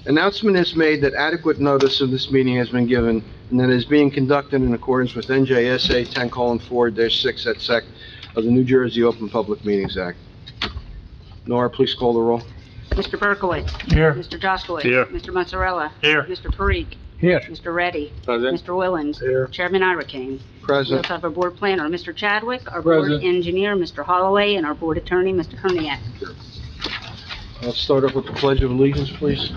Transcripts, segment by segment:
Announcement is made that adequate notice of this meeting has been given and that it is being conducted in accordance with NJSA 10:4-6 et sec. Of the New Jersey Open Public Meetings Act. Nora, please call the roll. Mr. Berkowitz. Here. Mr. Jaskowitz. Here. Mr. Mozzarella. Here. Mr. Parikh. Here. Mr. Reddy. Present. Mr. Willens. Here. Chairman Irakane. We Present. also have our board planner, Mr. Chadwick, our board Present. engineer, Mr. Holloway, and our board attorney, Mr. Kerniak. Let's start off with the Pledge of Allegiance, please.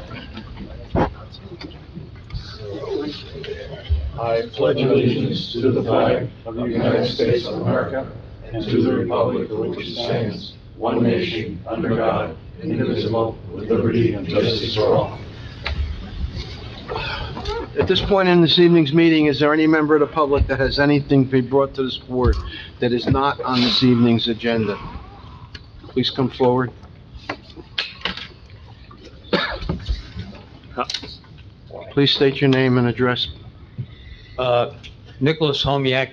I pledge allegiance to the flag of the United States of America and to the republic for which it stands, one nation, under God, indivisible, with liberty and justice for all. At this point in this evening's meeting, is there any member of the public that has anything to be brought to this board that is not on this evening's agenda? Please come forward. Please state your name and address. Nicholas Homiak,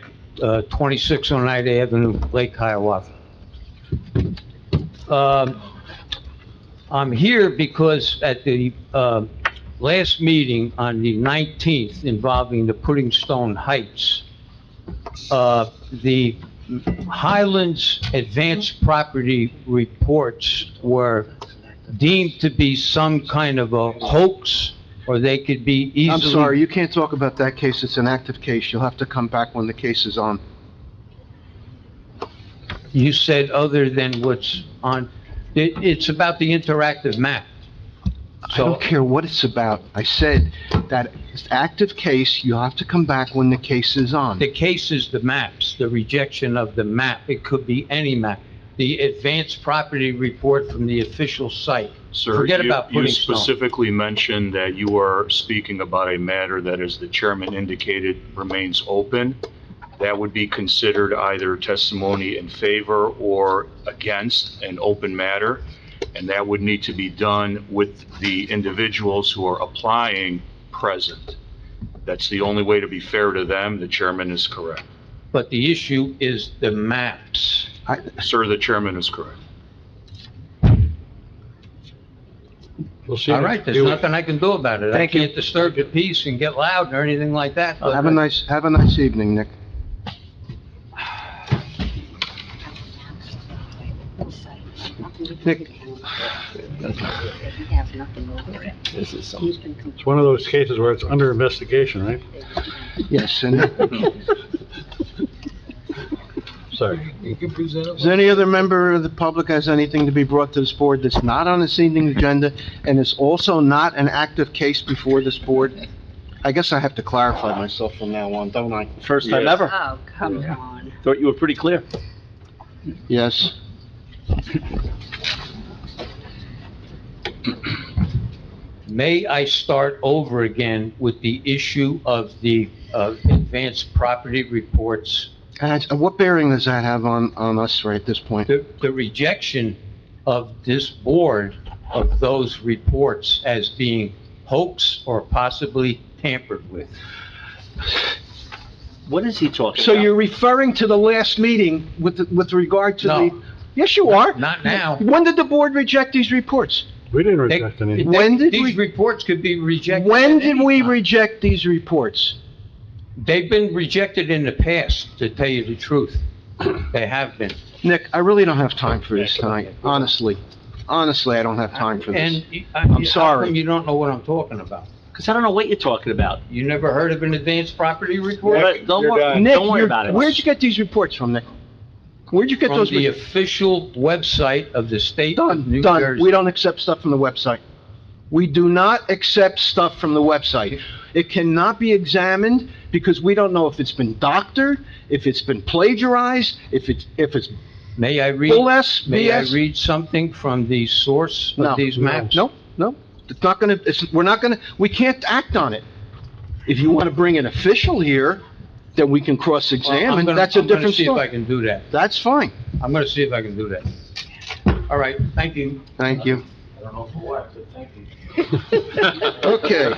26 Oneida Avenue, Lake Hiawatha. I'm here because at the last meeting on the 19th involving the Pudding Stone Heights, the Highlands Advanced Property reports were deemed to be some kind of a hoax, or they could be easily... I'm sorry, you can't talk about that case. It's an active case. You'll have to come back when the case is on. You said other than what's on, it's about the interactive map. I don't care what it's about. I said that it's active case. You'll have to come back when the case is on. The case is the maps, the rejection of the map. It could be any map. The advanced property report from the official site. Sir, Forget you about Pudding Stone. specifically mentioned that you are speaking about a matter that, as the chairman indicated, remains open. That would be considered either testimony in favor or against an open matter, and that would need to be done with the individuals who are applying present. That's the only way to be fair to them. The chairman is correct. But the issue is the maps. Sir, the chairman is correct. We'll see. All right, there's nothing I can do about it. Thank I you. can't disturb the peace and get loud or anything like that. Have a nice evening, Nick. Nick, Have nothing over it. He's been It's one of those cases where it's under investigation, right? yes, and Sorry. is there any other member of the public has anything to be brought to this board that's not on this evening's agenda and is also not an active case before this board? I guess I have to clarify myself from now on, don't I? First time ever. Oh, come on. Thought you were pretty clear. Yes. May I start over again with the issue of the advanced property reports? And what bearing does that have on us right at this point? The rejection of this board of those reports as being hoax or possibly tampered with. What is he talking So about? you're referring to the last meeting with regard to No. the... Yes, you are. Not now. When did the board reject these reports? We didn't reject any. When did These we- reports could be rejected. When at did any we time. reject these reports? They've been rejected in the past, to tell you the truth. They have been. Nick, I really don't have time for this tonight, honestly. Honestly, I don't have time for this. And I'm sorry. How come you don't know what I'm talking about? Because I don't know what you're talking about. You never heard of an advanced property report? But don't Nick, worry about it. where'd you get these reports from, Nick? Where'd you get From those? the official website of the state of New Done. Jersey. We don't accept stuff from the website. We do not accept stuff from the website. It cannot be examined because we don't know if it's been doctored, if it's been plagiarized, if it's May I read? full S, May I BS. read something from the source No. of these maps? No. It's not gonna, we can't act on it. If you want to bring an official here, then we can Well, cross-examine, that's a different I'm gonna see if I story. can do that. That's fine. I'm gonna see if I can do that. All right, thank you. Thank you. I don't know for what, but thank you. Okay.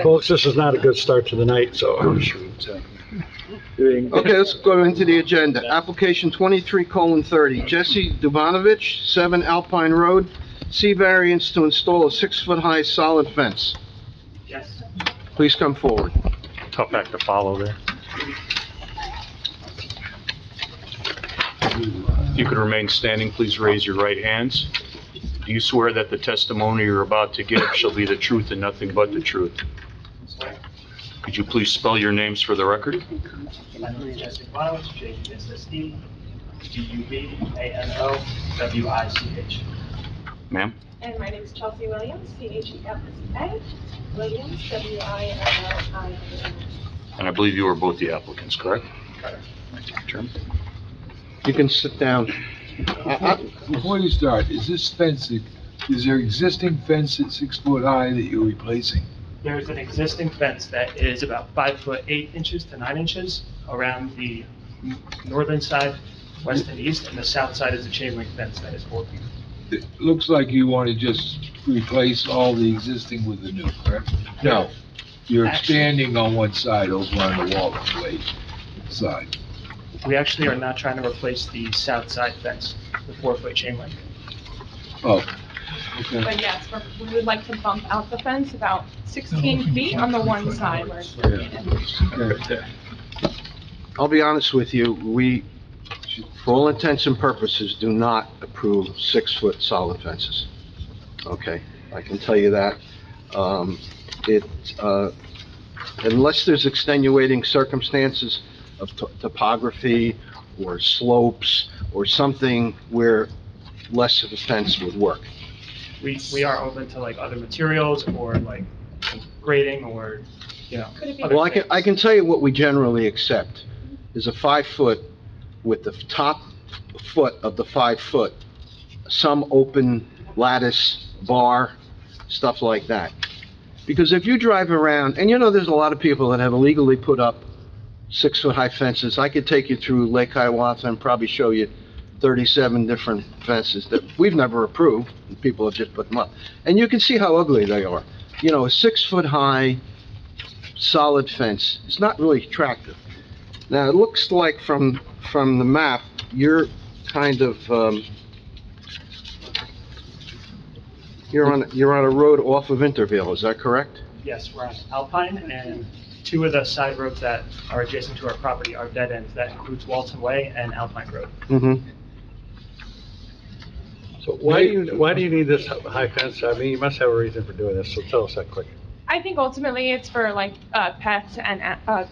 Folks, this is not a good start to the night, so. Okay, let's go into the agenda. Application 23:30, Jesse Dubanovich, 7 Alpine Road, C variance to install a 6-foot-high solid fence. Yes. Please come forward. Tough act to follow there. If you could remain standing, please raise your right hands. Do you swear that the testimony you're about to give shall be the truth and nothing but the truth? Could you please spell your names for the record? My name is Jesse Miles, J-E-S-S-E, D-U-B-A-N-O-W-I-C-H. Ma'am? And my name is Chelsea Williams, C-H-E-L-S-A, Williams, W-I-L-L-I-A-M. And I believe you are both the applicants, correct? Chairman? You can sit down. Before you start, is this fence, is there existing fence at 6 foot high that you're replacing? There's an existing fence that is about 5 foot 8 inches to 9 inches around the northern side, west and east, and the south side is a chain link fence that is 4 feet. It looks like you want to just replace all the existing with the new, correct? No, you're expanding on one side over on the wall side. We actually are not trying to replace the south side fence, the 4-foot chain link. Oh, okay. But yes, we would like to bump out the fence about 16 feet on the one side where it's located. Okay. I'll be honest with you, we, for all intents and purposes, do not approve 6-foot solid fences. Okay, I can tell you that. Unless there's extenuating circumstances of topography or slopes or something where less of a fence would work. We are open to like other materials or like grading or, you know. Could it be- other Well, things. I can tell you what we generally accept is a 5-foot with the top foot of the 5 foot, some open lattice bar, stuff like that. Because if you drive around, and you know, there's a lot of people that have illegally put up 6-foot-high fences. I could take you through Lake Hiawatha and probably show you 37 different fences that we've never approved, and people have just put them up. And you can see how ugly they are. You know, a 6-foot-high solid fence is not really attractive. Now, it looks like from the map, you're kind of, you're on a road off of Intervale, is that correct? Yes, we're on Alpine, and 2 of the side roads that are adjacent to our property are dead ends. That includes Walton Way and Alpine Road. Mm-hmm. So why do you need this high fence? I mean, you must have a reason for doing this, so tell us that quick. I think ultimately it's for like pets and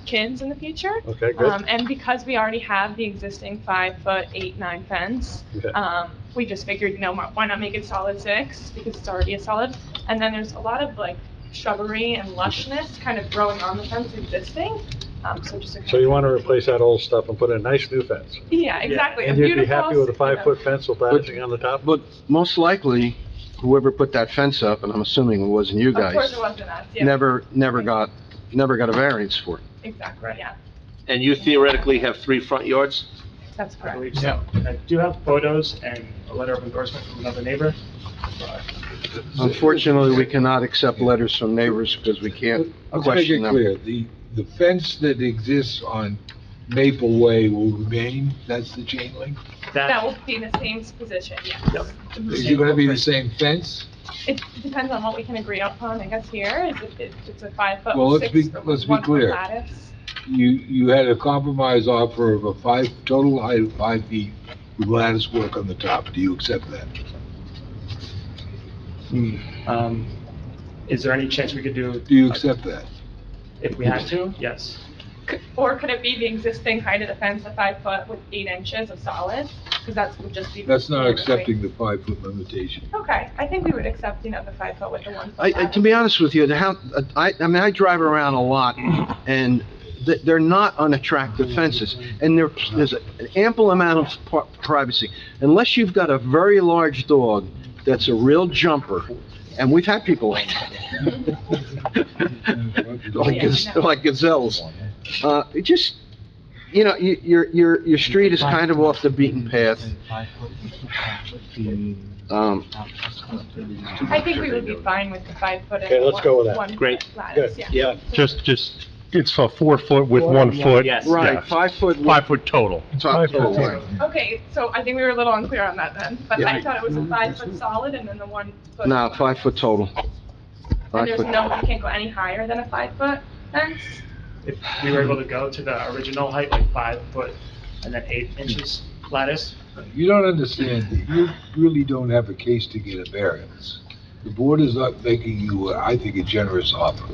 kids in the future. Okay, good. And because we already have the existing 5 foot 8, 9 fence, Okay. we just figured, you know, why not make it solid 6 because it's already a solid. And then there's a lot of like shrubbery and lushness kind of growing on the fence existing. So you want to replace that old stuff and put in a nice new fence? Yeah, exactly. And A you'd be happy with a beautiful, you know, 5-foot fence with latticing on the top? But most likely, whoever put that fence up, and I'm assuming it wasn't you Of course guys, it wasn't us, yeah. never got a variance for it. Exactly, yeah, And you theoretically have 3 front yards? that's I correct. believe so. I do have photos and a letter of endorsement from another neighbor. Unfortunately, we cannot accept letters from neighbors because we can't Let's make question it them. clear, the fence that exists on Maple Way will remain, that's the chain link? That will be in the same position, yes. Is it gonna be the same fence? It depends on what we can agree upon, I guess, here, is if it's a 5 foot Well, with let's 6 be- or let's be 1 foot clear. lattice. You had a compromise offer of a total height of 5 feet with lattice work on the top. Do you accept that? Is there any chance we could do? Do you accept that? If we had to, yes. Or could it be the existing height of the fence, a 5 foot with 8 inches of solid? Because that's would just be. That's not accepting the 5-foot limitation. Okay, I think we would accept, you know, the 5 foot with the 1 foot To lattice. be honest with you, I drive around a lot, and they're not unattractive fences, and there's an ample amount of privacy. Unless you've got a very large dog that's a real jumper, and we've had people like that, like gazelles. It just, you know, your street is kind of off the beaten path. I think we would be fine with the 5 foot Okay, and let's go with that. 1 Great. foot lattice, Good. yeah. Just It's a 4 foot with 1 foot. Yes. Right, Yeah. 5 foot. 5 foot total. Top total, right. Okay, so I think we were a little unclear on that then, but Yeah. I thought it was a 5 foot solid and then the 1 foot. No, 5 foot total. And 5 there's foot. no, you can't go any higher than a 5 foot fence? If we were able to go to the original height, like 5 foot and then 8 inches lattice, You don't understand, that you really don't have a case to get a variance. The board is not making you, I think, a generous offer.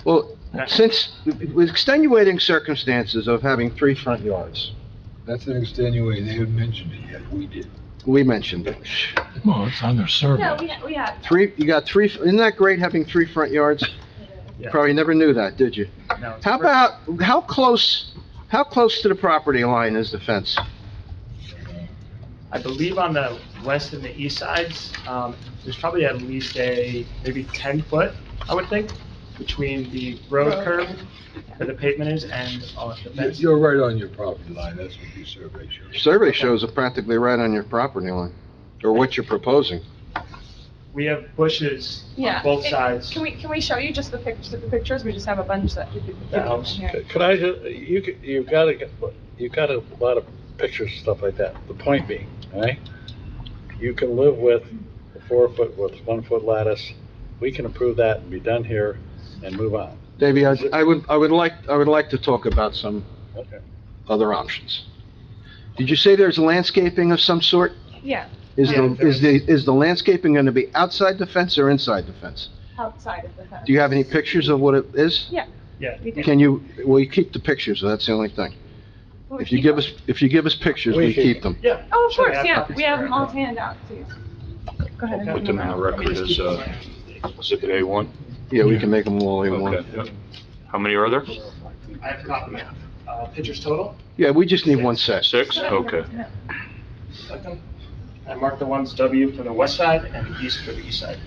Well, since, with extenuating circumstances of having 3 front yards, That's an extenuating, they haven't mentioned it yet, we did. we mentioned it. Well, it's on their survey. No, we had. 3, you got 3, isn't that great having 3 front yards? Yeah. Probably never knew that, did you? no. How about, how close to the property line is the fence? I believe on the west and the east sides, there's probably at least maybe 10 foot, I would think, between the road curb where the pavement is and the fence. You're right on your property line, that's what your survey shows. Survey shows it practically right on your property line, or what you're proposing. We have bushes Yeah. on both sides. Can we show you just the pictures? We just have a bunch that we could. That helps. here. Could I just, you've got a lot of pictures, stuff like that. The point being, all right? You can live with a 4 foot with 1 foot lattice. We can approve that and be done here and move on. Davey, I would like to talk about some Okay. other options. Did you say there's landscaping of some sort? Yeah, Is the landscaping gonna be outside the fence or inside the fence? outside of the fence. Do you have any pictures of what it is? Yeah. Yeah. We do. Can you, well, you keep the pictures, that's the only thing. Will we If you keep give us pictures, we keep them. Yeah. Oh, of sure, course, I have yeah, copies we have for them all it. to hand out, please. Go ahead. and Put them in the out. record as, exhibit A1? Yeah, we can make them all in one. Okay, yep. How many are there? I have a copy of pictures total. Yeah, we just need one set. 6? Okay. I marked the ones W for the west side and east for the east side.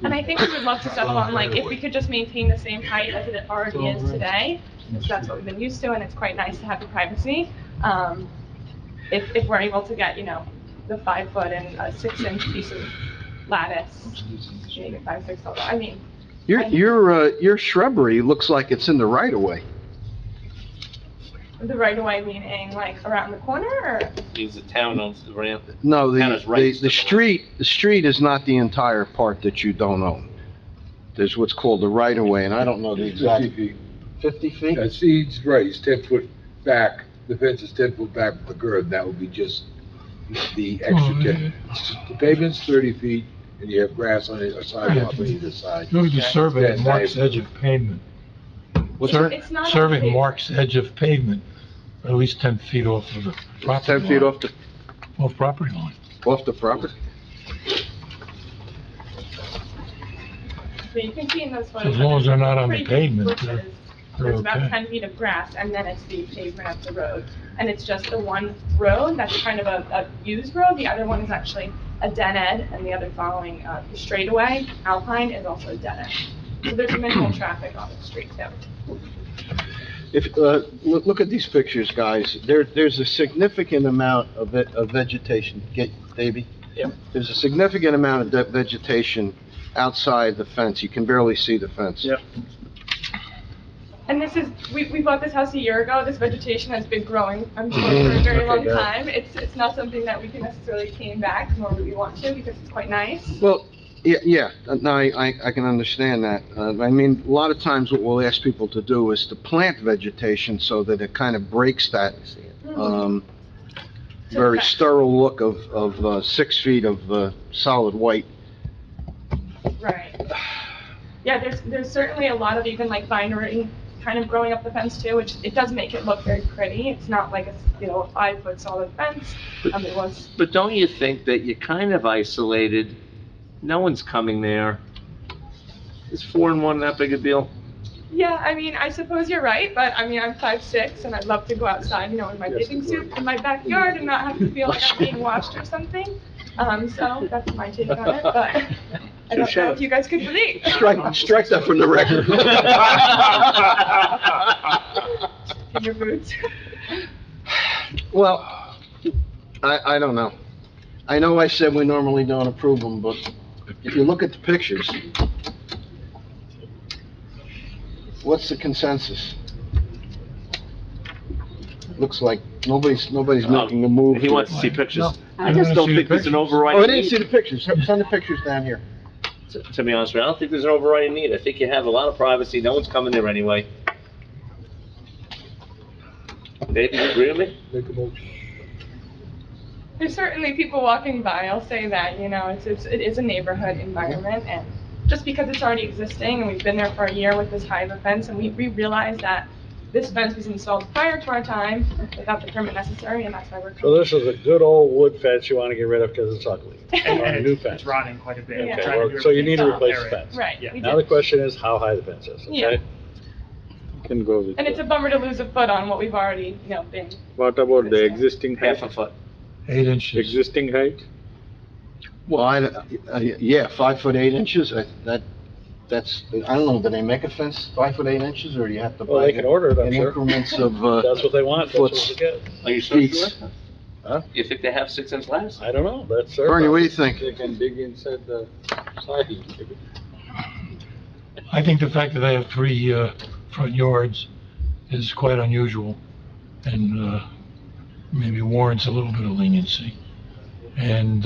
And I think we would love to settle on, like, if we could just maintain the same height as it already is today, because that's what we've been used to, and it's quite nice to have the privacy. If we're able to get, the 5 foot and a 6 inch piece of lattice, maybe 5, 6, I mean, Your shrubbery looks like it's in the right of way. the right of way meaning like around the corner, or? Means the town owns the ramp. No, Town has rights to the street is not the entire part that you don't own. There's what's called the right of way, and I don't know the exact. 50 feet. 50 feet? Yeah, see, he's right, he's 10 foot back, the fence is 10 foot back from the curb, that would be just the extra 10. The pavement's 30 feet, and you have grass on it, a sidewalk on either side. Look at the survey, Yeah, it marks edge of pavement. What's Sur- that? It's not on Survey paper. marks edge of pavement, at least 10 feet off of the property 10 feet line. off Property line. the property? So you can see in those photos. As long as they're not on the pretty big pavement, bushes. they're There's about okay. 10 feet of grass, and then it's the pavement of the road. And it's just the one road, that's kind of a used road. The other one is actually a dead end, and the other following the straightaway, Alpine, is also a dead end. So there's minimal traffic on the street too. If, look at these pictures, guys. There's a significant amount of vegetation. Davey? Yep. There's a significant amount of vegetation outside the fence. You can barely see the fence. Yep. And this is, we bought this house a year ago. This vegetation has been growing, I'm sure, for a very long time. It's not something that we can necessarily tame back, nor do we want to, because it's quite nice. Well, yeah, no, I can understand that. I mean, a lot of times what we'll ask people to do is to plant vegetation so that it kind of breaks that, very sterile look of 6 feet of, solid white. Right. Yeah, there's certainly a lot of even like vinery kind of growing up the fence too, which it does make it look very pretty. It's not like a 5 foot solid fence. It was. But don't you think that you're kind of isolated? No one's coming there. Is 4 and 1 that big a deal? Yeah, I mean, I suppose you're right, but I mean, I'm 5'6", and I'd love to go outside, in my bathing suit in my backyard and not have to feel like I'm being watched or something. So that's my take on it, but I don't know if you guys could believe. Strike that from the record. In your boots. Well, I don't know. I know I said we normally don't approve them, but if you look at the pictures, what's the consensus? Looks like nobody's making a move. He wants to see pictures. I I just wanna don't see the think there's an pictures. overriding Oh, I didn't need. see the pictures. Send the pictures down here. To be honest with you, I don't think there's an overriding need. I think you have a lot of privacy. No one's coming there anyway. Dave, you agree with me? Make a motion. There's certainly people walking by, I'll say that, you know, it is a neighborhood environment, and just because it's already existing, and we've been there for a year with this height of a fence, and we realized that this fence was installed prior to our time, without the permit necessary, and that's why we're. So this is a good old wood fence you wanna get rid of because it's ugly. And On a new it's fence. rotting quite a bit. Yeah. Okay, Trying to well, do so you need to everything replace the area. fence. Right, Yeah. we Now do. the question is how high the fence is, Yeah. okay? Can go with. And it's a bummer to lose a foot on what we've already, you know, been. What about the existing Half a foot. 8 inches. Existing height? Well, yeah, 5 foot 8 inches, that's, I don't know, do they make a fence 5 foot 8 inches, or do you have to Well, buy they can order it, I'm in sure. increments of, That's what they want, that's what foots. they get. Are you so Feet. sure? Huh? You think they have 6-inch ladders? I don't know, that's their. Bernie, what do you problem. think? They can dig inside the siding. I think the fact that they have 3 front yards is quite unusual and maybe warrants a little bit of leniency. And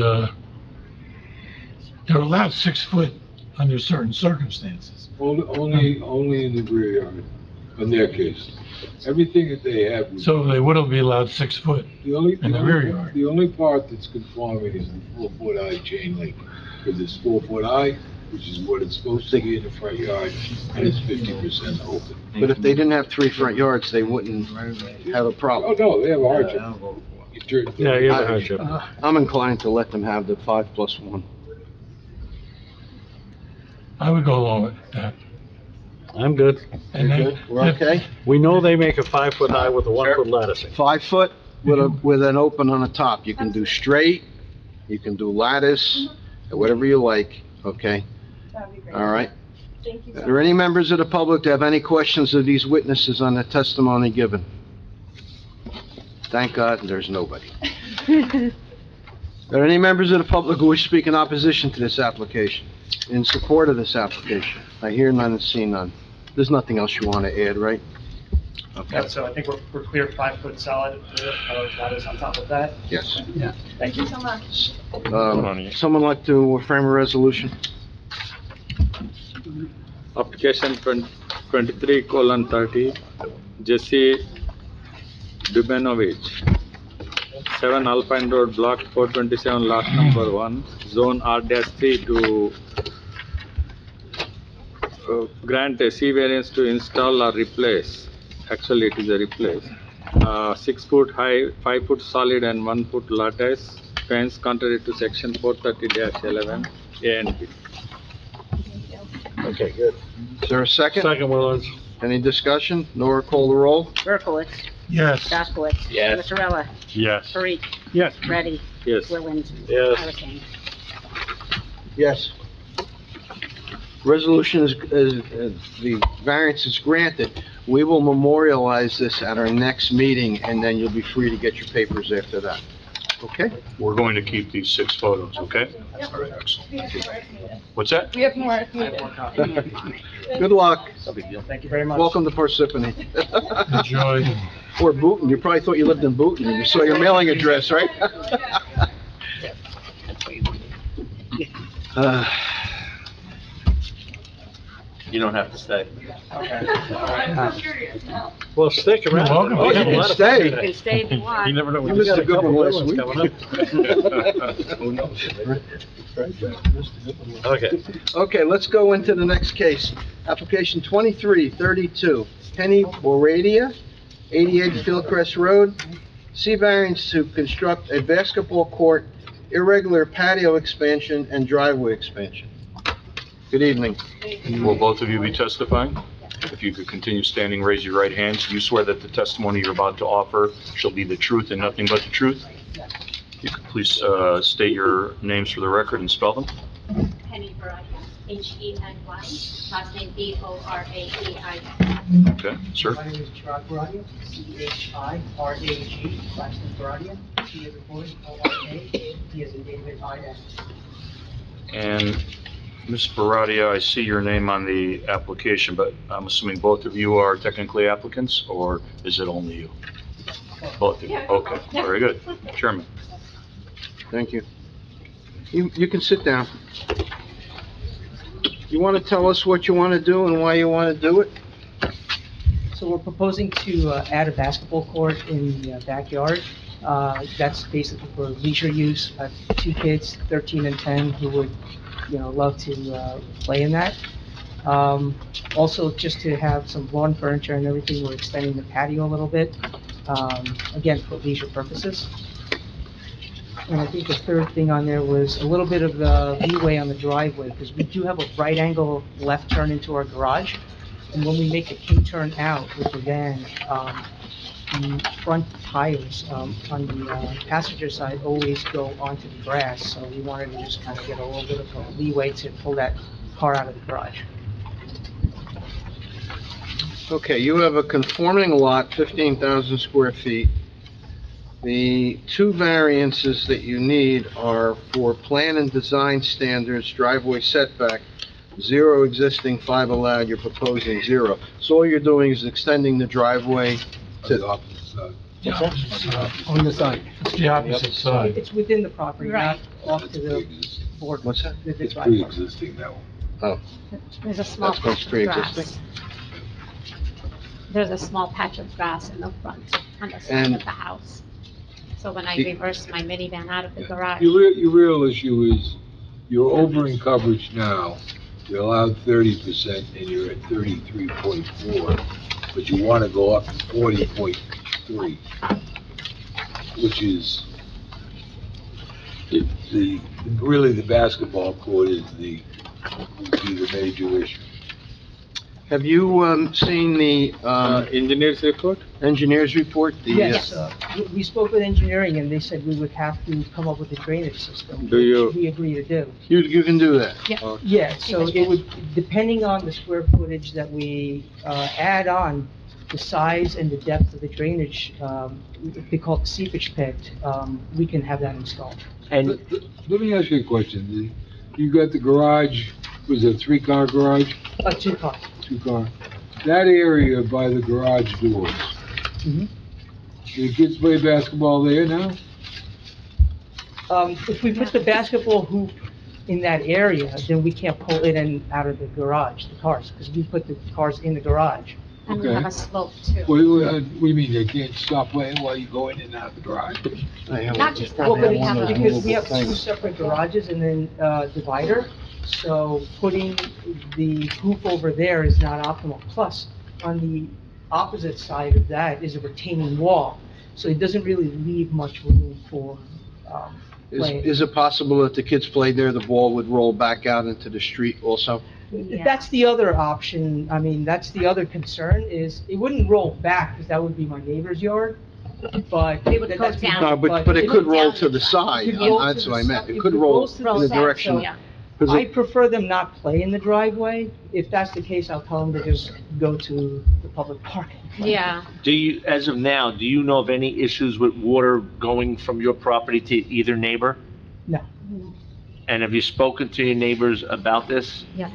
they're allowed 6 foot under certain circumstances. Only in the rear yard, in their case. Everything that they have. So they would be allowed 6 foot. in the rear yard. The only part that's conforming is the 4 foot high chain link, because it's 4 foot high, which is what it's supposed to be in the front yard, and it's 50% open. But if they didn't have 3 front yards, they wouldn't have a Oh, problem. no, they have a hardship. You turn- Yeah, you have a hardship. I'm inclined to let them have the 5+1. I would go along with that. I'm good. And You're then- good? We're okay? We know they make a 5 foot high with a 1 foot latticing. 5 foot with an open on the top. You can do straight, you can do lattice, whatever you like, okay? That'd be great. All right? Thank you so Are there any members of the public that have any questions of these witnesses on the testimony given? Thank God there's nobody. Are there any members of the public who wish to speak in opposition to this application, in support of this application? I hear none and see none. There's nothing else you want to add, right? Okay, Yeah, so I think we're clear 5 foot solid, that is on top of that. yes. Thank you so much. Someone like to frame a resolution? Application 23:30, Jesse Dubenovich, 7 Alpine Road, Block 427, lot number 1, Zone R-3 to grant a C variance to install or replace, actually it is a replace, 6 foot high, 5 foot solid and 1 foot lattice fence contrary to section 430-11 A and B. Okay, good. Is there a second? Second, Willis. Any discussion? Nora, call the roll. Berkowitz. Yes. Jaskowitz. Yes. Mazzarella. Yes. Parikh. Yes. Ready. Yes. Williams. Yes. Harrison. Yes. Resolution the variance is granted. We will memorialize this at our next meeting, and then you'll be free to get your papers after that. Okay? We're going to keep these 6 photos, okay? What's that? We have more if needed. Good luck. No big deal. Thank you very much. Welcome to Parsippany. Enjoy. Or Booton. You probably thought you lived in Booton. You saw your mailing address, right? You don't have to stay. Okay. I'm curious now. Well, stick around. You're welcome. Oh, you can stay. You can stay if you want. You never know. You missed a good one last week. Okay. Okay, let's go into the next case. Application 2332, Penny Boradia, 88 Fieldcrest Road. C variance to construct a basketball court, irregular patio expansion, and driveway expansion. Good evening. Will both of you be testifying? If you could continue standing, raise your right hands. Do you swear that the testimony you're about to offer shall be the truth and nothing but the truth? You could please state your names for the record and spell them. Penny Boradia, H-E-N-Y, last name B-O-R-A-D-I. Okay, sir? My name is Chirag Baradia, C-H-I-R-A-G, last name Baradia, C as in boy, O-R-A, D as in David, I-S. And Ms. Baradia, I see your name on the application, but I'm assuming both of you are technically applicants, or is it only you? Both of you, okay, very good. Chairman. Thank you. You can sit down. You want to tell us what you want to do and why you want to do it? So we're proposing to add a basketball court in the backyard. That's basically for leisure use. I have two kids, 13 and 10, who would, love to play in that. Also, just to have some lawn furniture and everything, we're extending the patio a little bit, again, for leisure purposes. And I think the third thing on there was a little bit of the leeway on the driveway, because we do have a right angle left turn into our garage. And when we make the K-turn out with the van, the front tires on the passenger side always go onto the grass. So we wanted to just kind of get a little bit of a leeway to pull that car out of the garage. Okay, you have a conforming lot, 15,000 square feet. The two variances that you need are for plan and design standards, driveway setback, 0 existing, 5 allowed, you're proposing 0. So all you're doing is extending the driveway On to... the opposite side. On the side. It's the opposite side. It's within the property, not off That's to the pre-existing. board. What's that? It's pre-existing, that one. Oh, There's a small That's what's patch of pre-existing? grass. There's a small patch of grass in the front, on the side And- of the house. So when I The- reverse my minivan out of the garage, Your real issue is, you're over in coverage now, you're allowed 30% and you're at 33.4, but you want to go up to 40.3, which is really the basketball court is the major issue. have you seen the Engineer's report? engineer's report? The, Yes, we spoke with engineering, and they said we would have to come up with a drainage system, Do you- which we agree to do. You can do that? Yeah, so it would, depending on the square footage that we add on, the size and the depth of the drainage, they call it seepage pit, we can have that installed. And Let me ask you a question. You got the garage, was it a 3-car garage? 2 car. 2-car? That area by the garage doors, Mhm. do the kids play basketball there now? If we put the basketball hoop in that area, then we can't pull it in out of the garage, the cars, because we put the cars in the garage. and we Okay. have a slope too. What do you mean, they can't stop playing while you go in and out of the garage? Not just that, Well, but we have a, because we have 2 separate garages and then divider, so putting the hoop over there is not optimal. Plus, on the opposite side of that is a retaining wall, so it doesn't really leave much room for playing. Is it possible that the kids played there, the ball would roll back out into the street also? Yeah. That's the other option, I mean, that's the other concern, is it wouldn't roll back, because that would be my neighbor's yard, but. It would go that's- down. No, but it could roll down to the the side, It could roll that's to what I the meant. side. It If could it roll rolls to in the the side, direction. yeah. 'Cause I it- prefer them not play in the driveway. If that's the case, I'll tell them to just go to the public park. Yeah, do you, as of now, do you know of any issues with water going from your property to either neighbor? No. And have you spoken to your neighbors about this? yes.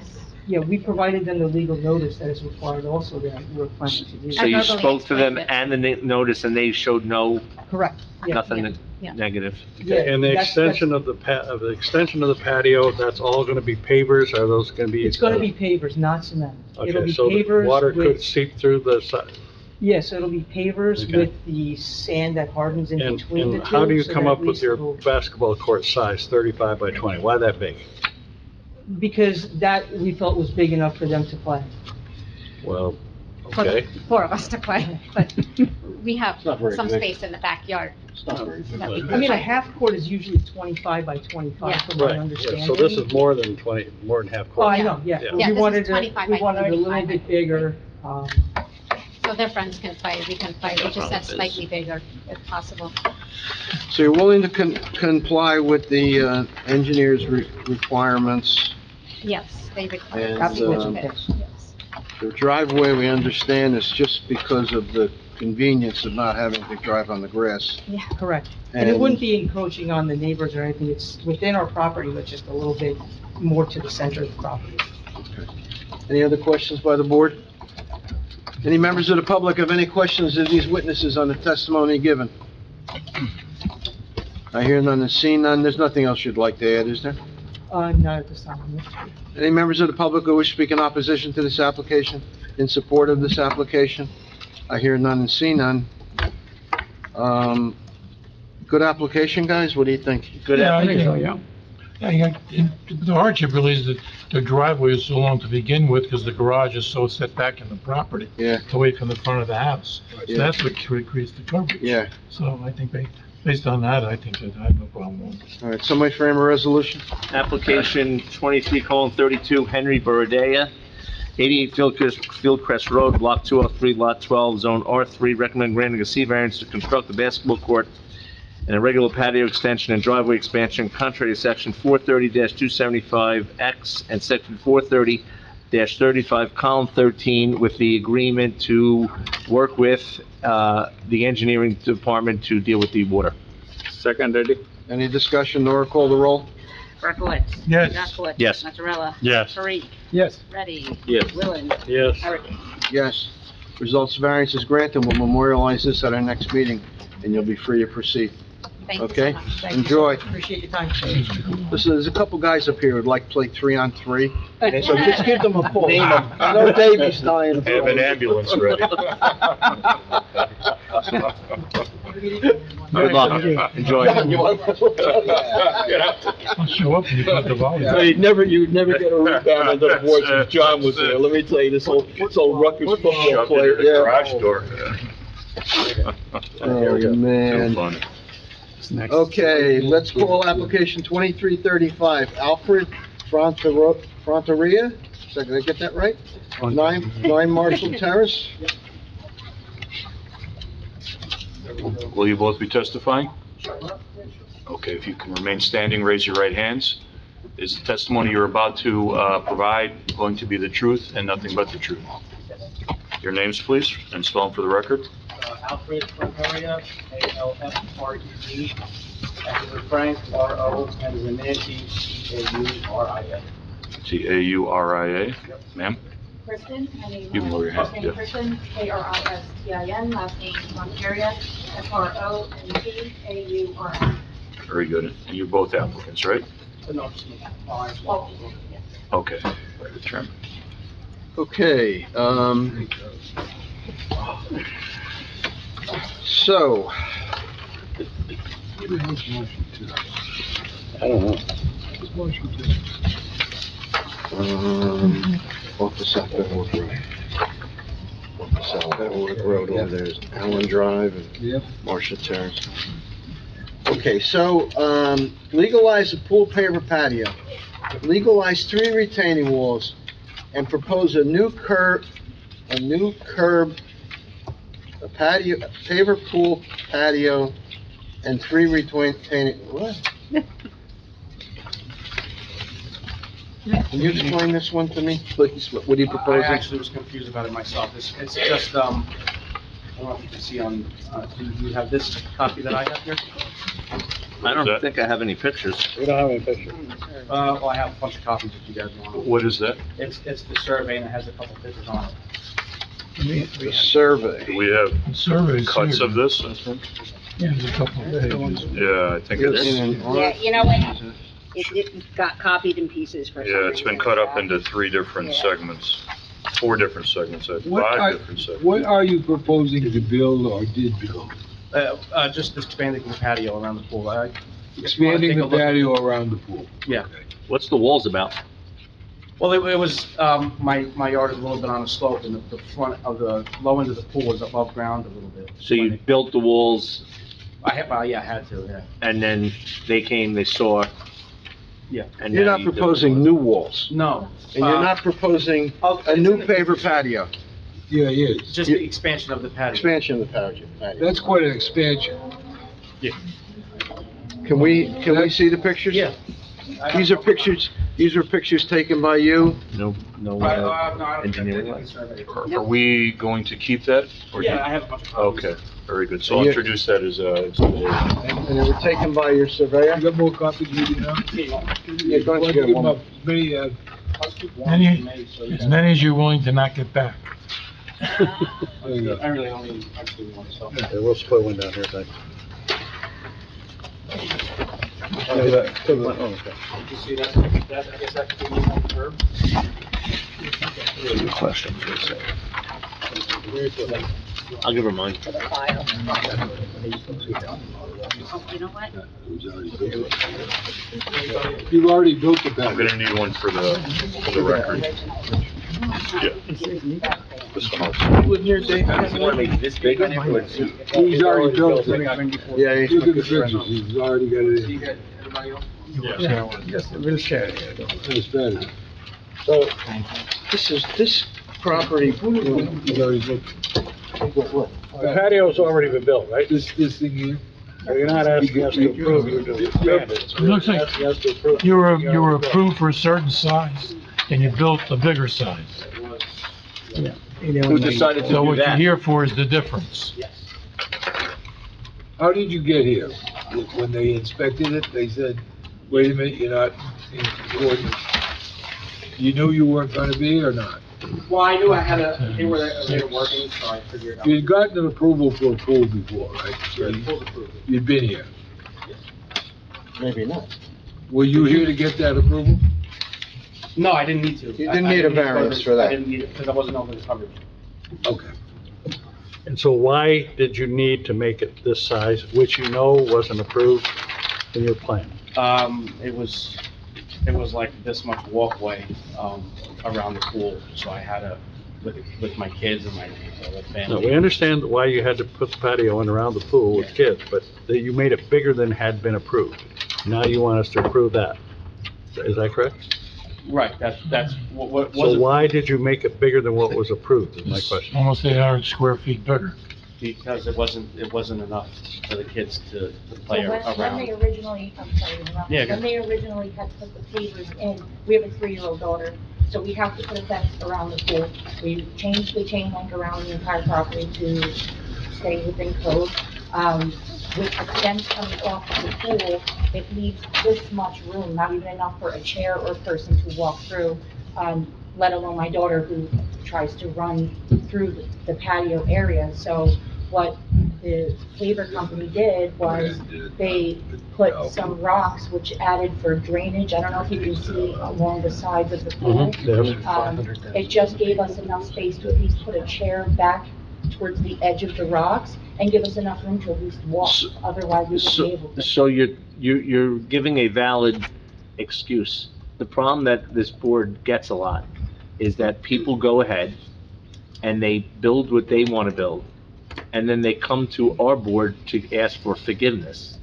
Yeah, we provided them the legal notice that is required also that we're planning to do. So I you verbally spoke to them explained and the notice, and they showed no, Correct. Yeah. nothing yeah. negative? Yeah, And the that's- extension of the extension of the patio, that's all gonna be pavers, are those gonna be? It's gonna be pavers, not cement. It'll Okay, be so the pavers water could with, seep through the side. yes, it'll be pavers Okay. with the sand that hardens in And, between the and two. how do you so come that up at with least your it'll- basketball court size, 35 by 20? Why that big? Because that we felt was big enough for them to play. Well, For the okay. 4 of us to play, but we have not very some big. space in the backyard. that we I can mean, a play. half court is usually 25 by 25 Yeah. from my Right, yeah, understanding. so this is more than 20, more than half Oh, court. I know, yeah. Yeah. Yeah, We this wanted is to, 25 we by wanted it a little 35, bit bigger. So their friends can play, we can play, we just said slightly bigger if possible. So you're willing to comply with the engineer's requirements? Yes, they require. And, Absolutely. Yes. The driveway, we understand, is just because of the convenience of not having to drive on the grass. Yeah. Correct. And it wouldn't be encroaching on the neighbors or anything. It's within our property, but just a little bit more to the center of the property. Any other questions by the board? Any members of the public have any questions of these witnesses on the testimony given? I hear none and see none. There's nothing else you'd like to add, is there? Not at this time. Any members of the public who wish to speak in opposition to this application, in support of this application? I hear none and see none. Good application, guys? What do you think? Good Yeah, I think so, application. The hardship really is that the driveway is so long to begin with, because the garage is so set back in the property. Yeah. Away from the front of the house. So Yeah. that's what increased the coverage. Yeah. So I think based on that, I think that I have no problem with it. All right, somebody frame a resolution? Application 23:32, Henry Borodea, 88 Fieldcrest Road, Block 203, Lot 12, Zone R3, recommend granting a C variance to construct a basketball court and a regular patio extension and driveway expansion contrary to Section 430-275X and Section 430-35, Column 13, with the agreement to work with the engineering department to deal with the water. Second ready? Any discussion, Nora, call the roll? Berkowitz. Yes. Jaskowitz. Yes. Mazzarella. Yes. Parikh. Yes. Ready. Yes. Willen. Yes. Hurricane. Yes. Results variance is granted. We'll memorialize this at our next meeting, and you'll be free to proceed. Thank you so Okay? much. Thank you. Enjoy. Appreciate your time. Listen, there's a couple guys up here who'd like to play 3-on-3, so just give them a call. I know Davey's dying. Have an ambulance ready. Good luck. Enjoy. I'll show up and you put the volume. You'd never get a rebound under the voice if John was there. Let me tell you, this old Rutgers football Shoved player. it in the garage door. Oh, man. So funny. Okay, let's call application 2335, Alfred Fronteria. Did I get that right? 9 Marshall Terrace. Will you both be testifying? Okay, if you can remain standing, raise your right hands. Is the testimony you're about to provide going to be the truth and nothing but the truth? Your names, please, and spell them for the record. Alfred Fronteria, A-L-F-R-E-D, F is in Frank, R-O, N is in Nancy, T-A-U-R-I-A. T-A-U-R-I-A. Ma'am? Kristen, my name is. You can lower your hand, First name yeah. Kristen, K-R-I-S-T-I-N, last name Fronteria, F-R-O-N-T-A-U-R-I. Very good. And you're both applicants, right? No, just me. Well, yes. Okay. Very Chairman. Okay, so, I don't know. off the South Benwood Road. South Benwood Road over there is Allen Drive and Marshall Terrace. Okay, so, legalize a pool paver patio, legalize 3 retaining walls, and propose a new curb, a patio, a paver pool patio, and 3 retaining, what? Can you explain this one to me, please? What are you I proposing? actually was confused about it myself. It's just, I don't know if you can see on, do you have this copy that I have here? I don't think I have any pictures. We don't have any picture. Well, I have a bunch of copies if you guys want. What is that? It's the survey and it has a couple pictures on it. The survey. Do we have Survey's cuts here. of this, I think? Yeah, there's a couple of pages. Yeah, I think it's, Yeah, you know what? It got copied in pieces for some reason. yeah, it's been cut up into 3 different segments, 4 different segments, I think, What 5 are- different segments. What are you proposing to build or did build? Just expanding the patio around the pool. Expanding Take a the look. patio around the pool. Yeah. What's the walls about? Well, it was, my yard is a little bit on a slope and the front of the low end of the pool is above ground a little bit. So you built the walls I had, well, yeah, I had to, yeah. and then they came, they saw. Yeah. And You're now not you built proposing the new walls, No. and you're not proposing a new paver patio, Yeah, yeah. Just the expansion of the patio. expansion of the patio. That's quite an expansion. Can we see the pictures? Yeah. These are pictures taken by you? No, No, I don't engineering think lights? it's survey. Are we going to keep that? or Yeah, you- I have a bunch of copies. Okay. Very good. So I'll introduce that as Exhibit A. And they were taken by your surveyor? You got more copies, you know? Yeah, go ahead, Give get them one. up. Many, As many as you're willing to not get back. there you go. I really only actually one, so. Okay, we'll split one down here, thanks. You see, that's, I guess that could be on the curb. Good question. I'll give her mine. For the file. Oh, you know what? You've already built the I'm bed. gonna need one for the record. Yeah. This one also. Live near Dave? You wanna make this big? He's already built it. Yeah, he's Look my at the good friend. pictures, he's already got it in. Just a wheelchair. It's better. So, this property, He's already built. The patio's already been built, right? This thing here. So you're not asking us to approve, you're just expand it. It looks like Asking us to approve. you were approved for a certain size, and you built a bigger size. Who decided to So do what you're that? here for is the difference. How did you get here? When they inspected it, they said, wait a minute, you're not in accordance. You knew you weren't gonna be or not? Well, I knew I had they were working, so I figured out. You'd gotten an approval for a pool before, right? So Full approval. you'd been here. maybe not. Were you here to get that approval? No, I didn't need to. You didn't need a variance for that. I didn't need it, because I wasn't over the coverage. Okay. And so why did you need to make it this size, which you know wasn't approved in your plan? It was like this much walkway, around the pool, so I had to, with my kids and my No, family. we understand why you had to put the patio in around the pool with kids, but you made it bigger than had been approved. Now you want us to approve that. Is that correct? Right, that's what So wasn't, why did you make it bigger than what was approved, is my It's question. almost 800 square feet bigger. because it wasn't enough for the kids to play So when they around. originally, I'm sorry, to interrupt. Yeah, go When they originally had put the pavers in, we have a 3-year-old daughter, so we have to put a fence around the pool. We changed the chain link around the entire property to stay within code. With the fence coming off of the pool, it leaves this much room, not even enough for a chair or a person to walk through, let alone my daughter who tries to run through the patio area. So what the paver company did was they put some rocks which added for drainage. I don't know if you can see along the sides of the pool. It just gave us enough space to at least put a chair back towards the edge of the rocks and give us enough room to at least walk, otherwise we wouldn't be able to. So you're giving a valid excuse. The problem that this board gets a lot is that people go ahead and they build what they want to build, and then they come to our board to ask for forgiveness.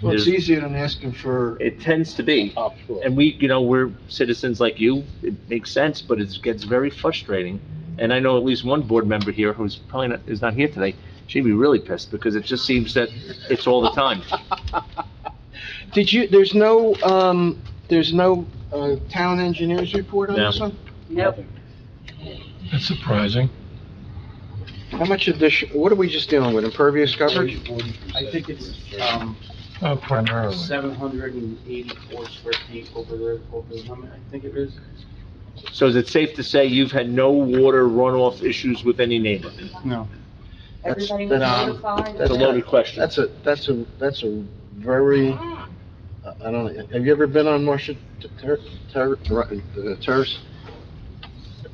Well, it's easier than asking for, It tends to be, and we're citizens like you, it makes sense, but it gets very frustrating. And I know at least one board member here who's probably is not here today, she'd be really pissed, because it just seems that it's all the time. there's no town engineer's report on No. this one? Nope. That's surprising. How much addition, what are we just dealing with, impervious coverage? I think it's, Primarily. 784 square feet over the limit, I think it is. So is it safe to say you've had no water runoff issues with any neighbor? No. Everybody was that's- notified. That's a loaded question. That's a very, I don't know, have you ever been on Marcia Terrace?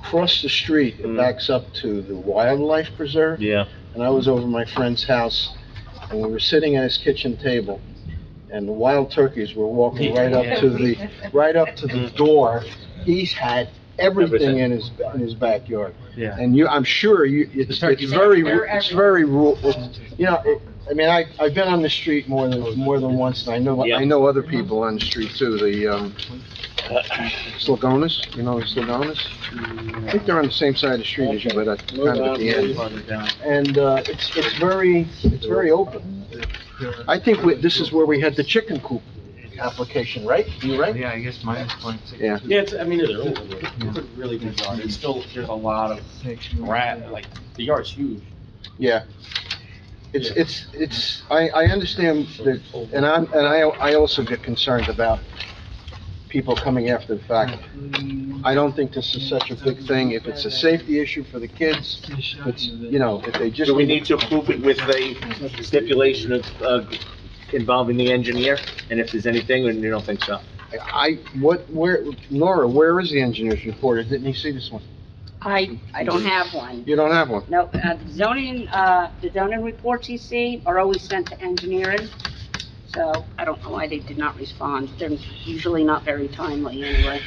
Across the street, it backs up to the wildlife preserve. Yeah. And I was over my friend's house, and we were sitting at his kitchen table, and the wild turkeys were walking right up to the door. He's had everything in his backyard. Yeah. And I'm sure it's very rural, I've been on the street more than once, and I know other people on the street too, the, Slagonas, you know the Slagonas? I think they're on the same side of the street as you, but kind of at the end. And, it's very open. I think this is where we had the chicken coop application, right? You right? Yeah, I guess mine is 0.6. Yeah. Yeah, it's a really big yard. It's still, there's a lot of rat, like, the yard's huge. Yeah. I understand that, and I also get concerned about people coming after the fact. I don't think this is such a big thing. If it's a safety issue for the kids, if it's, if they just. Do we need to approve it with a stipulation of, involving the engineer? And if there's anything, or you don't think so? Nora, where is the engineer's report? Didn't he see this one? I don't have one. You don't have one? No, the zoning reports you see are always sent to engineering, so I don't know why they did not respond. They're usually not very timely anyway.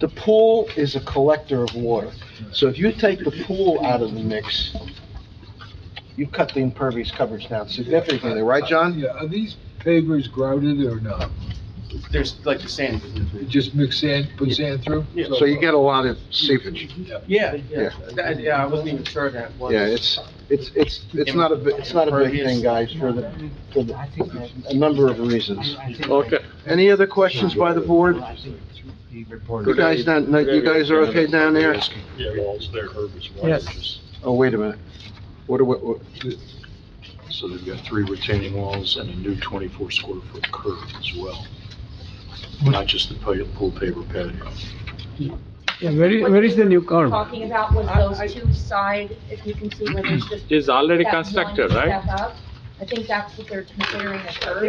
The pool is a collector of water. So if you take the pool out of the mix, you cut the impervious coverage down significantly, right, John? Yeah, are these pavers grouted or not? There's like the sand. You just mix sand, put sand through? Yeah. So you get a lot of seepage. Yeah, I wasn't even sure that was. Yeah, it's not a big thing, guys, for a number of reasons. Okay. Any other questions by the board? You guys are okay down there? Walls there, Herbert. Yes. Oh, wait a minute. What, So they've got 3 retaining walls and a new 24 square foot curb as well. Not just the pool paver patio. Yeah, where is the new curb? Talking about was those two side, if you can see where there's just. Is already that one constructed, right? step up. I think that's what they're considering a curb.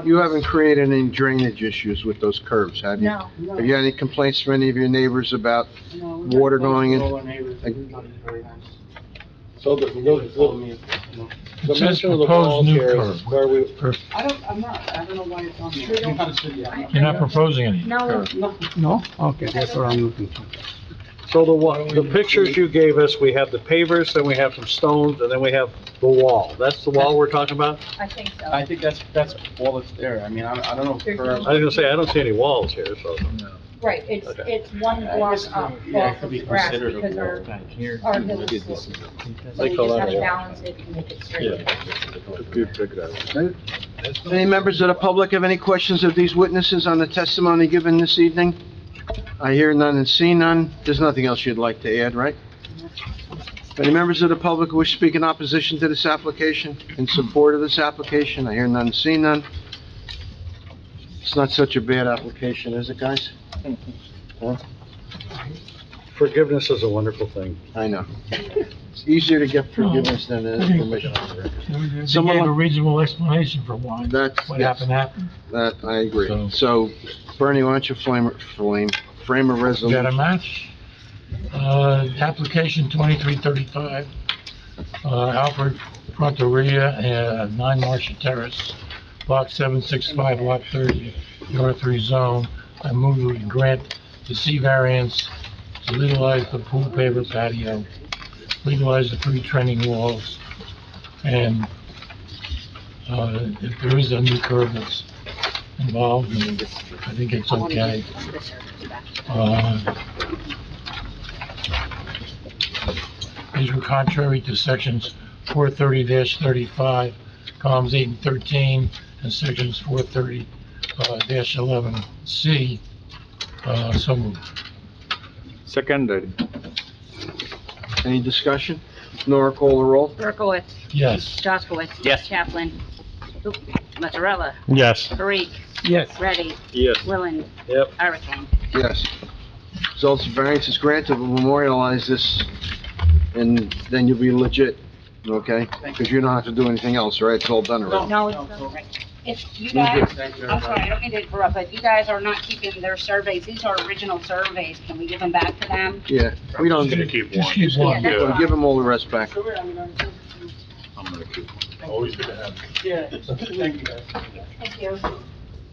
you haven't created any drainage issues with those curbs, have you? No. Have you had any complaints from any of your neighbors about water going in? So the It says dimension of the proposed walls new here curb. is where we, I don't know why it's on there. You're not proposing any No. curb. No? Okay, that's what I'm looking for. So the pictures you gave us, we have the pavers, then we have some stones, and then we have the wall. That's the wall we're talking about? I think so. I think that's all that's there. I mean, I don't know. I was gonna say, I don't see any walls here, so. Right, it's one block up off of the grass because our hill is slow. So we just have to balance it and make it straight. Any members of the public have any questions of these witnesses on the testimony given this evening? I hear none and see none. There's nothing else you'd like to add, right? Any members of the public who wish to speak in opposition to this application, in support of this application? I hear none and see none. It's not such a bad application, is it, guys? Huh? Forgiveness is a wonderful thing. I know. It's easier to get forgiveness than it is permission. They gave a reasonable explanation for why, That's, what yes, happened. that, I agree. So, Bernie, why don't you frame a Got resolution? a match? Application 2335, Alfred Fronteria, 9 Marcia Terrace, Block 765, Lot 30, the R3 zone. I move that we grant the C variance to legalize the pool paver patio, legalize the 3 training walls, and if there is a new curb that's involved, then I think it's okay. These were contrary to sections 430-35, columns 8 and 13, and sections 430-11C. So moved. Seconded. Any discussion? Nora, call the roll. Berkowitz. Yes. Jaskowitz. Yes. Chaplin. Mazzarella. Yes. Parikh. Yes. Ready. Yes. Willen. Yep. Hurricane. Yes. Results of variance is granted, we'll memorialize this, and then you'll be legit, okay? Because you don't have to do anything else, right? It's all done already. No, it's not right. If you guys, I'm sorry, I don't mean to interrupt, but you guys are not keeping their surveys. These are original surveys. Can we give them back to them? Yeah, we don't, Gonna keep Just one. keep one. Yeah, that's we'll give them all the rest back. I'm gonna keep one. Always gonna have. Yeah, thank you guys. Thank you.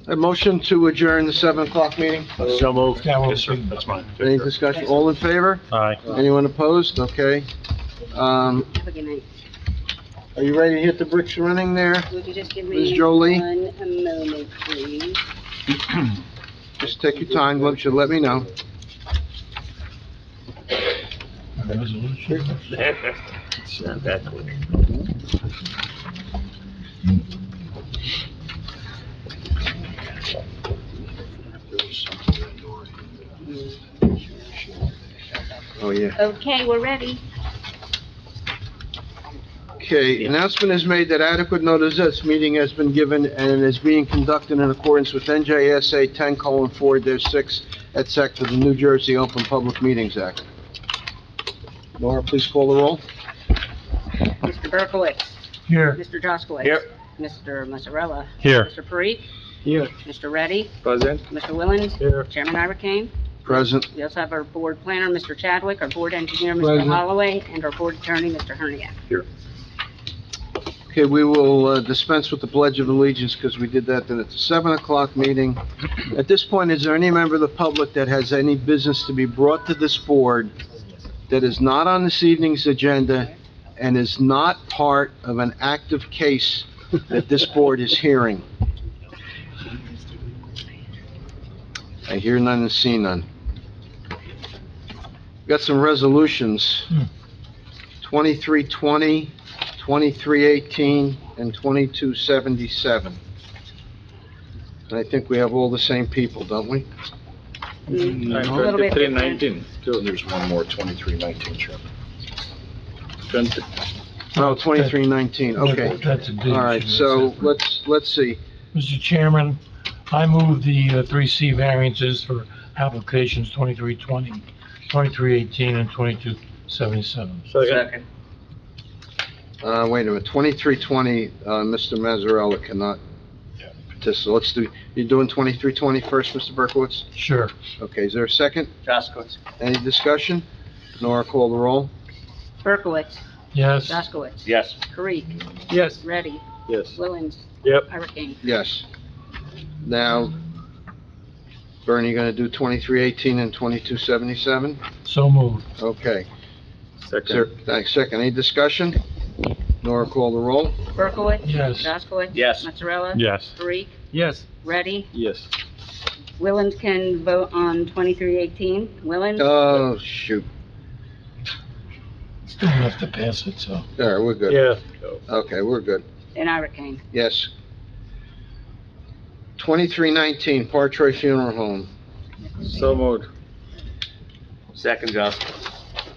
A motion to adjourn the 7 o'clock meeting? So moved. That will Yes, sir, be- that's mine. Take Any care. discussion? All in favor? Aye. Anyone opposed? Okay. Have a good night. Are you ready to hit the bricks running there? Would you just give Ms. me Jolie? 1 moment, please? Just take your time, let me know. Resolution. It's not that quick. Oh, yeah. Okay, we're ready. Okay, announcement is made that adequate notice of this meeting has been given and is being conducted in accordance with NJSA 10:4-6 et sec. To the New Jersey Open Public Meetings Act. Nora, please call the roll. Mr. Berkowitz. Here. Mr. Jaskowitz. Here. Mr. Mazzarella. Here. Mr. Parikh. Here. Mr. Reddy. Present. Mr. Willens. Here. Chairman Ira Kane. Present. We also have our board planner, Mr. Chadwick, our board engineer, Mr. Present. Holloway, and our board attorney, Mr. Herniak. Okay, we will dispense with the Pledge of Allegiance because we did that at the 7 o'clock meeting. At this point, is there any member of the public that has any business to be brought to this board that is not on this evening's agenda and is not part of an active case that this board is hearing? I hear none and see none. Got some resolutions. 2320, 2318, and 2277. And I think we have all the same people, don't we? A little bit different. 2319. There's one more, 2319, Chairman. 20. Oh, 2319, okay. That's a big All right, issue. so let's see. Mr. Chairman, I move the 3C variances for applications 2320, 2318, and 2277. Second. Wait a minute, 2320, Mr. Mazzarella cannot participate. Let's do, you're doing 2320 first, Mr. Berkowitz? Sure. Okay, is there a second? Jaskowitz. Any discussion? Nora, call the roll. Berkowitz. Yes. Jaskowitz. Yes. Parikh. Yes. Reddy. Yes. Willens. Yep. Ira Kane. Yes. Now, Bernie, you gonna do 2318 and 2277? So moved. Okay. Second. Sir, thanks. Second, any discussion? Nora, call the roll. Berkowitz. Yes. Jaskowitz. Yes. Mozzarella. Yes. Parikh. Yes. Reddy. Yes. Willens can vote on 2318. Willens. Oh, shoot. Still enough to pass it, so. All right, we're good. Yeah. Okay, we're good. And Ira Kane. Yes. 2319, Parsippany-Troy Funeral Home. So moved. Second, Jaskowitz.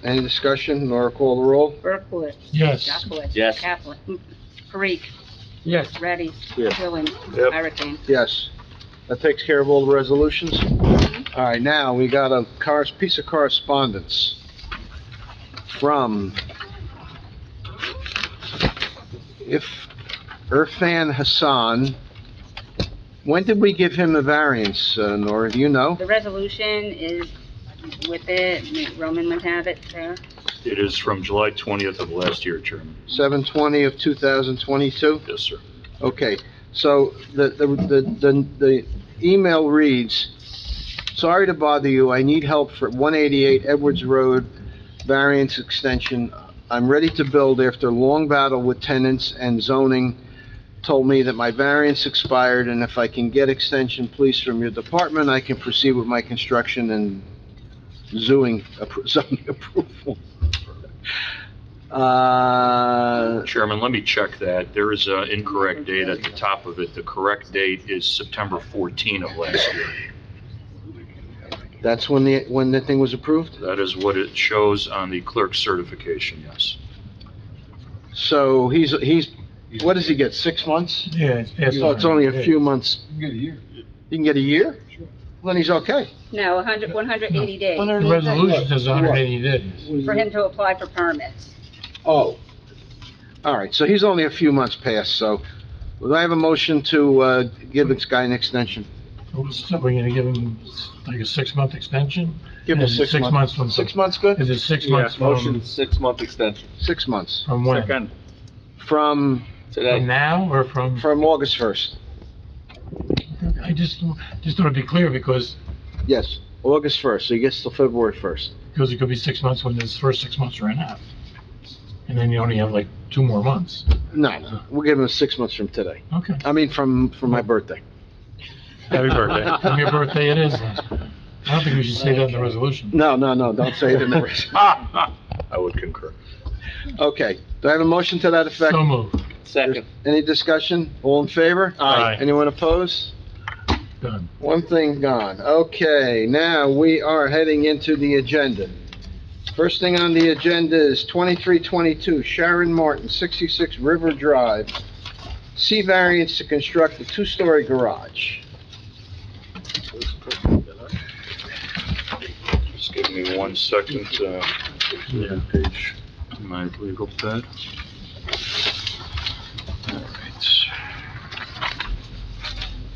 Any discussion? Nora, call the roll. Berkowitz. Yes. Jaskowitz. Yes. Kaplan. Parikh. Yes. Reddy. Yes. Willens. Yep. Ira Kane. Yes. That takes care of all the resolutions? All right, now, we got a piece of correspondence from Irfan Hassan. When did we give him a variance, Nora, do you know? The resolution is with it. Roman would have it there. It is from July 20th of last year, Chairman. 7/20 of 2022? Yes, sir. Okay, so the email reads, "Sorry to bother you, I need help for 188 Edwards Road variance extension. I'm ready to build after a long battle with tenants and zoning told me that my variance expired, and if I can get extension, please, from your department, I can proceed with my construction and zoning approval." Chairman, let me check that. There is an incorrect date at the top of it. The correct date is September 14 of last year. That's when the thing was approved? That is what it shows on the clerk's certification, yes. So he's, what does he get, 6 months? Yeah, it's past. So it's only a 100 few months. You get a year. You can get a year? Sure. Then he's okay. No, 180 days The resolution says 180 days. for him to apply for permits. Oh. All right, so he's only a few months past, so would I have a motion to give this guy an extension? So we're gonna give him like a 6-month extension? Give him Is it 6 months. 6 months from. 6 months good? Is it 6 Yeah, months motion from, 6-month extension. 6 months. from when? Second. From From now or from? August 1st. I just want to be clear because Yes, August 1st, so he gets till February 1st. it could be 6 months when his first 6 months ran out. And then you only have like 2 more months. No, we'll give him 6 months from today. Okay. I mean, from my birthday. Happy birthday. On your birthday it is then. I don't think we should say that in the resolution. No, don't say it in the resolution. I would concur. Okay, do I have a motion to that effect? So moved. Second. Any discussion? All in favor? Aye. Anyone opposed? Done. One thing gone. Okay, now we are heading into the agenda. First thing on the agenda is 2322 Sharon Martin, 66 River Drive. C variance to construct a two-story garage. Just give me 1 second, page, my legal pad. All right.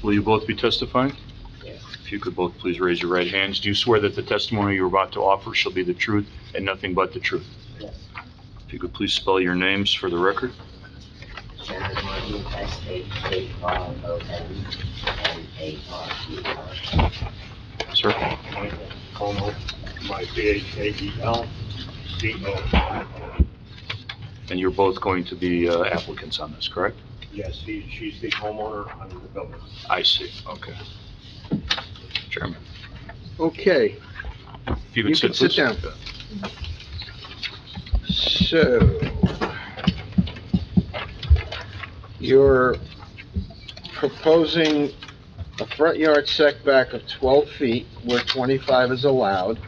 Will you both be testifying? Yes. If you could both please raise your right hands. Do you swear that the testimony you're about to offer shall be the truth and nothing but the truth? Yes. If you could please spell your names for the record. Sharon Martin, S-H-A-R-O-N-M-A-R-T-R. Sir? Michael Como, my P-H-A-E-L-C-O. And you're both going to be applicants on this, correct? Yes, she's the homeowner, I'm the builder. I see, okay. Chairman, Okay, if you you could can sit, sit please. down. So, you're proposing a front yard setback of 12 feet where 25 is allowed,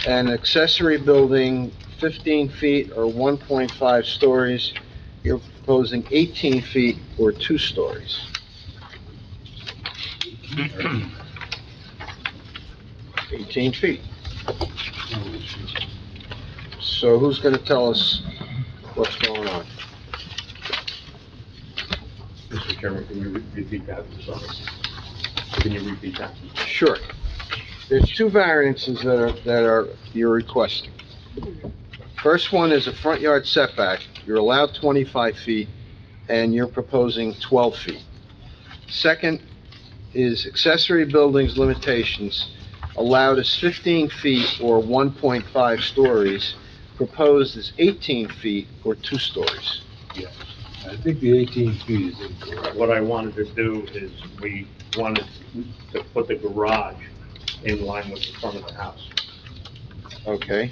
an accessory building 15 feet or 1.5 stories. You're proposing 18 feet or 2 stories. 18 feet. So who's gonna tell us what's going on? Mr. Chairman, can you repeat that? Sorry. Can you repeat that? Sure. There's two variances that you're requesting. First one is a front yard setback. You're allowed 25 feet, and you're proposing 12 feet. Second is accessory buildings limitations. Allowed is 15 feet or 1.5 stories. Proposed is 18 feet or 2 stories. Yes. I think the 18 feet is incorrect. What I wanted to do is we wanted to put the garage in line with the front of the house. Okay.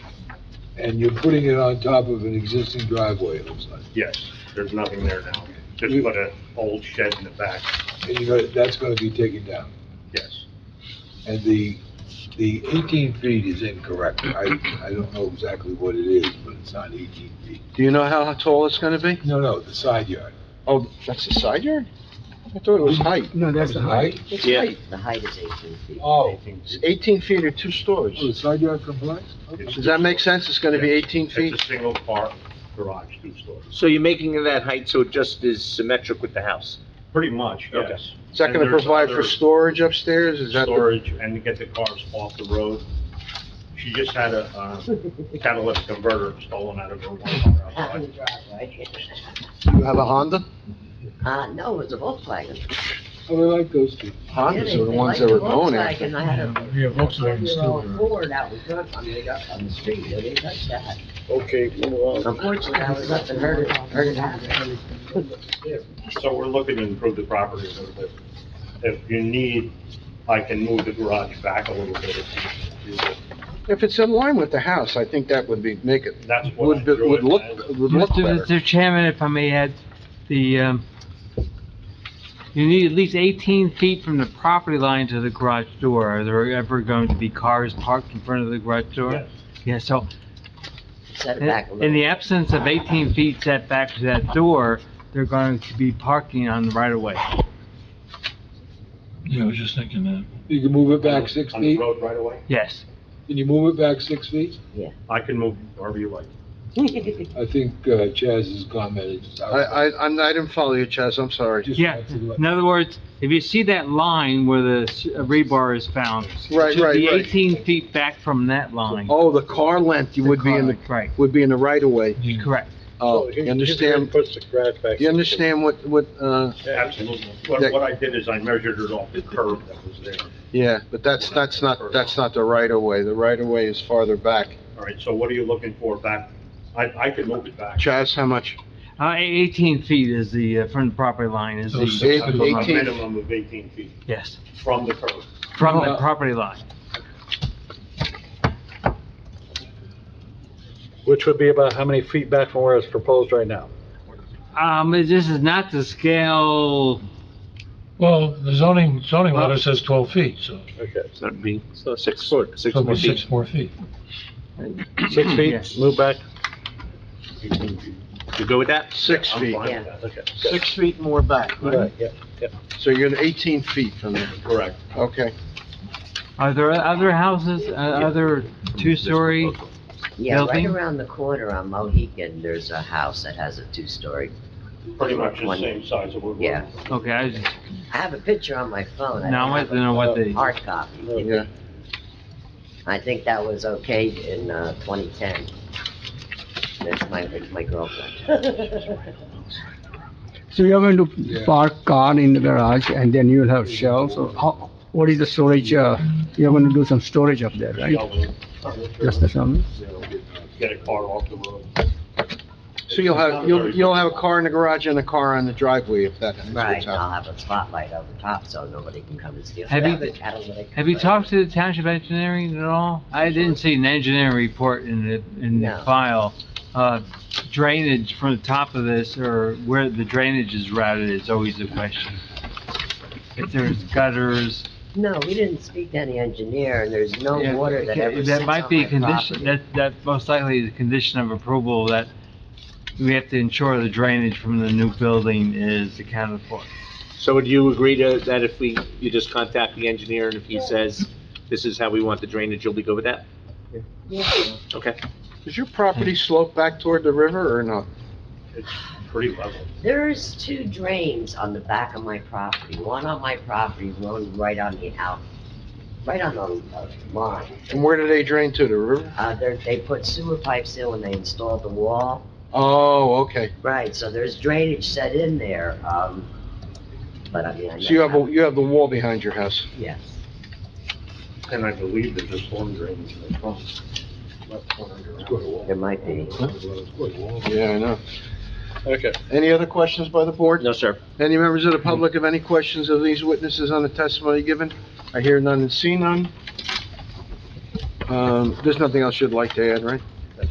And you're putting it on top of an existing driveway, it looks like. Yes, there's nothing there now. Just put an old shed in the back. And that's gonna be taken down. Yes. And the 18 feet is incorrect. I don't know exactly what it is, but it's not 18 feet. Do you know how tall it's gonna be? No, the side yard. Oh, that's the side yard? I thought it was height. No, that's the height. It's Yeah. height. The height is 18 feet. Oh. It's 18 feet or 2 stories. Oh, the side yard complies? Does that make sense? It's gonna be 18 feet? It's a single car garage, 2 stories. So you're making it that height so it just is symmetric with the house? Pretty much, Okay. yes. Is that gonna And there's provide for other storage upstairs? Is that? storage and to get the cars off the road. She just had a catalytic converter stolen out of her one car outside. You have a Honda? No, it was a Volkswagen. Oh, I like those two. Hondas are the ones that were going after. Volkswagen, I had a Yeah, Volkswagen's still there. Ford that was good on the, on the street, they didn't touch that. Okay, move on. Unfortunately, I was up and heard it happen. So we're looking to improve the property a little bit. If you need, I can move the garage back a little bit. If it's in line with the house, I think that would make it, That's what I would drew it look as. better. Mr. Chairman, if I may add, you need at least 18 feet from the property line to the garage door. Are there ever going to be cars parked in front of the garage door? Yes. Yeah, so Set it back a in little. the absence of 18 feet set back to that door, they're going to be parking on the right of way. Yeah, I was just thinking that. You can move it back 6 On the feet? road right away? Yes. Can you move it back 6 feet? I can move wherever you like. I think Chaz's comment is. I didn't follow you, Chaz, I'm sorry. Just Yeah, want to let- in other words, if you see that line where the rebar is found, Right, it should right, be right. 18 feet back from that line. Oh, the car length, you would be in the, Right, would be in the right of way. correct. Oh, you understand, Puts the garage back. you understand what, Absolutely. What I did is I measured it off the curb that was there. yeah, but that's not the right of way. The right of way is farther back. All right, so what are you looking for back? I can move it back. Chaz, how much? 18 feet is the, from the property line is So the, six A 18. minimum of 18 feet yes, from the curb. from the property line. Which would be about how many feet back from where it's proposed right now? This is not the scale, Well, the zoning letter says 12 feet, so Okay. So that'd be, so 6 foot, 6 it'll more be feet. 6 more feet. 6 feet, Yes. move back. You go with that? 6 feet. Yeah. Okay. 6 feet more back, right? Yeah, yeah. So you're 18 feet from there. Correct. Okay. Are there other houses, other two-story? Yeah, right Building? around the corner on Mohican, there's a house that has a two-story. Pretty much the One- same size of what we're. Yeah. Okay, I have a picture on my phone. I now I don't want have to know what a the, hard copy. Yeah. I think that was okay in 2010. That's my girlfriend. So you're going to park car in the garage and then you'll have shelves, or how, what is the storage, you're going to do some storage up there, right? Just the some? Get a car off the road. So you'll have a car in the garage and a car on the driveway if that's what's Right, happening. I'll have a spotlight over top so nobody can come and steal. Have you- the catalytic. have you talked to the township engineering at all? I didn't see an engineering report in the No. file. Drainage from the top of this, or where the drainage is routed is always a question. If there's gutters. No, we didn't speak to any engineer, and there's no Yeah, water that ever sits might on be my a condition, property. that most likely is a condition of approval, that we have to ensure the drainage from the new building is accounted for. So would you agree to that if you just contact the engineer and if he says, this is how we want the drainage, you'll be good with that? Yeah. Okay. Does your property slope back toward the river or not? It's pretty level. There's two drains on the back of my property. One on my property, one right on the right on the line. And where do they drain to, the river? They put sewer pipes in when they installed the wall. Oh, okay. Right, so there's drainage set in there, but I mean, I So you have the wall behind your house? Yes. And I believe that there's storm drains in the front. There might be. Yeah, I know. Okay. Any other questions by the board? No, sir. Any members of the public have any questions of these witnesses on the testimony given? I hear none and see none. There's nothing else you'd like to add, right?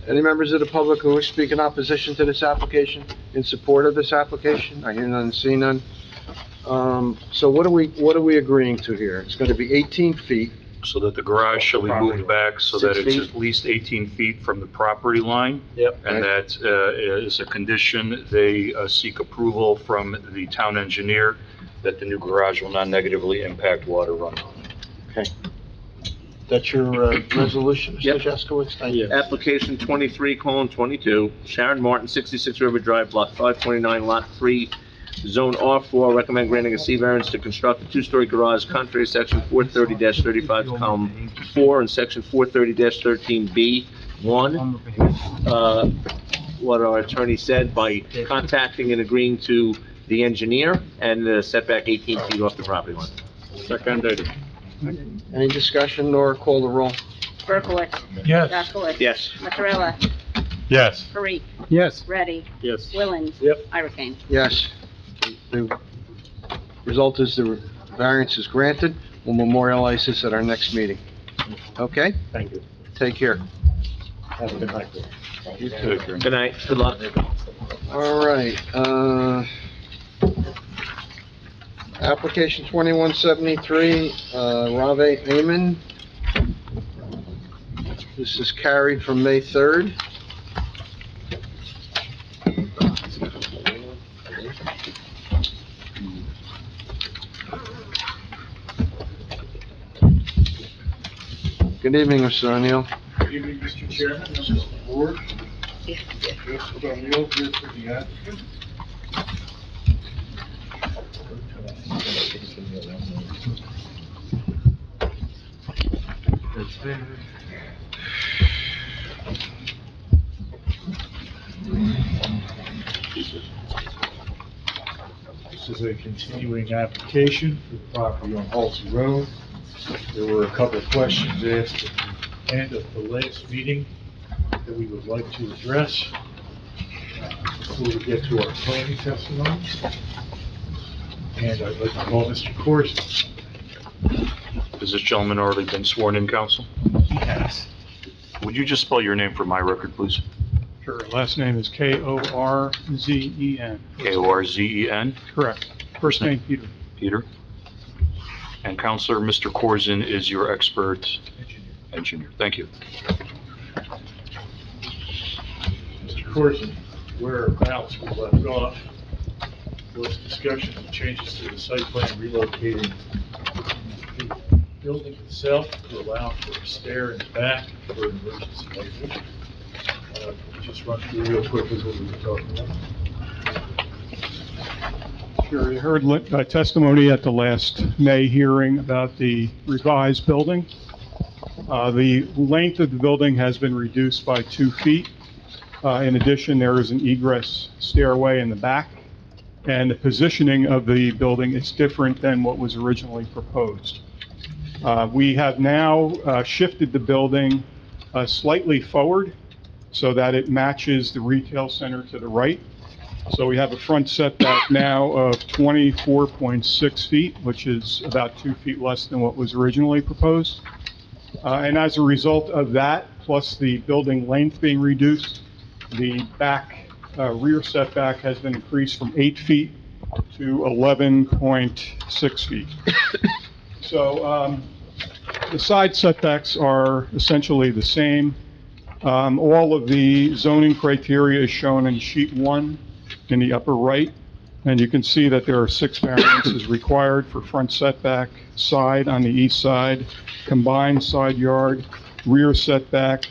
Any members of the public who wish to speak in opposition to this application, in support of this application? I hear none and see none. So what are we agreeing to here? It's gonna be 18 feet. So that the garage shall be moved back so that 6 it's feet? at least 18 feet from the property line. Yep. And that is a condition, they seek approval from the town engineer that the new garage will not negatively impact water runoff. Okay. That's your resolution, Mr. Yep. Jaskowitz? Thank you. Application 23:22, Sharon Martin, 66 River Drive, Block 529, Lot 3, Zone R4, recommend granting a C variance to construct a two-story garage contrary to section 430-35, column 4, and section 430-13B1. What our attorney said by contacting and agreeing to the engineer and the setback 18 feet off the property line. Seconded. Any discussion, Nora, call the roll? Berkowitz. Yes. Jaskowitz. Yes. Mazzarella. Yes. Parikh. Yes. Ready. Yes. Willens. Yep. Irakane. Yes. The result is the variance is granted. We'll memorialize this at our next meeting. Okay? Thank you. Take care. Have a good night. You too. Good night, good luck. All right, application 2173, Rave Amen. This is carried from May 3rd. Good evening, Mr. O'Neill. Good evening, Mr. Chairman, members of the board. Joseph O'Neill here for the applicant. This is a continuing application for the property on Halsey Road. There were a couple of questions asked at the end of the last meeting that we would like to address before we get to our planning testimony. And I'd like to call Mr. Corson. Has this gentleman already been sworn in, counsel? He has. Would you just spell your name for my record, please? Sure, last name is Korzen. Korzen? Correct. First name Peter. Peter? And Counselor, Mr. Korzen is your expert engineer. Thank you. course of whereabouts we left off was discussion of changes to the site plan relocating the building itself to allow for a stair in the back for emergency exit. Just run through real quickly what we were talking about. Sure, you heard testimony at the last May hearing about the revised building. The length of the building has been reduced by 2 feet. In addition, there is an egress stairway in the back, and the positioning of the building is different than what was originally proposed. We have now shifted the building slightly forward so that it matches the retail center to the right. So we have a front setback now of 24.6 feet, which is about 2 feet less than what was originally proposed. And as a result of that, plus the building length being reduced, the back rear setback has been increased from 8 feet to 11.6 feet. So the side setbacks are essentially the same. All of the zoning criteria is shown in sheet 1 in the upper right, and you can see that there are 6 variances required for front setback, side on the east side, combined side yard, rear setback,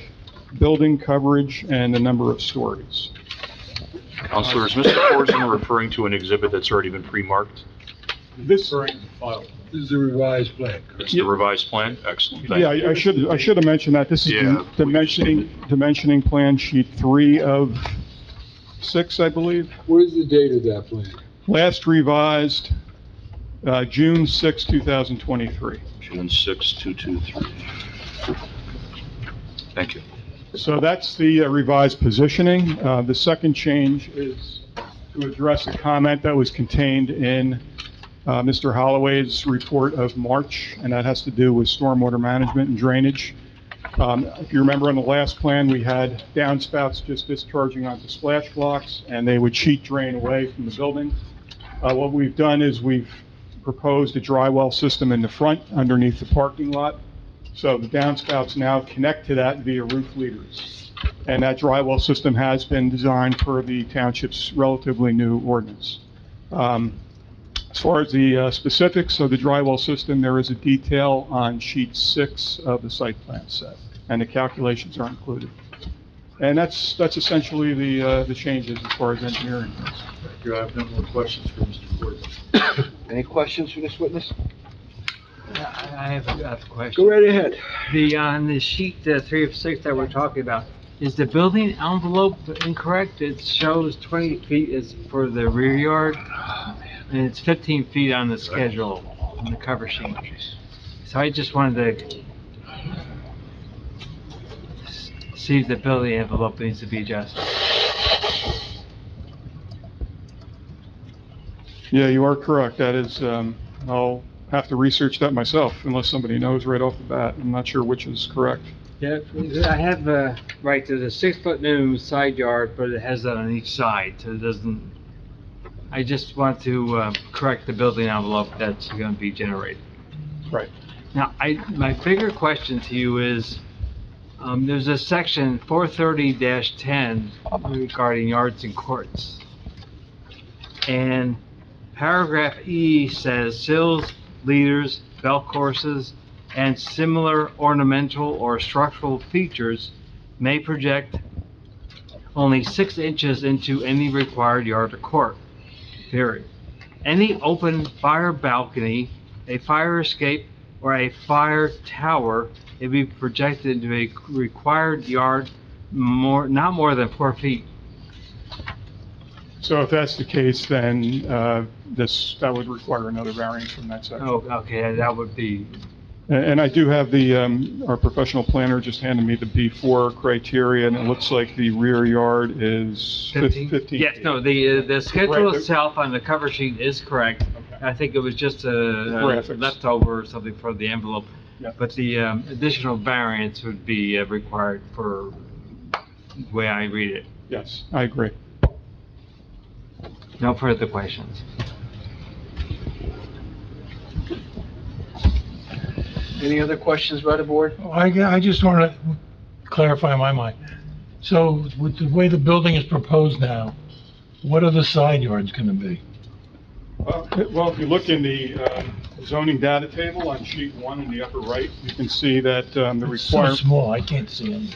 building coverage, and the number of stories. Counselor, is Mr. Corson referring to an exhibit that's already been pre-marked? This is the revised plan. It's the revised plan? Excellent. Thank Yeah, you. I should have mentioned that. This is the dimensioning plan sheet 3 of 6, I believe. What is the date of that plan? Last revised, June 6, 2023. June 6, 223. Thank you. So that's the revised positioning. The second change is to address a comment that was contained in Mr. Holloway's report of March, and that has to do with stormwater management and drainage. If you remember on the last plan, we had downspouts just discharging onto splash blocks, and they would sheet drain away from the building. What we've done is we've proposed a dry well system in the front underneath the parking lot. So the downspouts now connect to that via roof leaders. And that dry well system has been designed per the township's relatively new ordinance. As far as the specifics of the dry well system, there is a detail on sheet 6 of the site plan set, and the calculations are included. And that's essentially the changes as far as engineering goes. Thank you. I have no more questions for Mr. Corson. Any questions for this witness? I have a question. Go right ahead. On the sheet 3 of 6 that we're talking about, is the building envelope incorrect? It shows 20 feet is for the rear yard, and it's 15 feet on the schedule, on the cover sheet. So I just wanted to see if the building envelope needs to be adjusted. Yeah, you are correct. That is, I'll have to research that myself unless somebody knows right off the bat. I'm not sure which is correct. Yeah, I have, right, there's a 6-foot new side yard, but it has that on each side, so it doesn't, I just want to correct the building envelope that's going to be generated. Right. Now, my bigger question to you is, there's a section 430-10 regarding yards and courts. And paragraph E says sills, leaders, belt courses, and similar ornamental or structural features may project only 6 inches into any required yard or court, period. Any open fire balcony, a fire escape, or a fire tower may be projected into a required yard not more than 4 feet. So if that's the case, then that would require another variance from that section. Oh, okay, that would be... And I do have our professional planner just handed me the B4 criteria, and it looks like the rear yard is 15. Yes, no, the schedule itself on the cover sheet is correct. Okay. I think it was just a leftover or something for the envelope. Yeah. But the additional variance would be required for the way I read it. Yes, I agree. No further questions. Any other questions by the board? I just want to clarify in my mind. So with the way the building is proposed now, what are the side yards gonna be? Well, if you look in the zoning data table on sheet 1 in the upper right, you can see that the It's so requirement... small, I can't see them.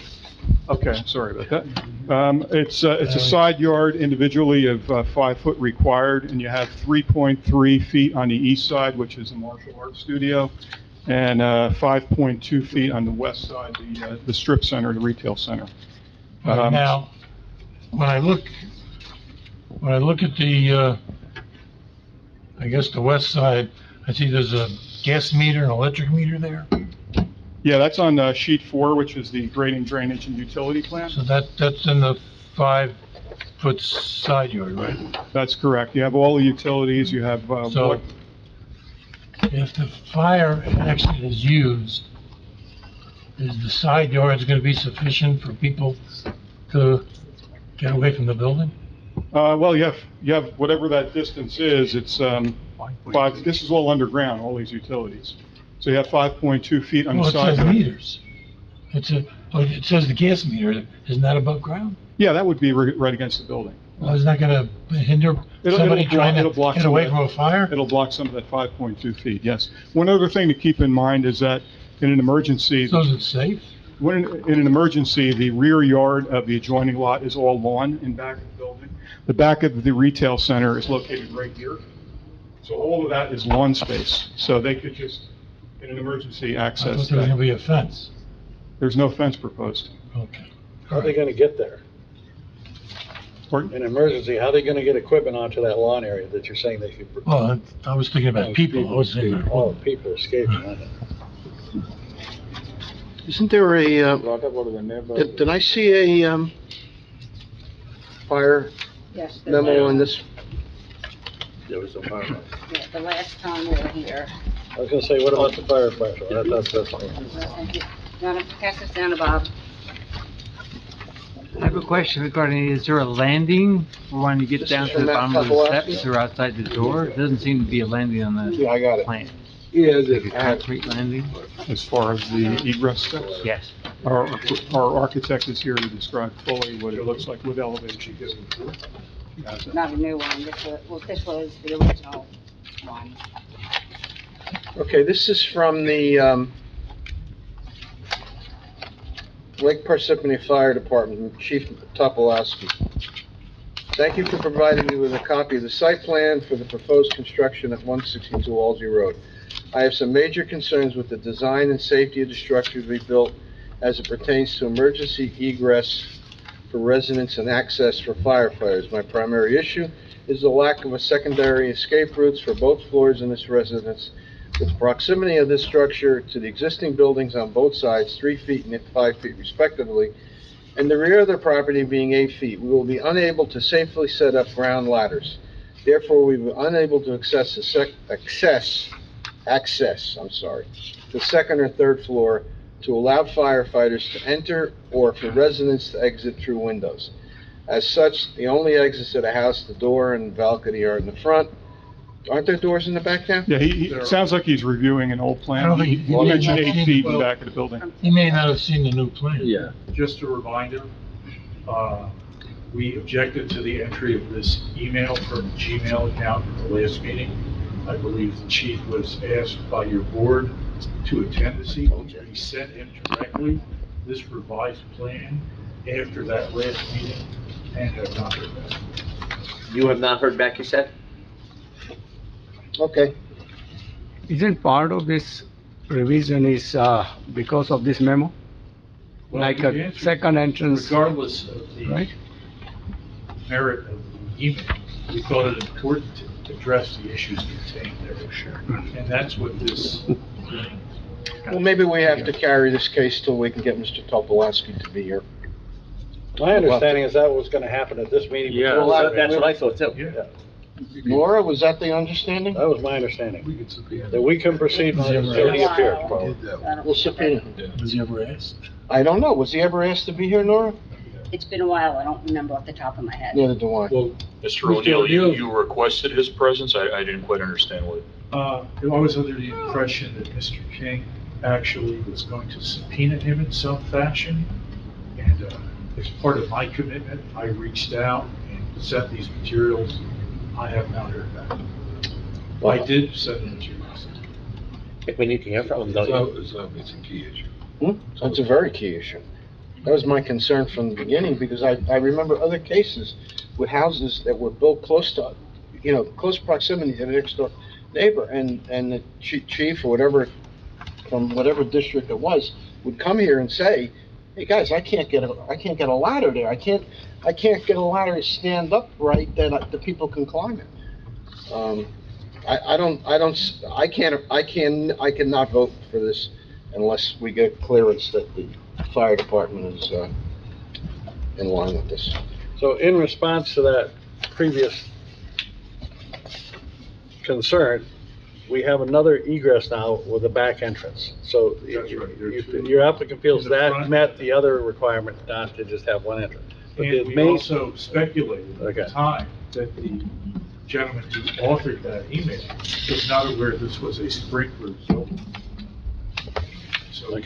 Okay, I'm sorry about that. It's a side yard individually of 5 foot required, and you have 3.3 feet on the east side, which is a martial arts studio, and 5.2 feet on the west side, the strip center, the retail center. Now, when I look at the, I guess the west side, I see there's a gas meter and electric meter there. Yeah, that's on sheet 4, which is the grading, drainage, and utility plan. So that's in the 5-foot side yard, right? That's correct. You have all the utilities, you have, So if the fire exit is used, is the side yards gonna be sufficient for people to get away from the building? well, you have whatever that distance is, it's, 5, this is all underground, all these utilities. So you have 5.2 feet on the Well, side. it says meters. It says the gas meter, isn't that above ground? Yeah, that would be right against the building. Well, isn't that gonna hinder somebody trying to get away from a fire? It'll block some of that 5.2 feet, yes. One other thing to keep in mind is that in an emergency... So is it safe? When in an emergency, the rear yard of the adjoining lot is all lawn in back of the building. The back of the retail center is located right here. So all of that is lawn space, so they could just, in an emergency, I access thought there was that. gonna be a fence. There's no fence proposed. Okay. How are they gonna get there? Pardon? In an emergency, how are they gonna get equipment onto that lawn area that you're saying they could? Well, I was thinking about people. I was thinking, Oh, people escaping, aren't they? Isn't there a, did I see a, fire Yes, memo on this? There was a fire. Yeah, the last time we were here. I was gonna say, what about the fire marshal? That's fine. You wanna pass this down to Bob? I have a question regarding, is there a landing for when you get This down is to the from bottom of Matt the Pawlowski? steps or outside the door? It doesn't seem to be a landing on the Yeah, I got it. plan. Yeah, Like a concrete landing? As far as the egress steps? Yes. Our architect is here to describe fully what it looks like with elevation. Not a new one, this was the original one. Okay, this is from the, Lake Parsippany Fire Department, Chief Topolowski. Thank you for providing me with a copy of the site plan for the proposed construction at 162 Walsey Road. I have some major concerns with the design and safety of the structure to be built as it pertains to emergency egress for residents and access for firefighters. My primary issue is the lack of a secondary escape routes for both floors in this residence. With the proximity of this structure to the existing buildings on both sides, 3 feet and 5 feet respectively, and the rear of the property being 8 feet, we will be unable to safely set up ground ladders. Therefore, we will be unable to access the second or third floor to allow firefighters to enter or for residents to exit through windows. As such, the only exits to the house, the door and balcony are in the front. Aren't there doors in the back now? Yeah, it sounds like he's reviewing an old I plan. don't think He he may mentioned not 8 seen- feet in the well- back of the building. He may not have seen the new plan. Yeah. Just a reminder, we objected to the entry of this email from Gmail account in the last meeting. I believe the chief was asked by your board to attend this evening. We sent him directly this revised plan after that last meeting and have not heard back. You have not heard back, you said? Okay. Isn't part of this revision is, because of this memo? Well, Like the a answer- second entrance, Regardless of the right? merit of the email, we thought it important to address the issues contained there. And that's what this, Well, maybe we have to carry this case till we can get Mr. Topolowski to be here. My understanding is that was gonna happen at this meeting. Yeah. before Well, that- that's what I thought too. Yeah, Laura, was that the understanding? that was my understanding. That we can proceed until he appears, probably. We'll subpoena him. Was he ever asked? I don't know. Was he ever asked to be here, Nora? It's been a while, I don't remember off the top of my head. Neither do I. well, Mr. O'Neill, you requested his presence? I didn't quite understand what. I was under the impression that Mr. King actually was going to subpoena him in some fashion, and as part of my commitment, I reached out and sent these materials. I have not heard back. I did send the materials. I think we need to hear from them, don't you? It's a key issue. That's a very key issue. That was my concern from the beginning, because I remember other cases with houses that were built close to, close proximity to the next door neighbor, and the chief or whatever, from whatever district it was, would come here and say, hey, guys, I can't get a ladder there. I can't get a ladder to stand up right that the people can climb it. I cannot vote for this unless we get clearance that the fire department is, in line with this. So in response to that previous concern, we have another egress now with a back entrance. So your applicant feels that met the other requirement not to just have one entrance. But the And we main, also speculated at the time that the gentleman who authored that email was not aware this was a sprinkler zone. So,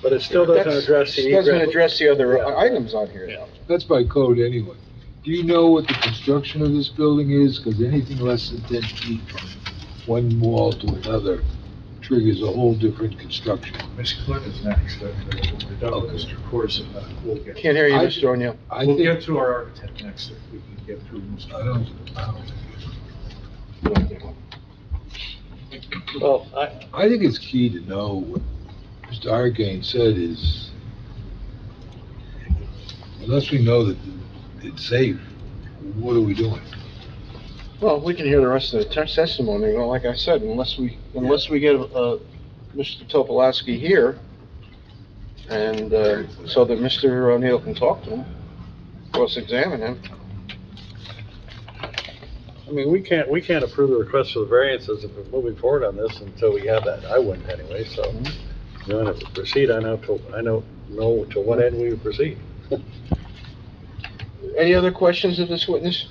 but it still doesn't address the It doesn't egress. address the other items on here, though. That's by code anyway. Do you know what the construction of this building is? Because anything less than 10 feet from one wall to another triggers a whole different construction. Ms. Clinton is next. We're done with Mr. Corson. We'll get. Can't hear you, Mr. O'Neill. We'll get to our architect next if we can get through Mr. Well, I think it's key to know what Mr. Arcane said is, unless we know that it's safe, what are we doing? Well, we can hear the rest of the testimony. Well, like I said, unless we get, Mr. Topolowski here, and, so that Mr. O'Neill can talk to him, cross-examine him. I mean, we can't approve the request for the variances if we're moving forward on this until we have that. I wouldn't anyway, so. You know, if we proceed, I know to what end we would proceed. Any other questions of this witness?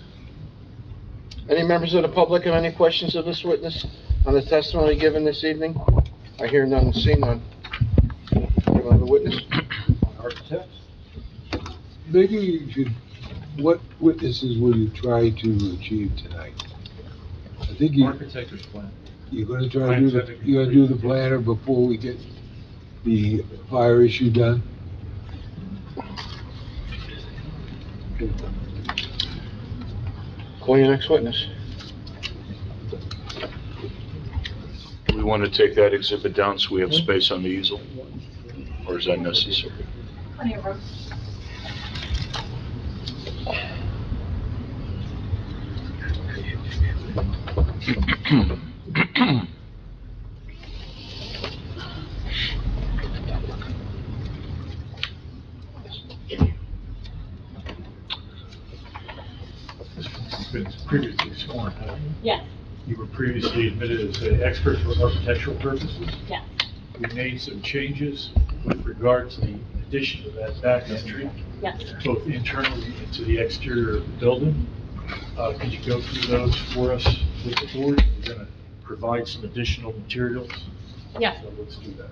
Any members of the public have any questions of this witness on the testimony given this evening? I hear none, see none. Anyone have a witness? Architect? Maybe you should, what witnesses will you try to achieve tonight? I think Architectur's plan. you're gonna try to you're gonna do the planner before we get the fire issue done? Call your next witness. Do we want to take that exhibit down so we have space on the easel? Or is that necessary? Plenty of room. You've been previously sworn, haven't you? Yes, You were previously admitted as an expert for architectural purposes. yes, We made some changes with regard to the addition of that back entry, yes. both internally and to the exterior of the building. Could you go through those for us with the board? We're gonna provide some additional materials. Yes. So let's do that.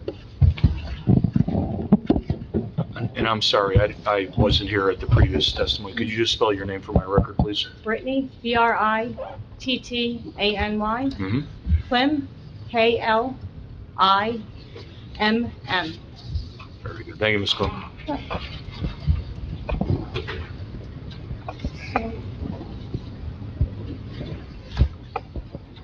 And I'm sorry, I wasn't here at the previous testimony. Could you just spell your name for my record, please? Brittany, Brittany, Mm-hmm. Klim, Klimm. Very good. Thank you, Ms. Cook.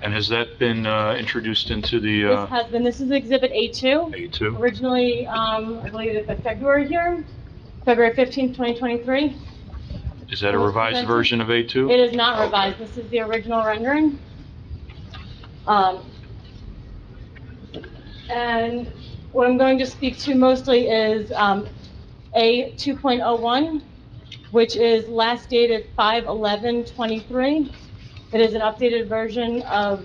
And has that been introduced into the This has been, this is Exhibit A2. A2? Originally, I believe at the February hearing, February 15th, 2023. Is that a revised version of A2? It is not revised. This is the original rendering. And what I'm going to speak to mostly is A 2.01, which is last dated 5/11/23. It is an updated version of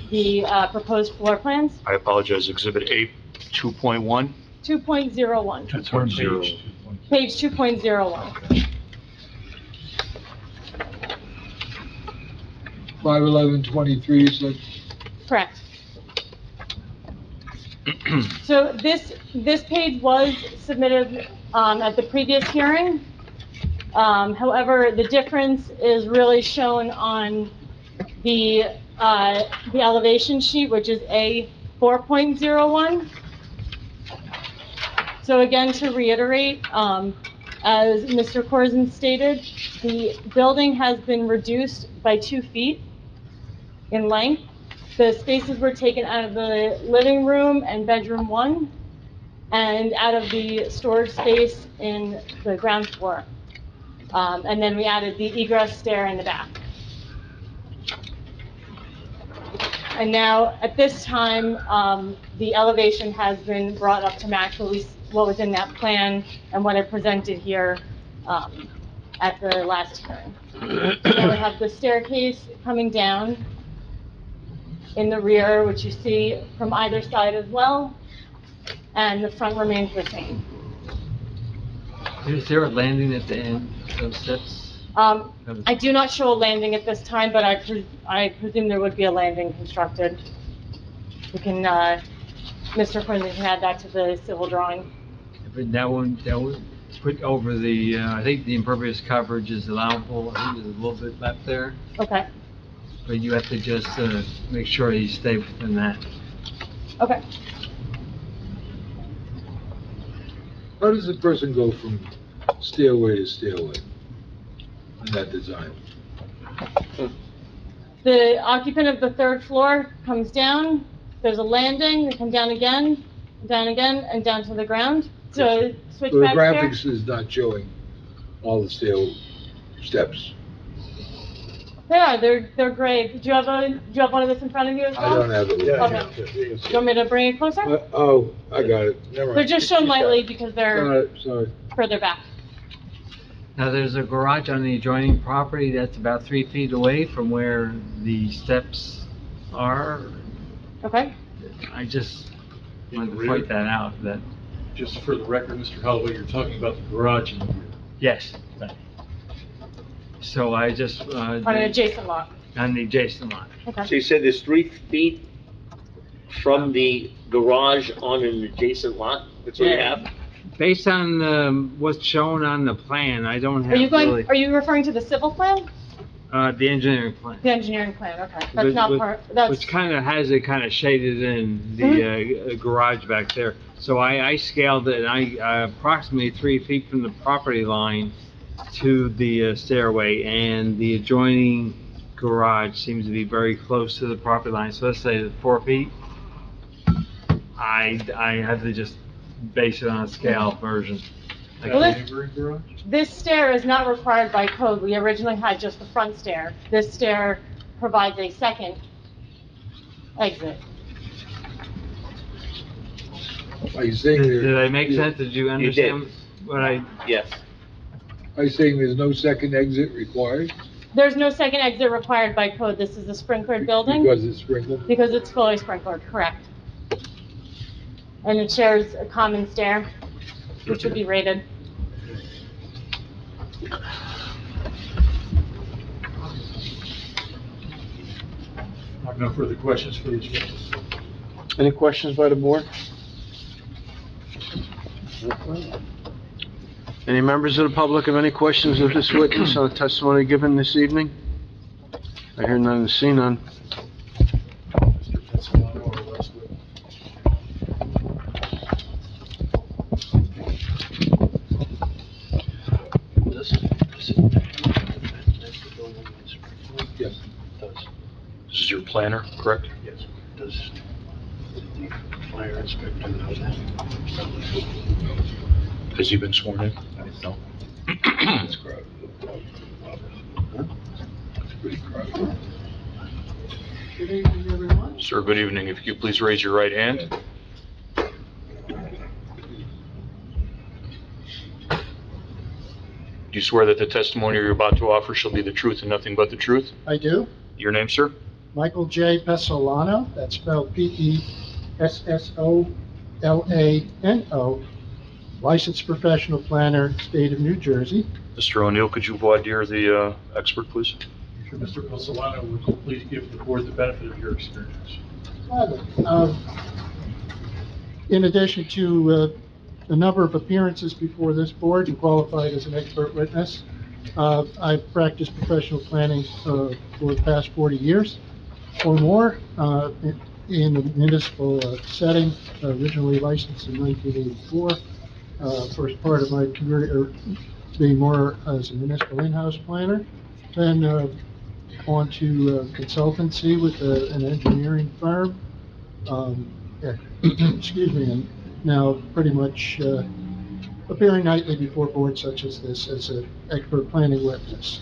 the proposed floor plans. I apologize, Exhibit A 2.1? 2.01. 2.0. Page 2.01. 5/11/23, so Correct. So this page was submitted at the previous hearing. However, the difference is really shown on the elevation sheet, which is A 4.01. So again, to reiterate, as Mr. Corzine stated, the building has been reduced by 2 feet in length. The spaces were taken out of the living room and bedroom 1, and out of the storage space in the ground floor. And then we added the egress stair in the back. And now, at this time, the elevation has been brought up to match what was in that plan and what I presented here at the last hearing. Now we have the staircase coming down in the rear, which you see from either side as well, and the front remains the same. Is there a landing at the end of steps? I do not show a landing at this time, but I presume there would be a landing constructed. We can, Mr. Quinlan can add that to the civil drawing. But that would put over the, I think the impervious coverage is allowable, I think there's a little bit left there. Okay, But you have to just, make sure you stay within that. okay. How does a person go from stairway to stairway in that design? The occupant of the 3rd floor comes down, there's a landing, they come down again, and down to the ground. So switch So the back there. graphics is not showing all the stair steps. They're great. Do you have one of this in front of you as I well? don't have it. Okay. Do you want me to bring it closer? Oh, I got it. Never mind. They're just shown lightly because Got they're it, sorry. further back. Now, there's a garage on the adjoining property that's about 3 feet away from where the steps are. Okay. I just wanted to point that out, that, Just for the record, Mr. Holloway, you're talking about the garage in the rear. yes. So I just, On an adjacent lot. on the adjacent lot. Okay. So you said there's 3 feet from the garage on an adjacent lot? That's what you Yeah. have? Based on, what's shown on the plan, I don't have really, Are you referring to the civil plan? the engineering plan. The engineering plan, okay. But- That's not but- part, that's, Which kind of has it kind of shaded in the garage back there. So I scaled it, and I approximately 3 feet from the property line to the stairway, and the adjoining garage seems to be very close to the property line. So let's say 4 feet. I have to just base it on a scale version. Well, this stair is not required by code. We originally had just the front stair. This stair provides a second exit. Are you saying Did I make sense? Did you understand what I? Yes. Are you saying there's no second exit required? There's no second exit required by code. This is a sprinklered building. Because it's sprinkled? Because it's fully sprinkled, correct. And it shares a common stair, which would be rated. I have no further questions for these witnesses. Any questions by the board? Any members of the public have any questions of this witness on the testimony given this evening? I hear none and see none. Mr. Tessalano or Westwood? Yes. This is your planner, correct? Yes. Does the fire inspector know that? Has he been sworn in? No. It's crowded. It's pretty crowded. Good evening, everyone. Sir, good evening. If you could please raise your right hand. Do you swear that the testimony you're about to offer shall be the truth and nothing but the truth? I do. Your name, sir? Michael J. Pesolano, that's spelled P-E-S-S-O-L-A-N-O, licensed professional planner, state of New Jersey. Mr. O'Neill, could you voir dire the expert, please? Sure, Mr. Tessalano, would you please give the board the benefit of your experience? In addition to a number of appearances before this board and qualified as an expert witness, I've practiced professional planning for the past 40 years or more in a municipal setting, originally licensed in 1984. First part of my career being more as a municipal in-house planner, then on to consultancy with an engineering firm. Yeah, excuse me, and now pretty much appearing nightly before boards such as this as an expert planning witness.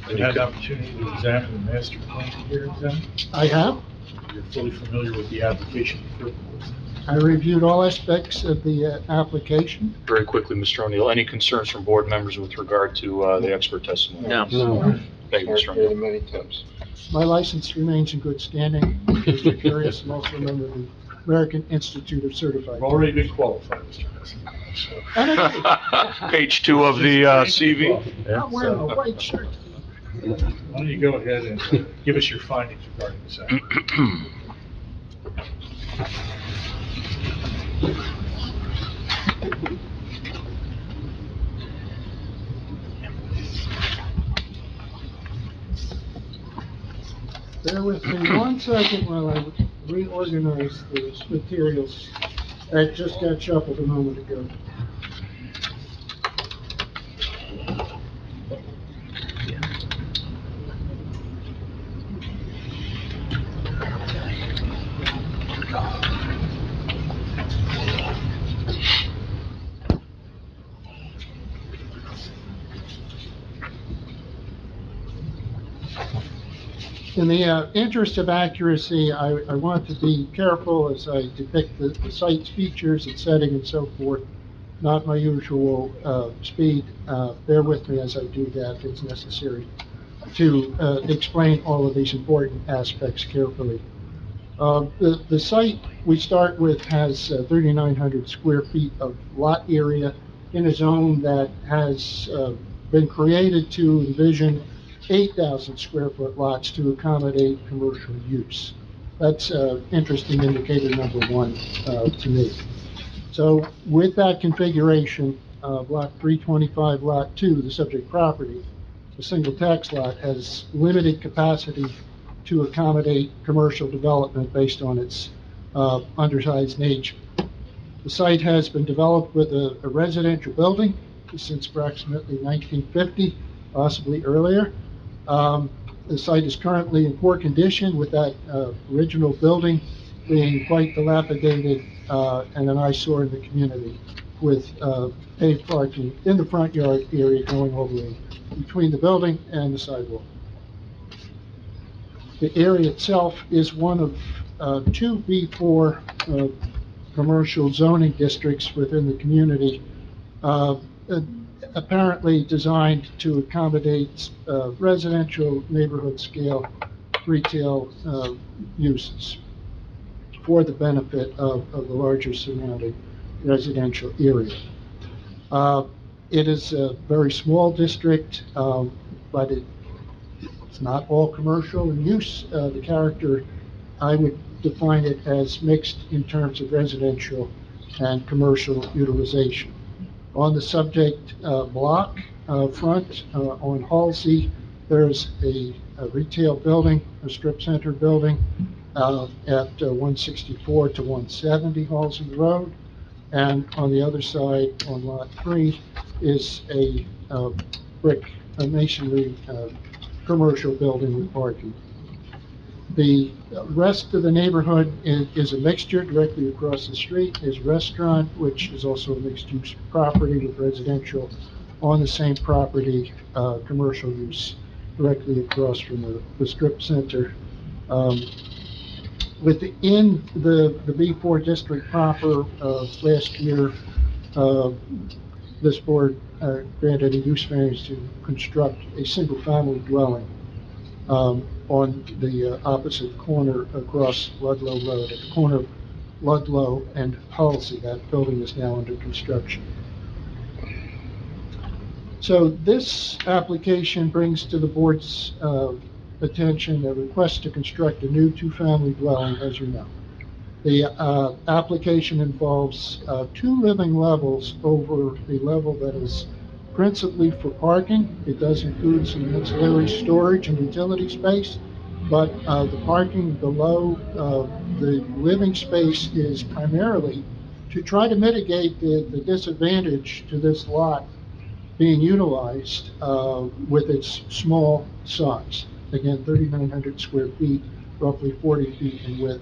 You had the opportunity to examine the master plan here, then? I have. You're fully familiar with the application before the board? I reviewed all aspects of the application. Very quickly, Mr. O'Neill, any concerns from board members with regard to the expert testimony? No. Thank you, Mr. O'Neill. Many times. My license remains in good standing. In case you're curious, I'm also a member of the American Institute of Certified. You've already been qualified, Mr. Messi. Page 2 of the CV. I'm wearing a white shirt. Why don't you go ahead and give us your findings regarding this application? Bear with me 1 second while I reorganize the materials that just got shuffled a moment ago. In the interest of accuracy, I want to be careful as I depict the site's features and setting and so forth, not my usual speed. Bear with me as I do that. It's necessary to explain all of these important aspects carefully. The site we start with has 3,900 square feet of lot area in a zone that has been created to envision 8,000 square foot lots to accommodate commercial use. That's interesting indicator number 1 to me. So with that configuration, block 325, lot 2, the subject property, the single tax lot has limited capacity to accommodate commercial development based on its undersized nature. The site has been developed with a residential building since approximately 1950, possibly earlier. The site is currently in poor condition with that original building being quite dilapidated and an eyesore in the community with paved parking in the front yard area going all the way between the building and the sidewalk. The area itself is one of 2 B4 commercial zoning districts within the community, apparently designed to accommodate residential neighborhood scale retail uses for the benefit of the larger surrounding residential area. It is a very small district, but it's not all commercial in use. The character, I would define it as mixed in terms of residential and commercial utilization. On the subject block front on Halsey, there's a retail building, a strip center building at 164 to 170 Halsey Road. And on the other side, on lot 3, is a brick masonry commercial building with parking. The rest of the neighborhood is a mixture. Directly across the street is a restaurant, which is also a mixed-use property with residential on the same property, commercial use directly across from the strip center. Within the B4 district proper, last year, this board granted a use variance to construct a single-family dwelling on the opposite corner across Ludlow Road, at the corner of Ludlow and Halsey. That building is now under construction. So this application brings to the board's attention a request to construct a new 2-family dwelling, as you know. The application involves 2 living levels over the level that is principally for parking. It does include some ancillary storage and utility space, but the parking below the living space is primarily to try to mitigate the disadvantage to this lot being utilized with its small size. Again, 3,900 square feet, roughly 40 feet in width,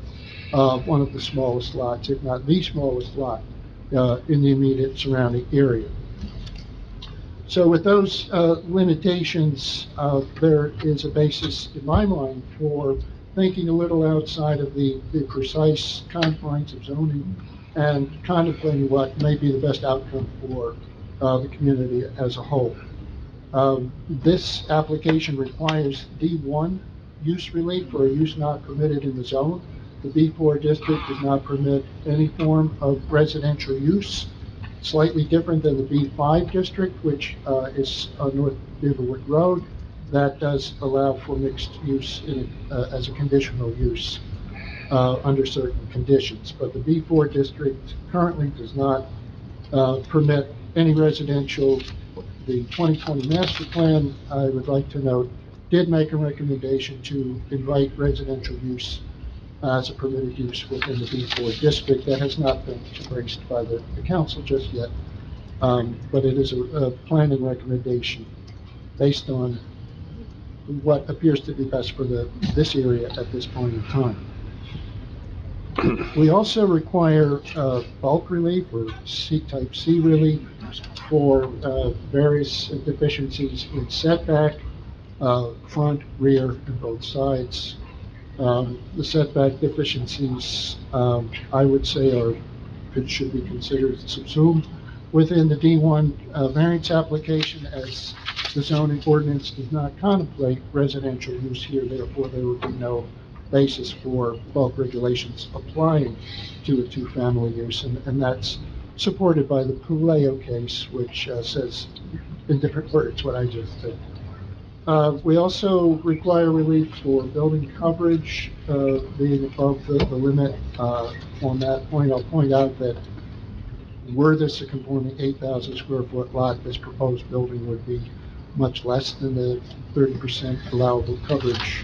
one of the smallest lots, if not the smallest lot, in the immediate surrounding area. So with those limitations, there is a basis in my mind for thinking a little outside of the precise confines of zoning and contemplating what may be the best outcome for the community as a whole. This application requires D1 use relief for a use not permitted in the zone. The B4 district does not permit any form of residential use. Slightly different than the B5 district, which is on North Beaverwood Road. That does allow for mixed use as a conditional use under certain conditions. But the B4 district currently does not permit any residential. The 2020 master plan, I would like to note, did make a recommendation to invite residential use as a permitted use within the B4 district. That has not been embraced by the council just yet, but it is a planning recommendation based on what appears to be best for this area at this point in time. We also require bulk relief or type C relief for various deficiencies in setback, front, rear, and both sides. The setback deficiencies, I would say, should be considered subsumed within the D1 variance application, as the zoning ordinance does not contemplate residential use here. Therefore, there would be no basis for bulk regulations applying to a two-family use, and that's supported by the Puleo case, which says in different words what I just said. We also require relief for building coverage being above the limit. On that point, I'll point out that were this a conforming 8,000 square foot lot, this proposed building would be much less than the 30% allowable coverage.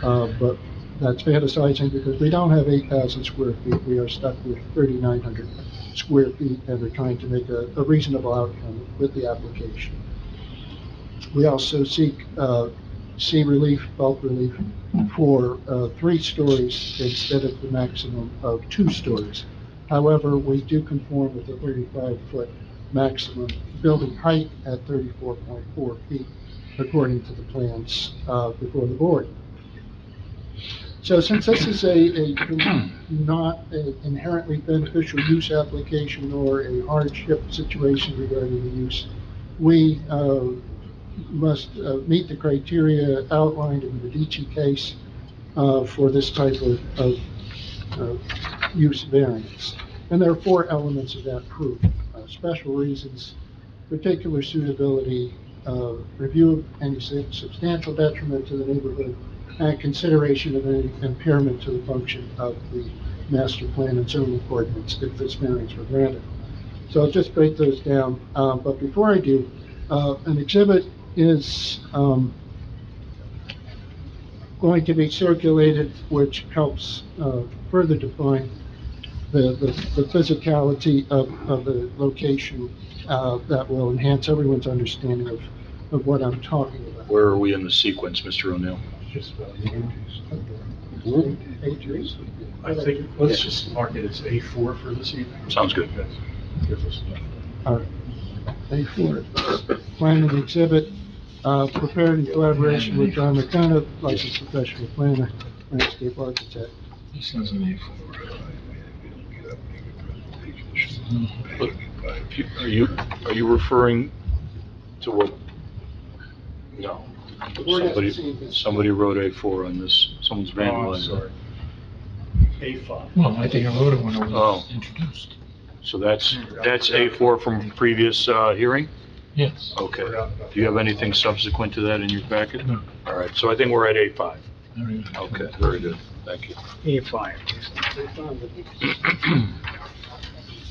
But that's fantasizing because we don't have 8,000 square feet. We are stuck with 3,900 square feet, and we're trying to make a reasonable outcome with the application. We also seek C relief, bulk relief, for 3 stories instead of the maximum of 2 stories. However, we do conform with the 35-foot maximum building height at 34.4 feet, according to the plans before the board. So since this is not an inherently beneficial use application or a hardship situation regarding the use, we must meet the criteria outlined in the Medici case for this type of use variance. And there are 4 elements of that proof: special reasons, particular suitability, review of any substantial detriment to the neighborhood, and consideration of any impairment to the function of the master plan and zoning ordinance if this variance were granted. So I'll just break those down. But before I do, an exhibit is going to be circulated, which helps further define the physicality of the location that will enhance everyone's understanding of what I'm talking about. Where are we in the sequence, Mr. O'Neill? I think, let's just mark it as A4 for this evening. Sounds good. All right. A4, plan of exhibit, prepared in collaboration with John McDonough, licensed professional planner, landscape architect. This is an Are you referring to what? No. Somebody wrote A4 on this. Someone's vandalizing. Sorry. A5. Well, I think I wrote it when it was Oh. introduced. So that's A4 from previous hearing? Yes. Okay. Do you have anything subsequent to that in your packet? No. All right, so I think we're at A5. Very Okay, very good. Thank you. A5.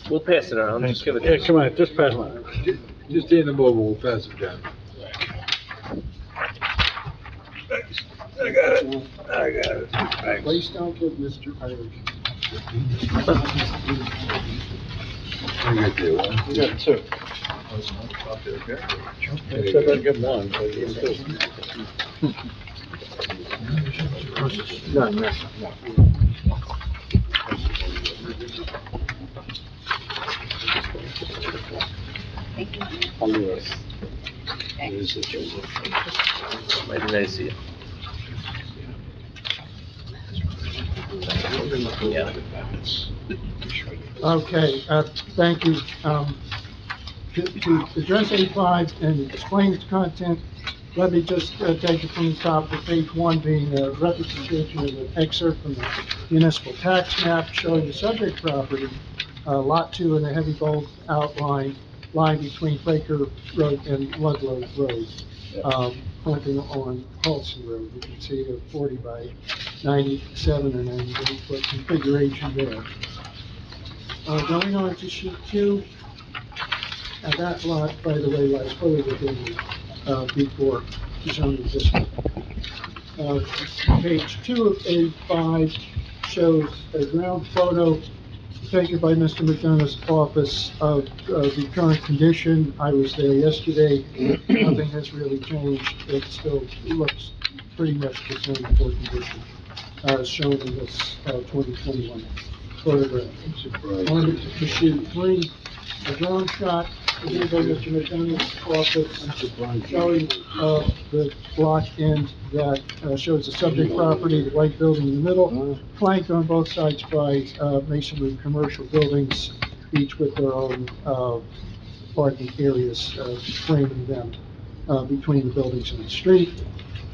We'll pass it around. Just give it. Yeah, come on, just pass it. Just hand them over, we'll pass them down. I got it. Thanks. Please don't give Mr. Irish. I got there one. We got two. Except I get one, so you get two. No. I'll do this. Why did I see it? Yeah. Okay, thank you. To address A5 and explain its content, let me just take it from the top of page 1, being a representation of an excerpt from the municipal tax map showing the subject property, Lot 2 in a heavy bold outline, line between Quaker Road and Ludlow Road, pointing on Halsey Road. You can see the 40 by 97 or 98 foot configuration there. Going on to sheet 2, and that lot, by the way, lies fully within the B4 zoning district. Page 2 of A5 shows a ground photo taken by Mr. McDonough's office of the current condition. I was there yesterday. Nothing has really changed. It still looks pretty much the same for condition as shown in this 2021 photograph. On to sheet 3, a drone shot taken by Mr. McDonough's office showing the block end that shows the subject property, the white building in the middle, flanked on both sides by masonry commercial buildings, each with their own parking areas framing them between the buildings and the street.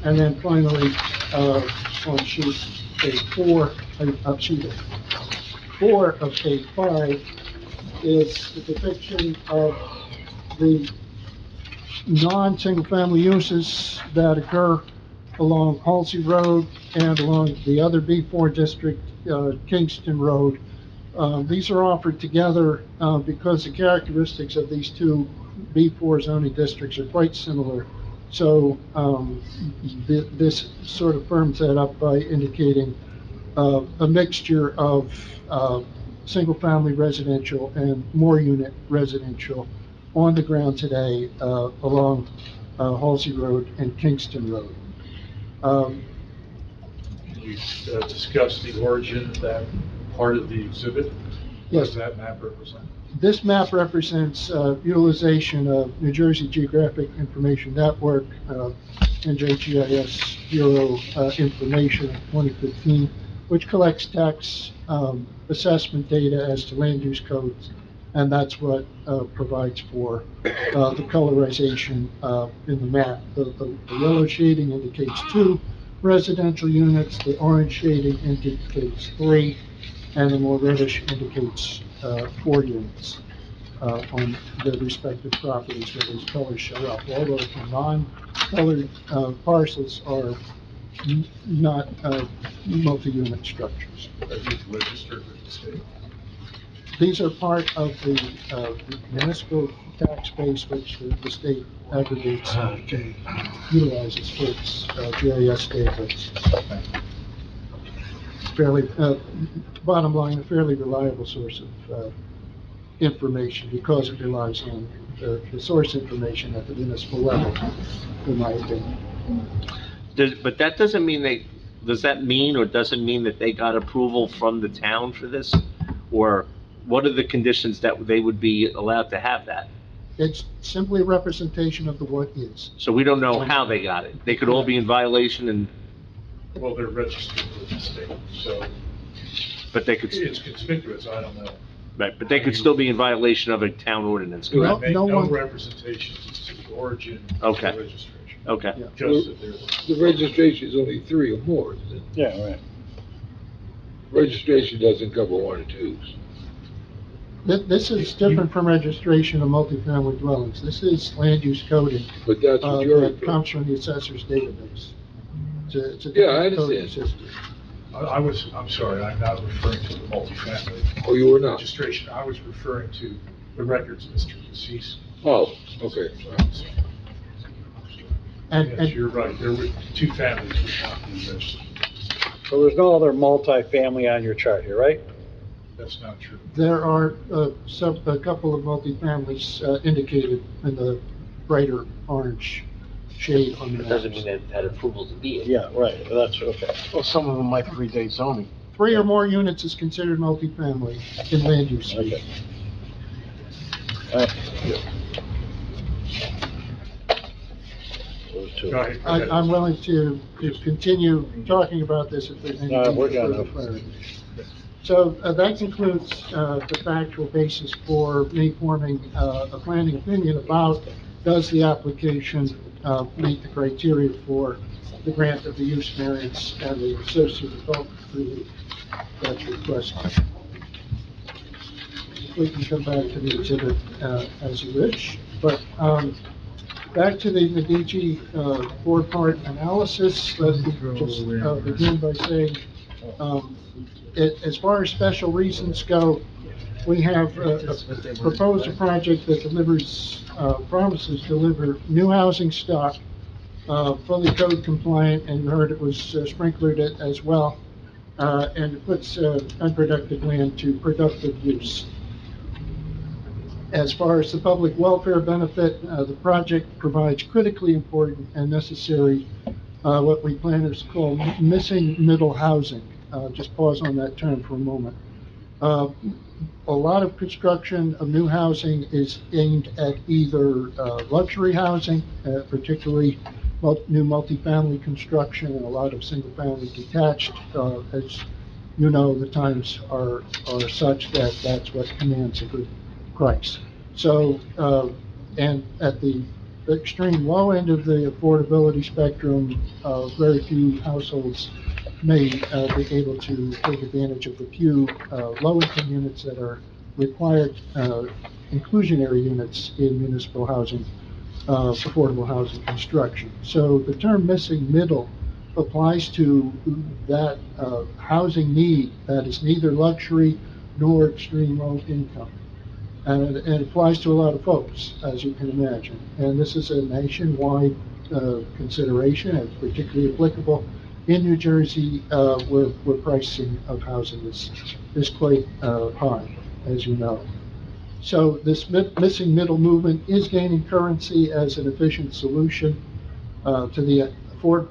And then finally, on sheet A4, sheet 4 of A5 is the depiction of the non-single-family uses that occur along Halsey Road and along the other B4 district, Kingston Road. These are offered together because the characteristics of these two B4 zoning districts are quite similar. So this sort of firms that up by indicating a mixture of single-family residential and more unit residential on the ground today along Halsey Road and Kingston Road. You discussed the origin of that part of the exhibit. What Yes. does that map represent? This map represents utilization of New Jersey Geographic Information Network, NJGIS Bureau information of 2015, which collects tax assessment data as to land use codes, and that's what provides for the colorization in the map. The yellow shading indicates 2 residential units, the orange shading indicates 3, and the more reddish indicates 4 units on the respective properties where those colors show up. Although the non-colored parcels are not multi-unit structures. Are these registered with the state? These are part of the municipal tax base which the state aggregates and utilizes for its GIS database. Fairly, bottom line, a fairly reliable source of information because it relies on the source information at the municipal level, in my opinion. But that doesn't mean does that mean or doesn't mean that they got approval from the town for this? Or what are the conditions that they would be allowed to have that? It's simply a representation of the what is. So we don't know how they got it. They could all be in violation and, Well, they're registered with the state, so but they could, it's conspicuous, I don't know. right, but they could still be in violation of a town ordinance, I correct? make no no one- representations as to the origin of the Okay. registration. Okay. Just that there's, The registration is only 3 or more, isn't it? Yeah, right. Registration doesn't cover 1 or 2s. This is different from registration of multifamily dwellings. This is land use coding But that's what you're, that comes from the assessor's database. It's a Yeah, I different coding understand. system. I'm sorry, I'm not referring to the multifamily oh, you were not? registration. I was referring to the records Mr. Deceased Oh, okay. And, Yes, you're right, there were two families would not be registered. So there's no other multifamily on your chart here, right? That's not true. there are, a couple of multifamilies, indicated in the brighter orange shade on the It map. doesn't mean that had approval to be in. Yeah, right, that's okay. Well, some of them might predate zoning. 3 or more units is considered multifamily in land use. Okay. Those two. Go ahead, go ahead. I'm willing to continue talking about this if there's any No, we're further done. clarity. So that concludes the factual basis for me forming a planning opinion about does the application meet the criteria for the grant of the use variance and the associated bulk relief that's requested. We can come back to the exhibit as you wish, but back to the Medici four-part analysis. Let me just begin by saying, as far as special reasons go, we have proposed a project that delivers, promises to deliver new housing stock, fully code compliant, and you heard it was sprinklered as well, and it puts unproductive land to productive use. As far as the public welfare benefit, the project provides critically important and necessary, what we planners call missing middle housing. Just pause on that term for a moment. A lot of construction of new housing is aimed at either luxury housing, particularly new multifamily construction, and a lot of single-family detached. As you know, the times are such that that's what commands a good price. So, and at the extreme low end of the affordability spectrum, very few households may be able to take advantage of the few low-income units that are required inclusionary units in municipal housing, affordable housing construction. So the term missing middle applies to that housing need that is neither luxury nor extreme low income. And it applies to a lot of folks, as you can imagine. And this is a nationwide consideration, and it's particularly applicable in New Jersey, where pricing of housing is quite high, as you know. So this missing middle movement is gaining currency as an efficient solution to the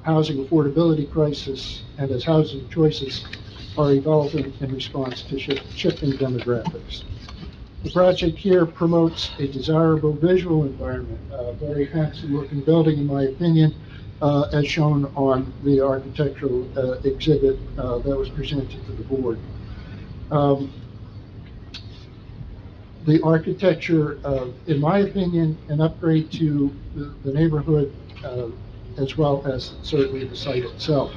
housing affordability crisis, and as housing choices are evolving in response to shifting demographics. The project here promotes a desirable visual environment, a very handsome-looking building, in my opinion, as shown on the architectural exhibit that was presented to the board. The architecture, in my opinion, an upgrade to the neighborhood, as well as certainly the site itself.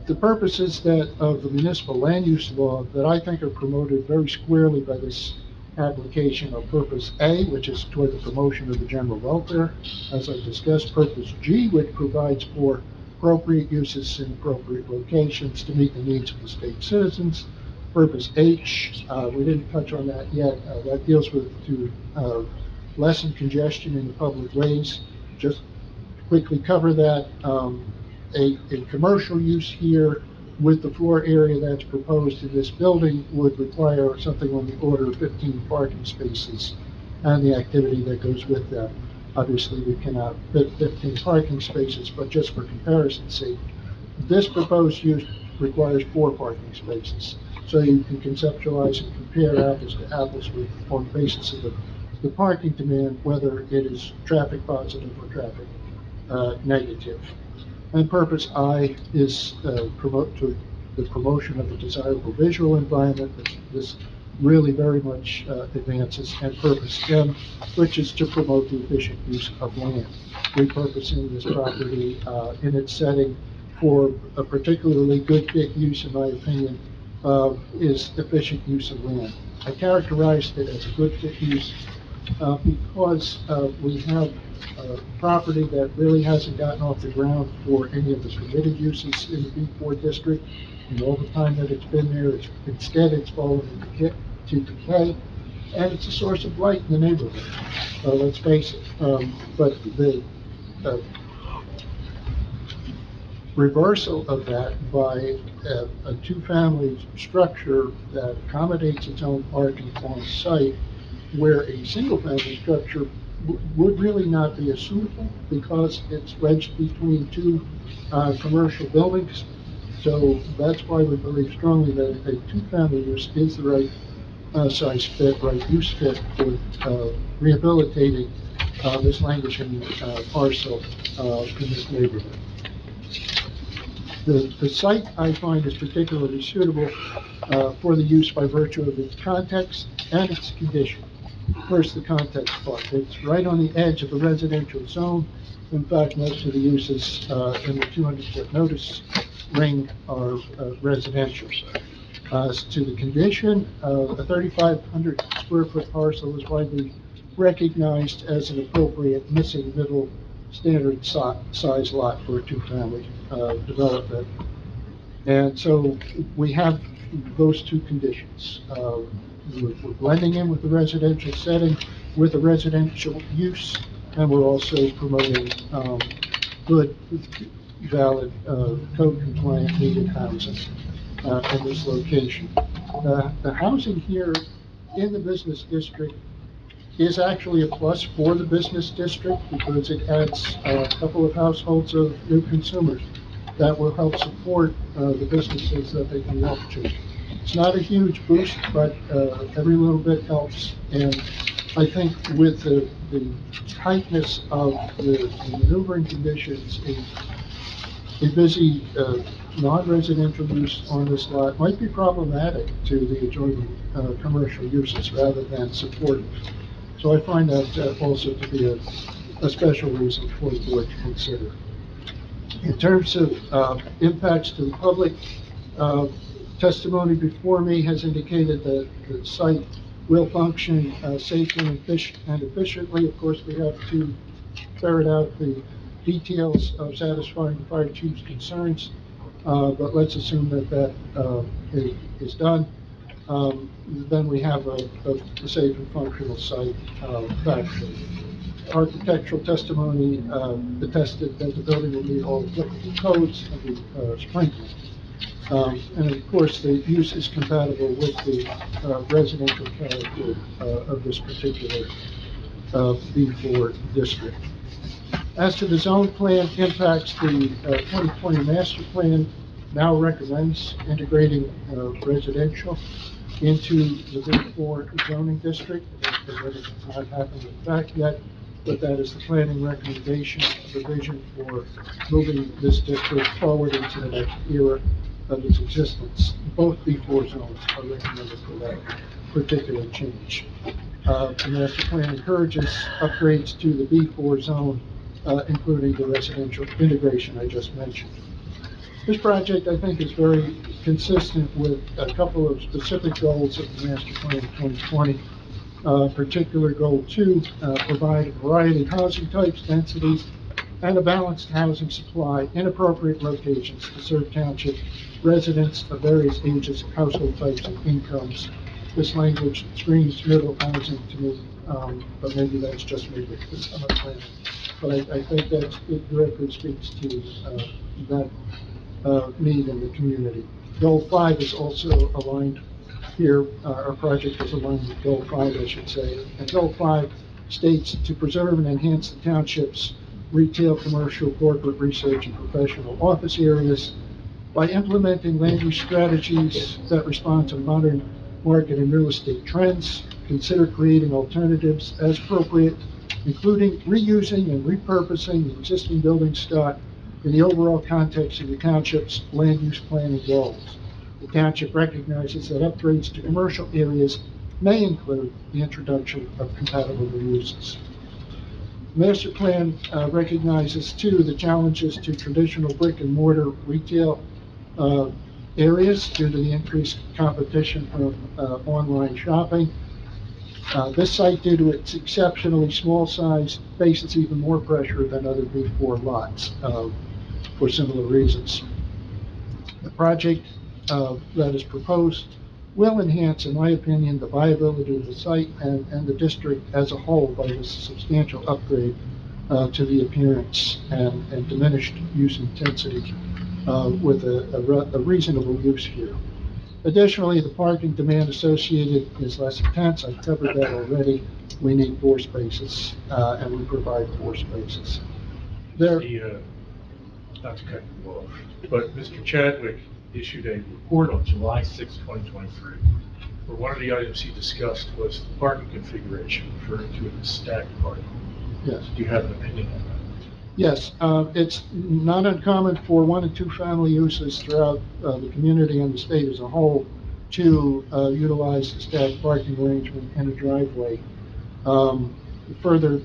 The purposes of the municipal land use law that I think are promoted very squarely by this application are purpose A, which is toward the promotion of the general welfare, as I discussed, purpose G, which provides for appropriate uses in appropriate locations to meet the needs of the state citizens. Purpose H, we didn't touch on that yet, that deals with to lessen congestion in the public ways. Just quickly cover that. A commercial use here with the floor area that's proposed in this building would require something on the order of 15 parking spaces and the activity that goes with that. Obviously, we cannot fit 15 parking spaces, but just for comparison's sake, this proposed use requires 4 parking spaces. So you can conceptualize and compare apples to apples on the basis of the parking demand, whether it is traffic positive or traffic negative. And purpose I is promote to the promotion of a desirable visual environment, which this really very much advances, and purpose M, which is to promote the efficient use of land, repurposing this property in its setting for a particularly good fit use, in my opinion, is efficient use of land. I characterized it as a good fit use because we have property that really hasn't gotten off the ground for any of the permitted uses in the B4 district. And all the time that it's been there, instead it's fallen into decay. and it's a source of light in the neighborhood, let's face it. But the reversal of that by a two-family structure that accommodates its own parking on site, where a single-family structure would really not be as suitable because it's wedged between two commercial buildings. So that's why we believe strongly that a two-family use is the right size fit, right use fit for rehabilitating this languishing parcel in this neighborhood. The site, I find, is particularly suitable for the use by virtue of its context and its condition. First, the context part. It's right on the edge of a residential zone. In fact, most of the uses in the 200-foot notice ring are residential. As to the condition, a 3,500 square foot parcel is widely recognized as an appropriate missing middle standard size lot for a two-family development. And so we have those two conditions. We're blending in with the residential setting, with a residential use, and we're also promoting good, valid, code-compliant needed housing in this location. The housing here in the business district is actually a plus for the business district because it adds a couple of households of new consumers that will help support the businesses that they can walk to. It's not a huge boost, but every little bit helps. And I think with the tightness of the maneuvering conditions, a busy non-residential use on this lot might be problematic to the adjoining commercial uses rather than supportive. So I find that also to be a special reason for the board to consider. In terms of impacts to the public, testimony before me has indicated that the site will function safely and efficiently. Of course, we have to ferret out the details of satisfying the fire chief's concerns, but let's assume that that is done. Then we have a safe and functional site factually. Architectural testimony attested that the building will meet all applicable codes and be sprinkled. And of course, the use is compatible with the residential character of this particular B4 district. As to the zone plan impacts, the 2020 master plan now recommends integrating residential into the B4 zoning district. It has not happened in fact yet, but that is the planning recommendation, the vision for moving this district forward into the next era of its existence. Both B4 zones are recommended for that particular change. The master plan encourages upgrades to the B4 zone, including the residential integration I just mentioned. This project, I think, is very consistent with a couple of specific goals of the master plan 2020. Particular goal 2, provide a variety of housing types, densities, and a balanced housing supply in appropriate locations to serve township residents of various ages, household types, and incomes. This language screams middle housing to me, but maybe that's just me because I'm a planner. But I think that it directly speaks to that need in the community. Goal 5 is also aligned here. Our project is aligned with Goal 5, I should say. And Goal 5 states to preserve and enhance the township's retail, commercial, corporate, research, and professional office areas by implementing land use strategies that respond to modern market and real estate trends. Consider creating alternatives as appropriate, including reusing and repurposing the existing building stock in the overall context of the township's land use planning goals. The township recognizes that upgrades to commercial areas may include the introduction of compatible uses. Master plan recognizes, too, the challenges to traditional brick and mortar retail areas due to the increased competition from online shopping. This site, due to its exceptionally small size, faces even more pressure than other B4 lots for similar reasons. The project that is proposed will enhance, in my opinion, the viability of the site and the district as a whole by this substantial upgrade to the appearance and diminished use intensity with a reasonable use here. Additionally, the parking demand associated is less intense. I've covered that already. We need 4 spaces, and we provide 4 spaces. There, Not to cut you off, but Mr. Chadwick issued a report on July 6, 2023, where one of the items he discussed was the parking configuration, referring to it as stacked parking. yes. Do you have an opinion on that? Yes, it's not uncommon for 1 and 2 family uses throughout the community and the state as a whole to utilize the stacked parking arrangement in a driveway. Further,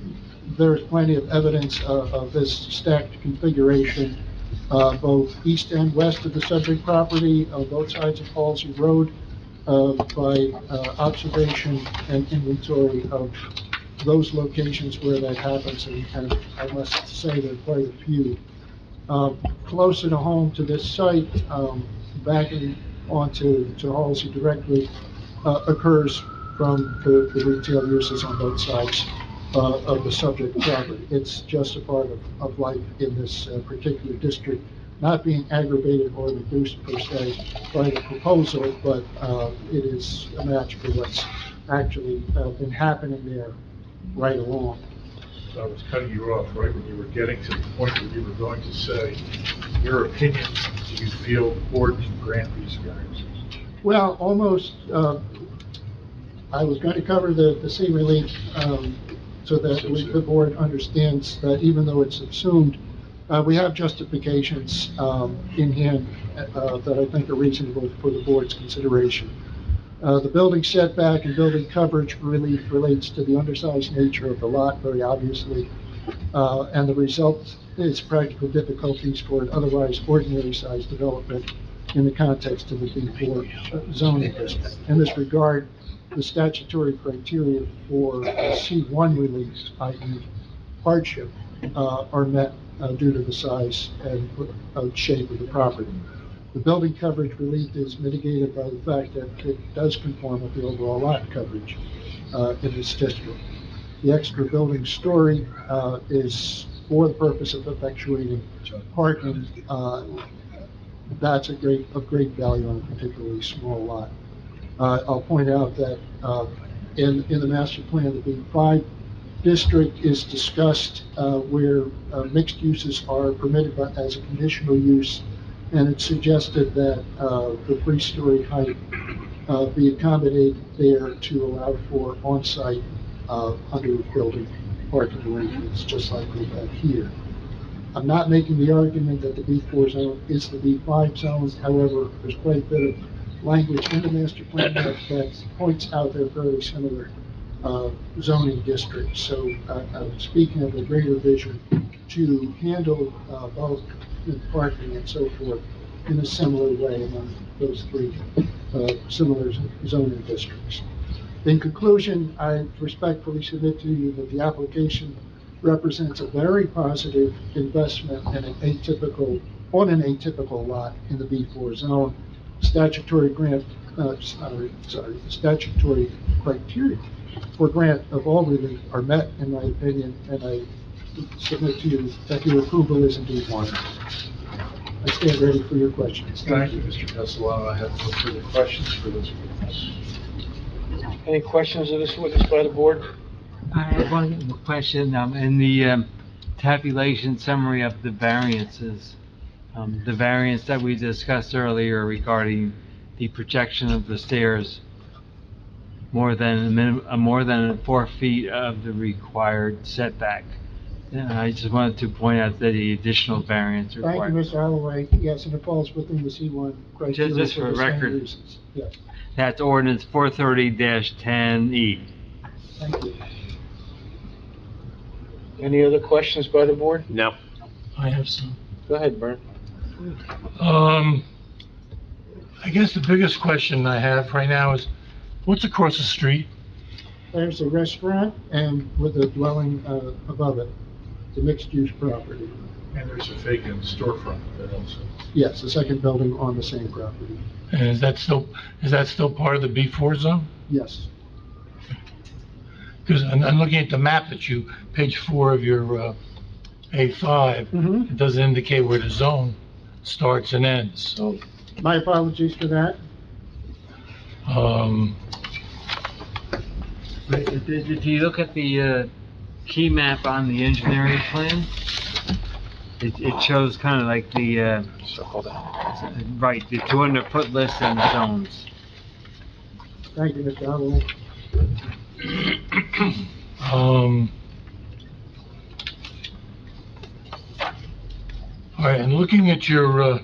there's plenty of evidence of this stacked configuration, both east and west of the subject property, on both sides of Halsey Road, by observation and inventory of those locations where that happens, and I must say there are quite a few. Closer to home to this site, backing onto Halsey directly, occurs from the retail uses on both sides of the subject property. It's just a part of life in this particular district, not being aggravated or reduced per se by the proposal, but it is a match for what's actually been happening there right along. I was cutting you off right when you were getting to the point where you were going to say, your opinion, do you feel the board can grant these variances? Well, almost, I was going to cover the C relief so that the board understands that even though it's assumed, we have justifications in hand that I think are reasonable for the board's consideration. The building setback and building coverage relief relates to the undersized nature of the lot, very obviously, and the result is practical difficulties for an otherwise ordinary sized development in the context of the B4 zoning district. In this regard, the statutory criteria for C1 relief, i.e. hardship, are met due to the size and shape of the property. The building coverage relief is mitigated by the fact that it does conform with the overall lot coverage in this district. The extra building story is for the purpose of effectuating parking. That's of great value on a particularly small lot. I'll point out that in the master plan, the B5 district is discussed where mixed uses are permitted as a conditional use, and it's suggested that the 3-story height be accommodated there to allow for on-site under building parking arrangements, just like we have here. I'm not making the argument that the B4 zone is the B5 zone. However, there's quite a bit of language in the master plan that points out they're very similar zoning districts. So I'm speaking of a greater vision to handle both parking and so forth in a similar way among those 3 similar zoning districts. In conclusion, I respectfully submit to you that the application represents a very positive investment in an atypical lot in the B4 zone. Statutory criteria for grant of all relief are met, in my opinion, and I submit to you that your approval is indeed warranted. I stand ready for your questions. Thank you, Mr. Castellano. I have no further questions for this witness. Any questions of this witness by the board? I have one question. In the tabulation summary of the variances, the variance that we discussed earlier regarding the projection of the stairs more than 4 feet of the required setback. I just wanted to point out that the additional variance required. Thank you, Mr. Holloway. Yes, and it falls within the C1 criteria. Just for the same record. reasons. Yes. That's ordinance 430-10E. Thank you. Any other questions by the board? No. I have some. Go ahead, Bern. I guess the biggest question I have right now is, what's across the street? There's a restaurant and with a dwelling above it. It's a mixed-use property. And there's a vacant storefront that also. Yes, the second building on the same property. And is that still part of the B4 zone? Yes. Because I'm looking at the map that you, page 4 of your A5, it doesn't indicate where the zone starts and ends, so, My apologies for that. If you look at the key map on the engineering plan, it shows kind of like the, right, the 200-foot list and zones. Thank you, Mr. Holloway. All right, and looking at your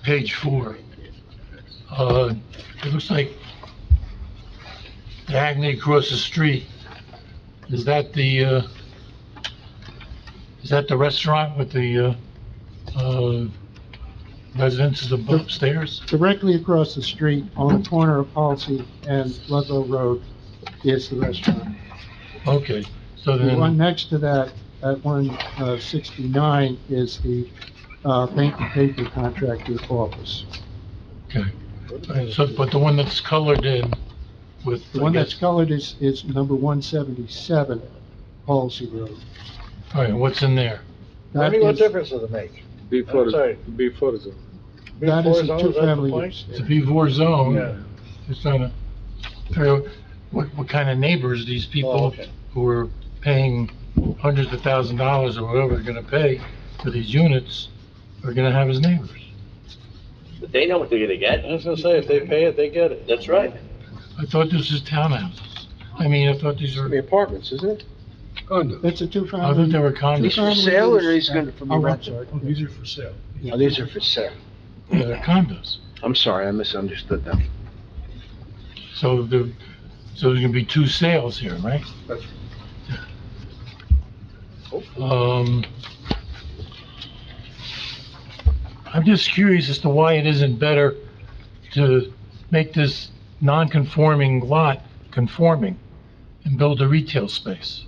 page 4, it looks like diagonally across the street, is that the restaurant with the residences upstairs? Directly across the street on the corner of Halsey and Ludlow Road is the restaurant. Okay, so The then, one next to that, at 169, is the paint and paper contractor's office. okay. So, but the one that's colored in with, The one that's colored is number 177 Halsey Road. all right, what's in there? What That difference does it make? Before, I'm sorry. before zone. is a Before zone, is that the two-family point? use. It's a B4 zone. Yeah. Just trying to figure out what kind of neighbors these Oh, people okay. who are paying hundreds of $1,000s or whatever they're gonna pay for these units are gonna have as neighbors. But they know what they're gonna get. I was gonna say, if they pay it, they get it. That's right. I thought this was townhouses. I mean, I thought these were, The apartments, isn't it? Condo. It's a I two-family. thought they were condos. These for sale or are these gonna for Oh, I'm rent? sorry. These are for sale. Oh, these are for sale. Yeah, they're condos. I'm sorry, I misunderstood them. So there's gonna be 2 sales here, right? I'm just curious as to why it isn't better to make this non-conforming lot conforming and build a retail space.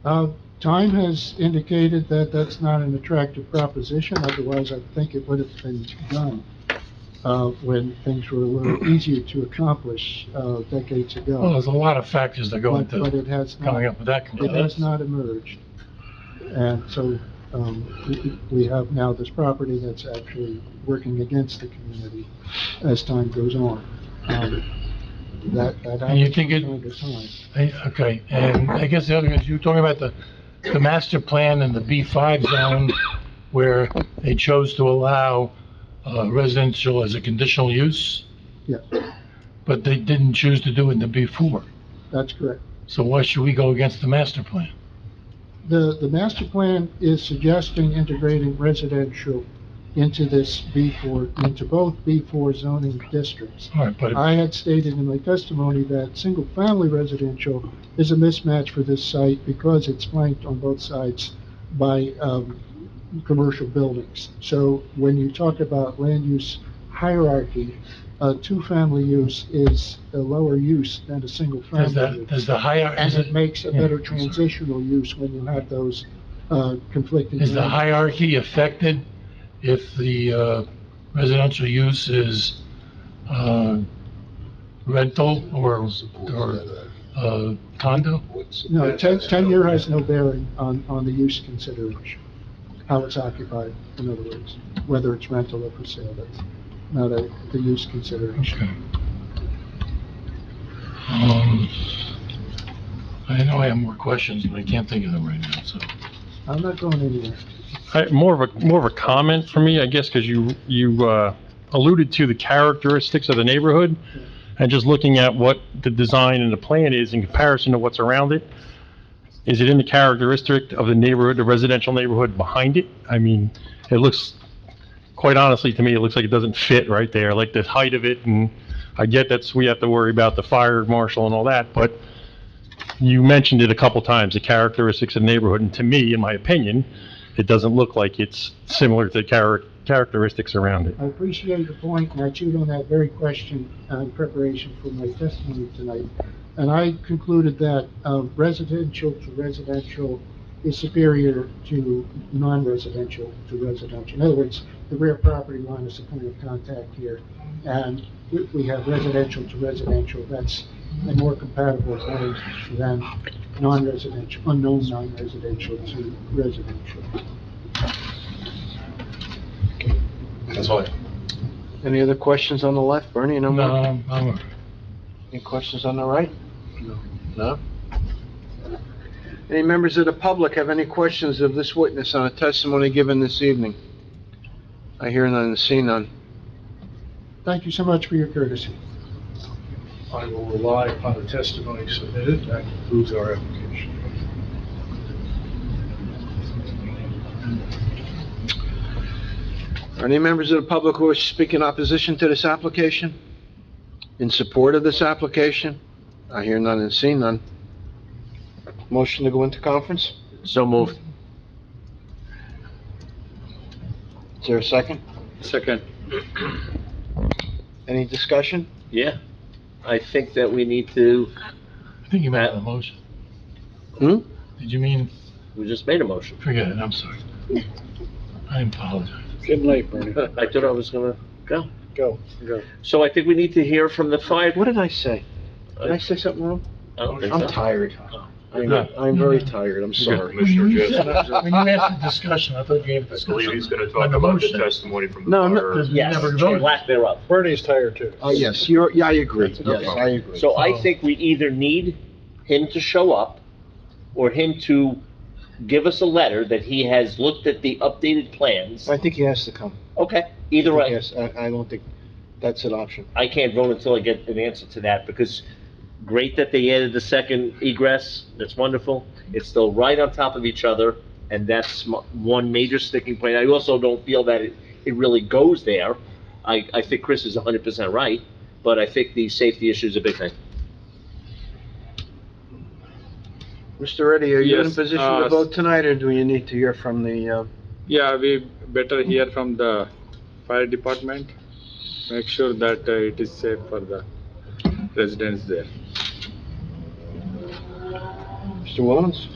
Time has indicated that that's not an attractive proposition, otherwise I think it would have been done when things were a little easier to accomplish decades ago. Well, there's a lot of factors that go But into it has coming not, up with that it conclusion. has not emerged. And so, we have now this property that's actually working against the community as time goes on. That And you think it- happens from time to time. Okay, and I guess the other is, you were talking about the master plan and the B5 zone where they chose to allow residential as a conditional use, Yeah, but they didn't choose to do it in the B4. that's correct. So why should we go against the master plan? The master plan is suggesting integrating residential into this B4, into both B4 zoning districts. All right, but I had stated in my testimony that single-family residential is a mismatch for this site because it's flanked on both sides by commercial buildings. So when you talk about land use hierarchy, two-family use is a lower use than a single-family use. does the higher, And is it it, makes a better transitional use when you have those conflicting. is the land- hierarchy affected if the residential use is rental or condo? No, tenure has no bearing on the use consideration, how it's occupied, in other words, whether it's rental or for sale, that's not the use consideration. Okay. I know I have more questions, but I can't think of them right now, so. I'm not going anywhere. More of a comment for me, I guess, because you alluded to the characteristics of the neighborhood, and just looking at what the design and the plan is in comparison to what's around it. Is it in the characteristic of the neighborhood, the residential neighborhood behind it? I mean, it looks, quite honestly, to me, it looks like it doesn't fit right there, like the height of it, and I get we have to worry about the fire marshal and all that, but you mentioned it a couple times, the characteristics of the neighborhood, and to me, in my opinion, it doesn't look like it's similar to characteristics around it. I appreciate the point, and I chewed on that very question in preparation for my testimony tonight. And I concluded that residential to residential is superior to non-residential to residential. In other words, the rear property line is the point of contact here, and we have residential to residential. That's a more compatible way than non-residential, unknown non-residential to residential. That's all. Any other questions on the left, Bernie? No more? No, Any questions on the right? No? Any members of the public have any questions of this witness on a testimony given this evening? I hear none and see none. Thank you so much for your courtesy. I will rely upon the testimony submitted. That concludes our application. Are any members of the public who wish to speak in opposition to this application? In support of this application? I hear none and see none. Motion to go into conference? So moved. Is there a second? Second. Any discussion? Yeah. I think that we need to, I think you made a motion. Hmm? Did you mean, we just made a motion. forget it, I'm sorry. I apologize. Good night, Bernie. I thought I was gonna go. Go. So I think we need to hear from the fire. What did I say? Did I say something wrong? I don't think I'm so. tired. No. I'm very tired, I'm sorry. When you Commissioner Jessen. when you asked the discussion, I thought you gave a I discussion. believe he's gonna on talk the about the motion. testimony from the No, no, fire. Because we Yes, never voted. lack thereof. Bernie's tired too. Yes, I agree. Yes, I agree. So I think we either need him to show up or him to give us a letter that he has looked at the updated plans. I think he has to come. Okay, either way. Yes, I don't think that's an option. I can't vote until I get an answer to that, because great that they added the second egress, that's wonderful. It's still right on top of each other, and that's one major sticking point. I also don't feel that it really goes there. I think Chris is 100% right, but I think the safety issue is a big thing. Mr. Reddy, are you in a Yes, position to vote tonight, or do you need to hear from the, Yeah, we better hear from the fire department, make sure that it is safe for the residents there. Mr. Willens?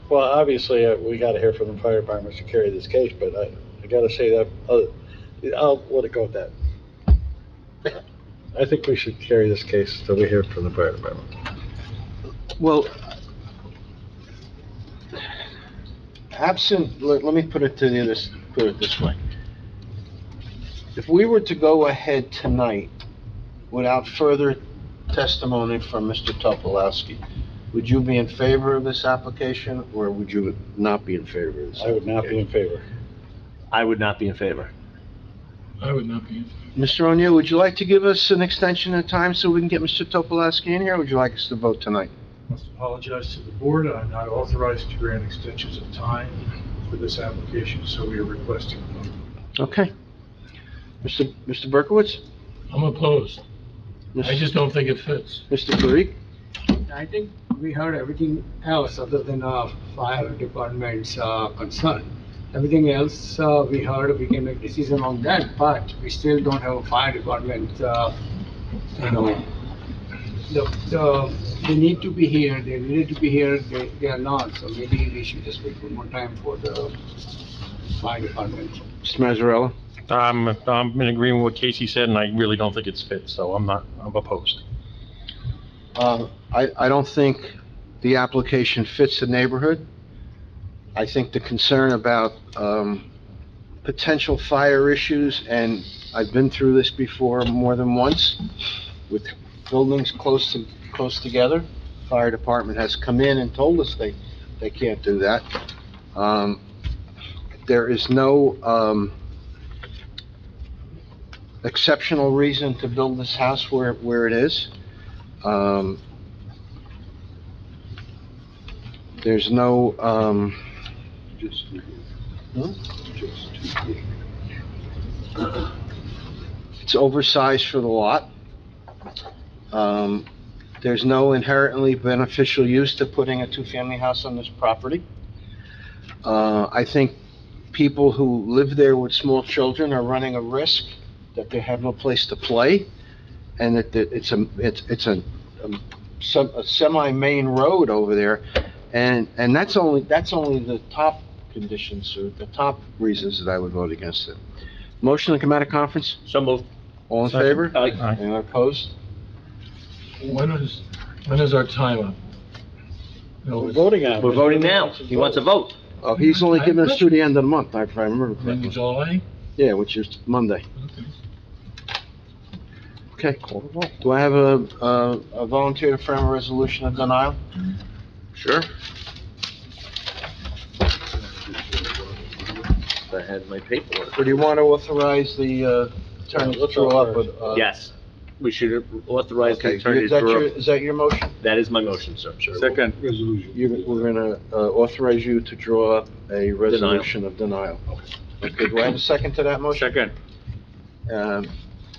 Well, obviously, we gotta hear from the fire department to carry this case, but I gotta say that, I'll let it go at that. I think we should carry this case till we hear from the fire department. Well, absent, let me put it this way. If we were to go ahead tonight without further testimony from Mr. Topolowski, would you be in favor of this application, or would you not be in favor of this? I would not be in favor. I would not be in favor. I would not be in favor. Mr. O'Neill, would you like to give us an extension of time so we can get Mr. Topolowski in here, or would you like us to vote tonight? Must apologize to the board. I'm not authorized to grant extensions of time for this application, so we are requesting a vote. Okay. Mr. Berkowitz? I'm opposed. I just don't think it fits. Mr. Parikh? I think we heard everything else other than fire department's concern. Everything else we heard, we can make decision on that, but we still don't have a fire department, they need to be here, they needed to be here, they are not, so maybe we should just wait one more time for the fire department. Mr. Mazzarella? I'm in agreement with what Casey said, and I really don't think it's fit, so I'm opposed. I don't think the application fits the neighborhood. I think the concern about potential fire issues, and I've been through this before more than once, with buildings close together. Fire department has come in and told us they can't do that. There is no exceptional reason to build this house where it is. There's no, it's oversized for the lot. There's no inherently beneficial use to putting a two-family house on this property. I think people who live there with small children are running a risk that they have no place to play, and that it's a semi-main road over there. And that's only the top conditions, or the top reasons that I would vote against it. Motion to come out of conference? So moved. All in Second. favor? Aye. Anyone opposed? When is our time up? No, We're it's- voting on it. We're voting now. He wants a vote. Oh, he's only giving us through the end of the month, if I remember In correctly. July? Yeah, which is Monday. Okay, call the roll. Do I have a volunteer to frame a resolution of denial? Sure. I had my paperwork. Or do you want to authorize the attorney to draw up with? Yes, we should authorize the Okay, attorney is to that draw. is that your motion? That is my motion, sir. Second. We're gonna authorize you to draw up a resolution of denial. Okay, do I have a second to that motion? Second.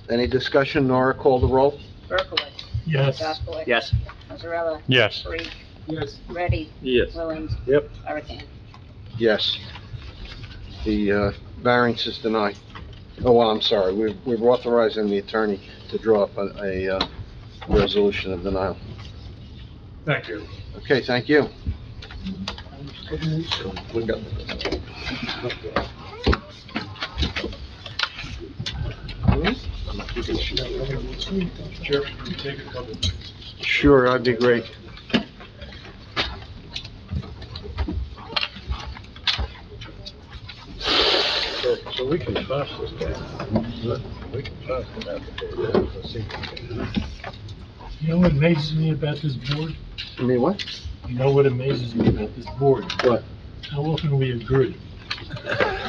Any discussion, Nora, call the roll? Berkowitz. Yes. Jaskowitz. Yes. Mazzarella. Yes. Bree. Yes. Ready. Yes. Williams. Yep. Hurricane. Yes. The variance is denied. Oh, well, I'm sorry, we're authorizing the attorney to draw up a resolution of denial. Thank you. Okay, thank you. Sheriff, can you take a couple minutes? Sure, that'd be great. So we can pass this down. We can pass it down. You know what amazes me about this board? I mean, what? You know what amazes me about this board? What? How often we agree.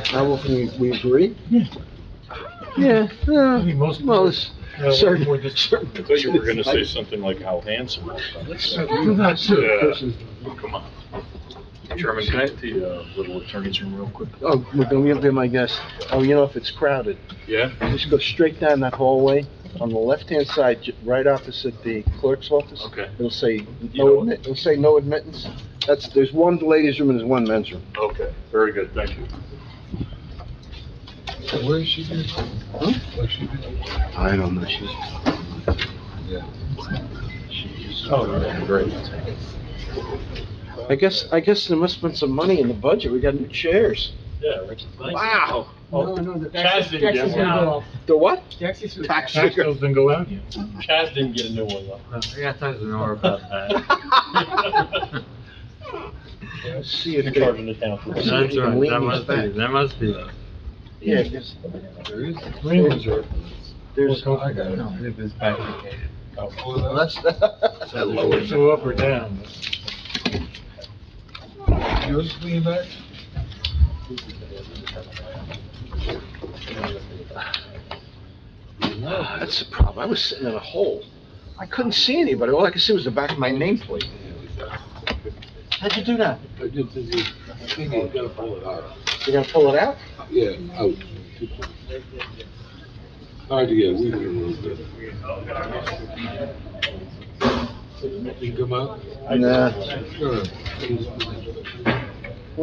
How often we agree? Yeah. Yeah, I mean, most. well, it's certain, More than- certain. I thought you were gonna say something like how handsome. Not true. Come on. Chairman, can I have the little attorney's room real quick? Oh, we're gonna be my guest. Oh, you know, if it's crowded, Yeah? just go straight down that hallway. On the left-hand side, right opposite the clerk's office. Okay. It'll say You know what? it'll say no admittance. There's one ladies' room and there's one men's room. Okay, very good, thank you. Where is she been? Where's she been? I don't know, she's. Yeah. Oh, great. I guess there must have been some money in the budget. We got new chairs. Yeah, Rich. Wow. No, the Chaz didn't get one. off. The what? Taxes Tax tax bills didn't go out yet. Chaz didn't get a new one though. I got to know about that. Let's see if You're they. charging the town for That's this. That's you can right, lean that these must be, back. that must be. Yeah, 'cause Green ones are. there's. I got it. If it's fabricated. Well, that's. So up or down. Yours clean back? That's the problem. I was sitting in a hole. I couldn't see anybody. All I could see was the back of my nameplate. How'd you do that? I did the thing, you gotta pull it out. You gonna pull it out? Yeah, out. Hard to get, we can move it. You come out? Nah. Sure.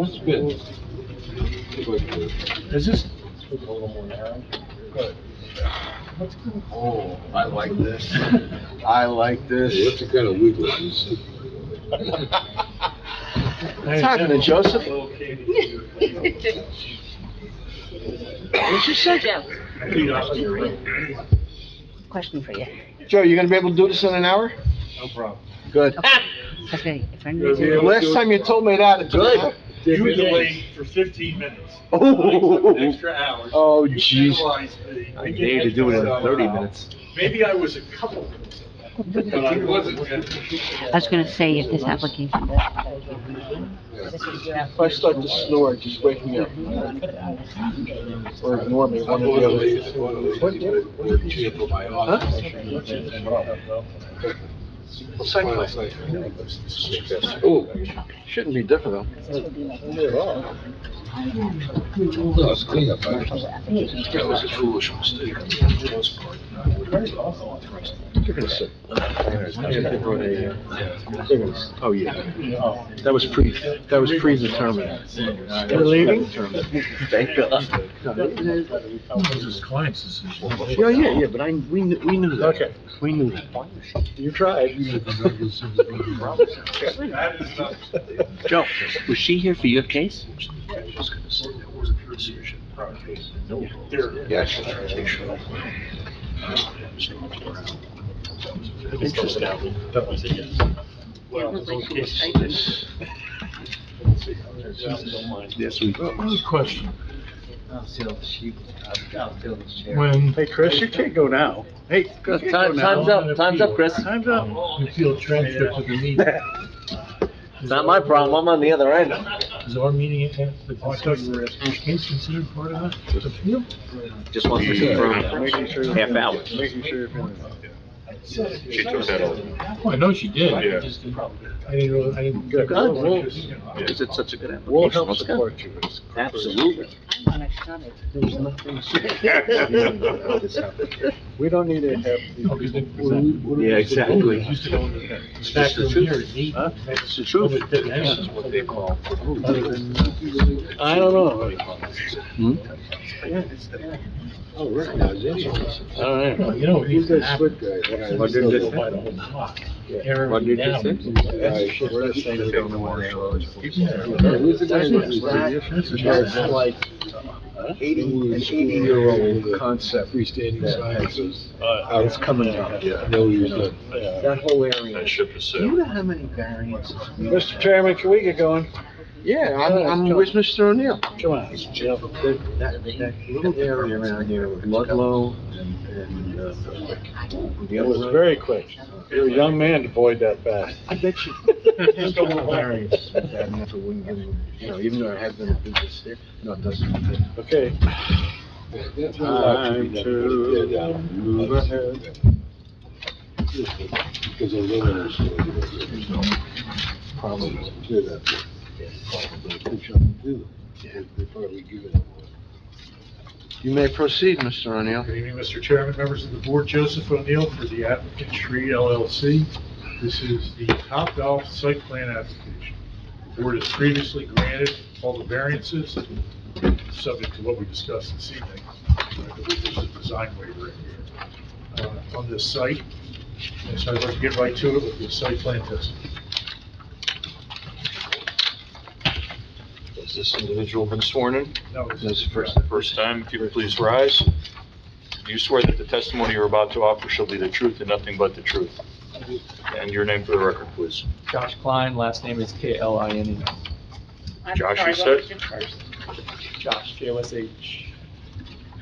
Spin. Is this? Oh, I like this. I like Hey, this. what's the kind of wiggle this? What's happening, Joseph? What'd you say? Joe, question for you. Joe, you gonna be able to do this in an hour? No problem. Good. Okay, if I need You'll be to. able Last time you told me that, it took. Good. You delayed for 15 minutes. Oh. Extra hours. Oh, You jeez. penalized me. I dare to do it in 30 minutes. Maybe I was a couple minutes. But I wasn't. I was gonna say if this application If I start to snore, just wake me up. Or ignore me, one or the other. Well, site plan. Oh, shouldn't be difficult. No, it's clean up. That was a foolish mistake. You're gonna sit. Oh, yeah. That was predetermined. You're leaving? Thank God. This is client's decision. Yeah, but we knew that. Okay. We knew that. You tried. Joe, was she here for your case? Yes. Yes, we will. Question. I'll fill this chair. When. Hey, Chris, you can't go now. Hey, you can't go now. Time's up, Chris. Time's up. Appeal transcript of the meeting. It's not my problem, I'm on the other end. Is our meeting, the case considered part of that? The appeal? Just wants to confirm half hour. Making sure you're finished. She took that over. Oh, I know she did. Yeah. I didn't know, I didn't. Good. Is it such a good application? We'll help Let's go. support you. Absolutely. I'm gonna shut it. There's nothing. We don't need to have. Yeah, exactly. Back room here is neat. Huh? It's the truth. This is what they call. I don't know. Oh, right. All right. You know, He's he's that squid guy. What did they they say? What did they say? We're just saying we don't know where they are. Who's the guy who's like 80-year-old concept Freestanding signs. it's coming up. Yeah. No, he was done. That whole area. That ship is Do sailed. you know how many variances? Mr. Chairman, can we get going? Yeah, I'm with Mr. O'Neill. Come on. That little area around here with Ludlow and the It was other. very quick. You're a young man to avoid that fast. I bet you. Just a little variance. Bad enough it wouldn't give them, even though I have been a business there, no, it doesn't. Okay. Time to move ahead. Because those others, there's no problem with that. They probably give it. You may proceed, Mr. O'Neill. Good evening, Mr. Chairman, members of the board, Joseph O'Neill for the applicant Tree LLC. This is the Topgolf site plan application. The board has previously granted all the variances, subject to what we discussed this evening. I believe there's a design waiver in here on this site. And so I'd like to get right to it with the site plan testing. Has this individual been sworn in? No, This is The first time, if you would please rise. Do you swear that the testimony you're about to offer shall be the truth and nothing but the truth? And your name for the record, please. Josh Klein, last name is Kline. Josh, you said? Josh, Josh.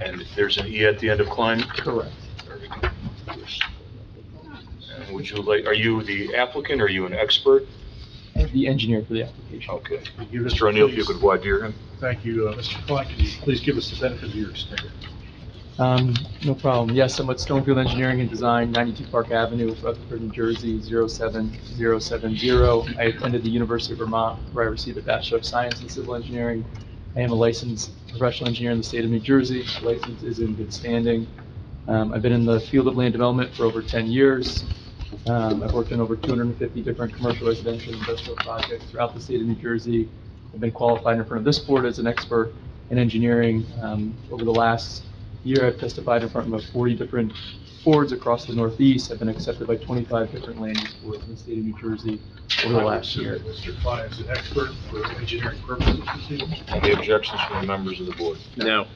And there's an E at the end of Klein? Correct. And would you like, are you the applicant, or are you an expert? The engineer for the application. Okay. Mr. O'Neill, if you could voir dire him. Thank you, Mr. Klein, could you please give us the benefit of your experience? No problem. Yes, I'm with Stonefield Engineering and Design, 92 Park Avenue, Rutherford, New Jersey, 07070. I attended the University of Vermont, where I received a Bachelor of Science in Civil Engineering. I am a licensed professional engineer in the state of New Jersey. My license is in good standing. I've been in the field of land development for over 10 years. I've worked on over 250 different commercial, residential, and industrial projects throughout the state of New Jersey. I've been qualified in front of this board as an expert in engineering. Over the last year, I've testified in front of about 40 different boards across the Northeast. I've been accepted by 25 different land use boards in the state of New Jersey over the last year. Mr. Klein is an expert for engineering purposes this evening. Any objections from the members of the board? No.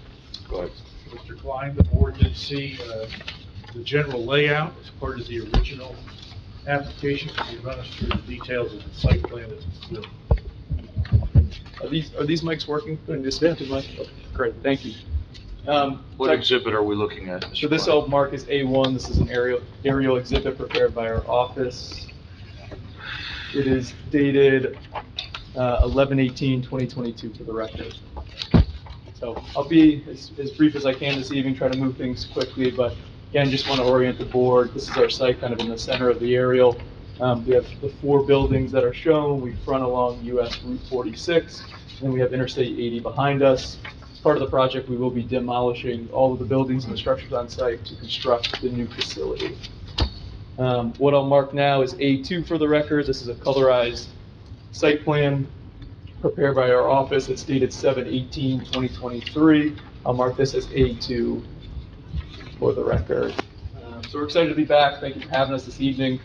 Go ahead. Mr. Klein, the board did see the general layout as part of the original application. Can you run us through the details of the site plan that's built? Are these mics working? Can you speak to the mic? Okay, great, thank you. What exhibit are we looking at, Mr. So this Klein? I'll mark as A1. This is an aerial exhibit prepared by our office. It is dated 11/18/2022 for the record. So I'll be as brief as I can this evening, try to move things quickly, but again, just want to orient the board. This is our site kind of in the center of the aerial. We have the 4 buildings that are shown. We front along US Route 46, and we have Interstate 80 behind us. as part of the project, we will be demolishing all of the buildings and the structures on site to construct the new facility. What I'll mark now is A2 for the record. This is a colorized site plan prepared by our office. It's dated 7/18/2023. I'll mark this as A2 for the record. So we're excited to be back. Thank you for having us this evening.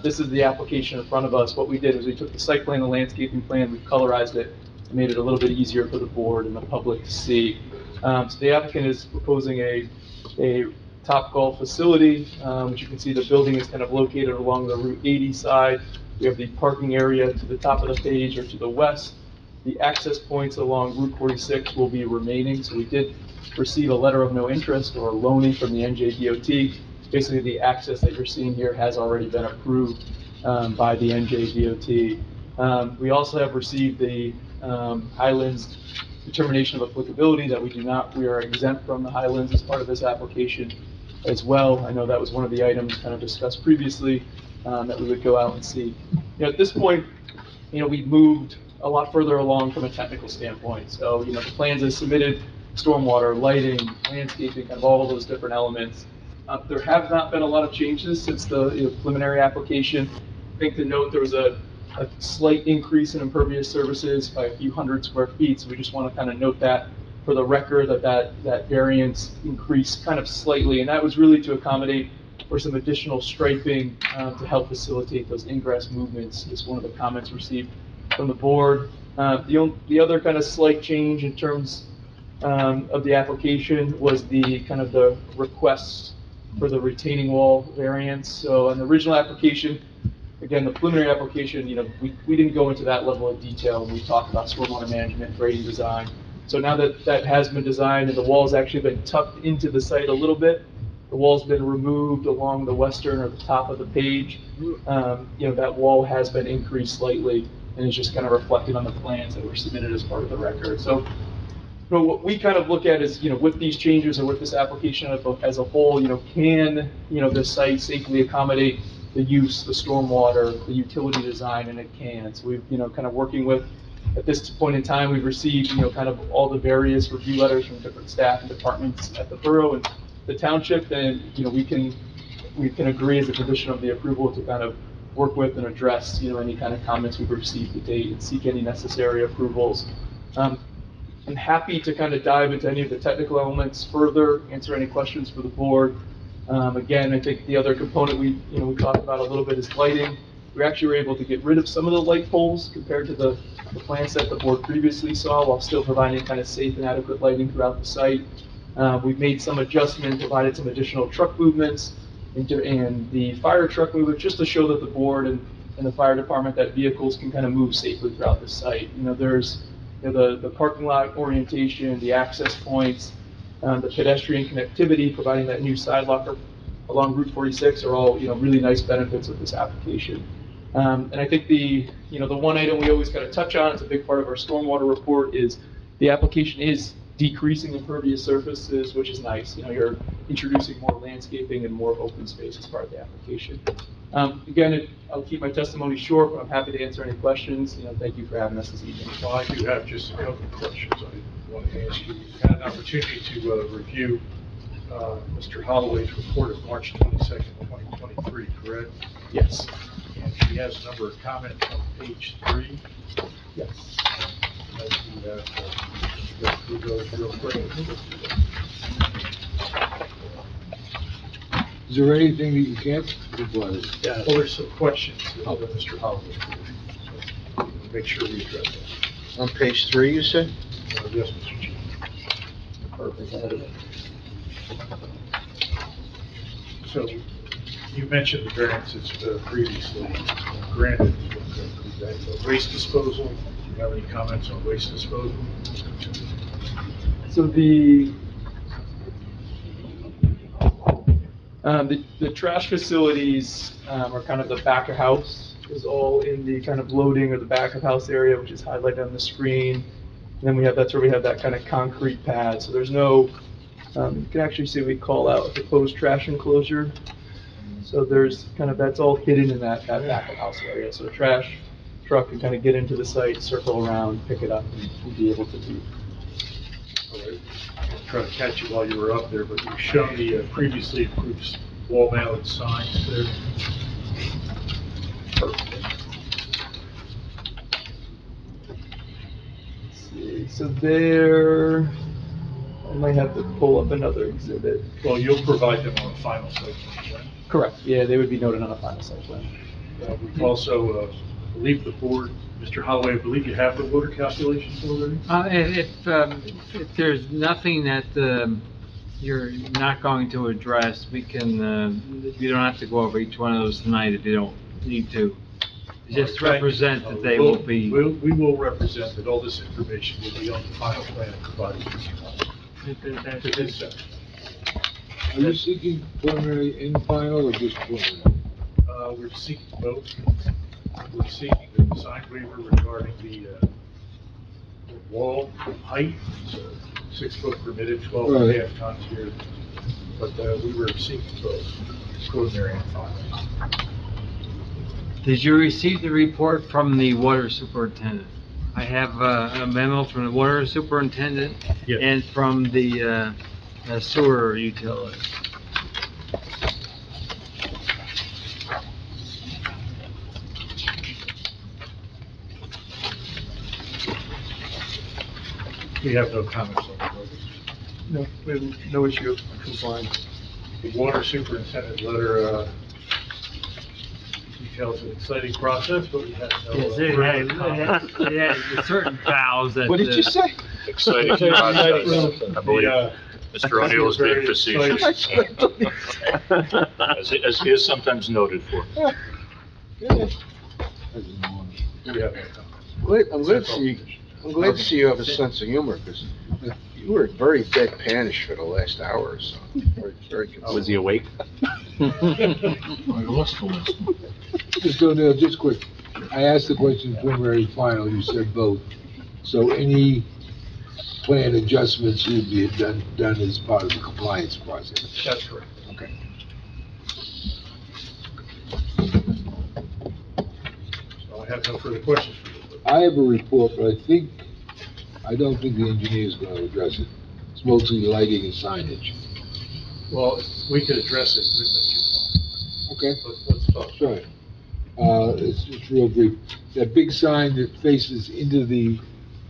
This is the application in front of us. What we did was we took the site plan, the landscaping plan, we colorized it, and made it a little bit easier for the board and the public to see. So the applicant is proposing a Topgolf facility. As you can see, the building is kind of located along the Route 80 side. We have the parking area to the top of the page or to the west. The access points along Route 46 will be remaining. So we did receive a letter of no interest or loaning from the NJDOT. Basically, the access that you're seeing here has already been approved by the NJDOT. We also have received the Highlands determination of applicability that we are exempt from the Highlands as part of this application as well. I know that was one of the items kind of discussed previously that we would go out and see. At this point, we've moved a lot further along from a technical standpoint. So, the plans as submitted, stormwater, lighting, landscaping, kind of all of those different elements. There have not been a lot of changes since the preliminary application. I think to note there was a slight increase in impervious services by a few hundred square feet. So we just want to kind of note that for the record that variance increased kind of slightly. And that was really to accommodate for some additional striping to help facilitate those ingress movements is one of the comments received from the board. The other kind of slight change in terms of the application was the kind of the request for the retaining wall variance. So on the original application, again, the preliminary application, we didn't go into that level of detail when we talked about stormwater management, grading design. So now that that has been designed and the wall's actually been tucked into the site a little bit, the wall's been removed along the western or the top of the page. That wall has been increased slightly and is just kind of reflected on the plans that were submitted as part of the record. So what we kind of look at is, with these changes and with this application as a whole, can, the site safely accommodate the use, the stormwater, the utility design, and it can. So we've, kind of working with, at this point in time, we've received, kind of all the various review letters from different staff and departments at the borough and the township, and, we can agree as a condition of the approval to kind of work with and address, any kind of comments we've received to date and seek any necessary approvals. I'm happy to kind of dive into any of the technical elements further, answer any questions for the board. Again, I think the other component we talked about a little bit is lighting. We actually were able to get rid of some of the light poles compared to the plans that the board previously saw, while still providing kind of safe and adequate lighting throughout the site. We've made some adjustments, provided some additional truck movements and the fire truck movement, just to show that the board and the fire department, that vehicles can kind of move safely throughout the site. There's the parking lot orientation, the access points, the pedestrian connectivity, providing that new sidewalk along Route 46 are all, really nice benefits of this application. And I think the one item we always got to touch on, it's a big part of our stormwater report, is the application is decreasing impervious surfaces, which is nice. You're introducing more landscaping and more open space as part of the application. Again, I'll keep my testimony short, but I'm happy to answer any questions. Thank you for having us this evening. Well, I do have just a couple of questions I want to ask you. You had an opportunity to review Mr. Holloway's report of March 22nd, 2023, correct? Yes. And she has a number of comments on page 3. Yes. Go through those real quick. Is there anything that you can't? Well, there's some questions of Mr. Holloway. So make sure we address that. On page 3, you said? Yes, Mr. Chief. Perfect. Ahead of it. So you mentioned the variances previously granted. Waste disposal, do you have any comments on waste disposal? So the trash facilities are kind of the back of house, is all in the kind of loading or the back of house area, which is highlighted on the screen. And then that's where we have that kind of concrete pad. So there's no, you can actually see we call out a proposed trash enclosure. So there's kind of, that's all hidden in that back of house area. So the trash truck can kind of get into the site, circle around, pick it up, and be able to leave. Try to catch you while you were up there, but we've shown the previously approved wall-mounted signs there. See, so there, I might have to pull up another exhibit. Well, you'll provide them on a final site plan, right? Correct, yeah, they would be noted on a final site plan. We've also, believe the board, Mr. Holloway, I believe you have the water calculations already? If there's nothing that, you're not going to address, we can, you don't have to go over each one of those tonight if you don't need to. Just represent that they will be. We will represent that all this information will be on the final plan provided to Mr. Holloway. Are you seeking preliminary and final or just preliminary? We're seeking both. We're seeking the design waiver regarding the wall height, so 6 foot permitted, 12 and a half tons here. But we were seeking both, preliminary and final. Did you receive the report from the water superintendent? I have a memo from the water superintendent and from the sewer utility. We have no comments on the building. No, we have no issue of compliance. The water superintendent letter details an exciting process, but we have no. Yes, it had certain valves that. What did you say? Exciting process. I believe Mr. O'Neill is being facetious. As he is sometimes noted for. I'm glad to see you have a sense of humor, because you were very deadpanish for the last hour or so. Very good. Was he awake? I lost the list. Mr. O'Neill, just quick, I asked the question preliminary, final, you said both. So any plan adjustments would be done as part of the compliance process? That's correct. Okay. So I have no further questions for you. I have a report, but I don't think the engineer is going to address it. It's mostly lighting and signage. Well, we could address it with Okay. Let's talk. Sorry. It's just real brief. That big sign that faces into the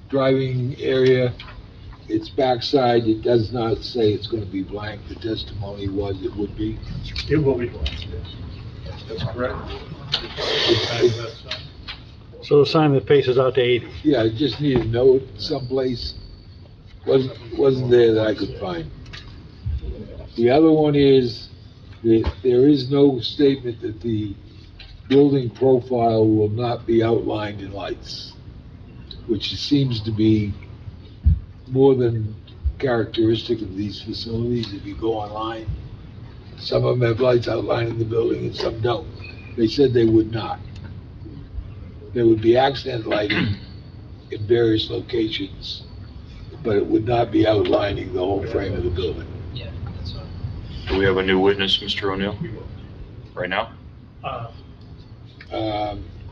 driving area, its backside, it does not say it's going to be blank. The testimony was it would be. It will be blank, yes. That's correct. So the sign that faces out to 80? Yeah, I just need a note someplace. Wasn't there that I could find. The other one is that there is no statement that the building profile will not be outlined in lights, which seems to be more than characteristic of these facilities. If you go online, some of them have lights outlining the building and some don't. They said they would not. There would be accent lighting in various locations, but it would not be outlining the whole frame of the building. Yeah, that's right. Do we have a new witness, Mr. O'Neill? Right now?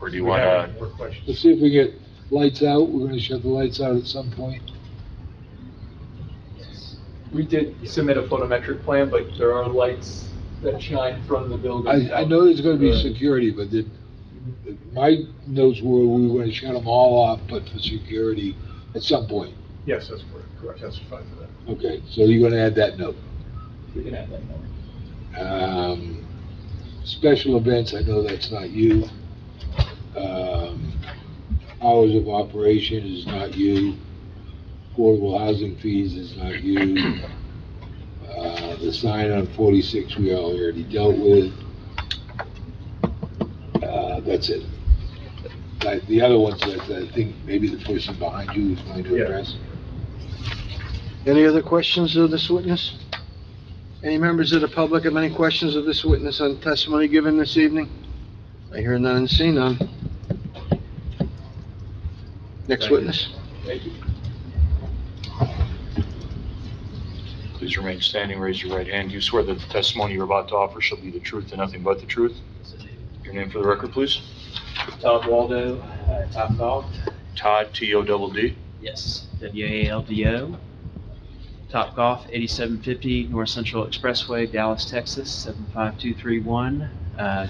Or do you want to? Let's see if we get lights out. We're gonna shut the lights out at some point. We did submit a photometric plan, but there are lights that shine from the building. I know there's gonna be security, but my notes were we were gonna shut them all off, but for security at some point. Yes, that's correct. That's fine for that. Okay, so you're gonna add that note. We can add that note. Special events, I know that's not you. Hours of operation is not you. Affordable housing fees is not you. The sign on 46 we already dealt with. That's it. The other ones, I think maybe the person behind you is going to address. Any other questions of this witness? Any members of the public have any questions of this witness on testimony given this evening? I hear none and see none. Next witness. Thank you. Please remain standing, raise your right hand. Do you swear that the testimony you're about to offer shall be the truth and nothing but the truth? Your name for the record, please? Todd Waldo, Top Golf. Todd, T-O-double-D? Yes, W-A-L-D-O. Topgolf, 8750 North Central Expressway, Dallas, Texas, 75231.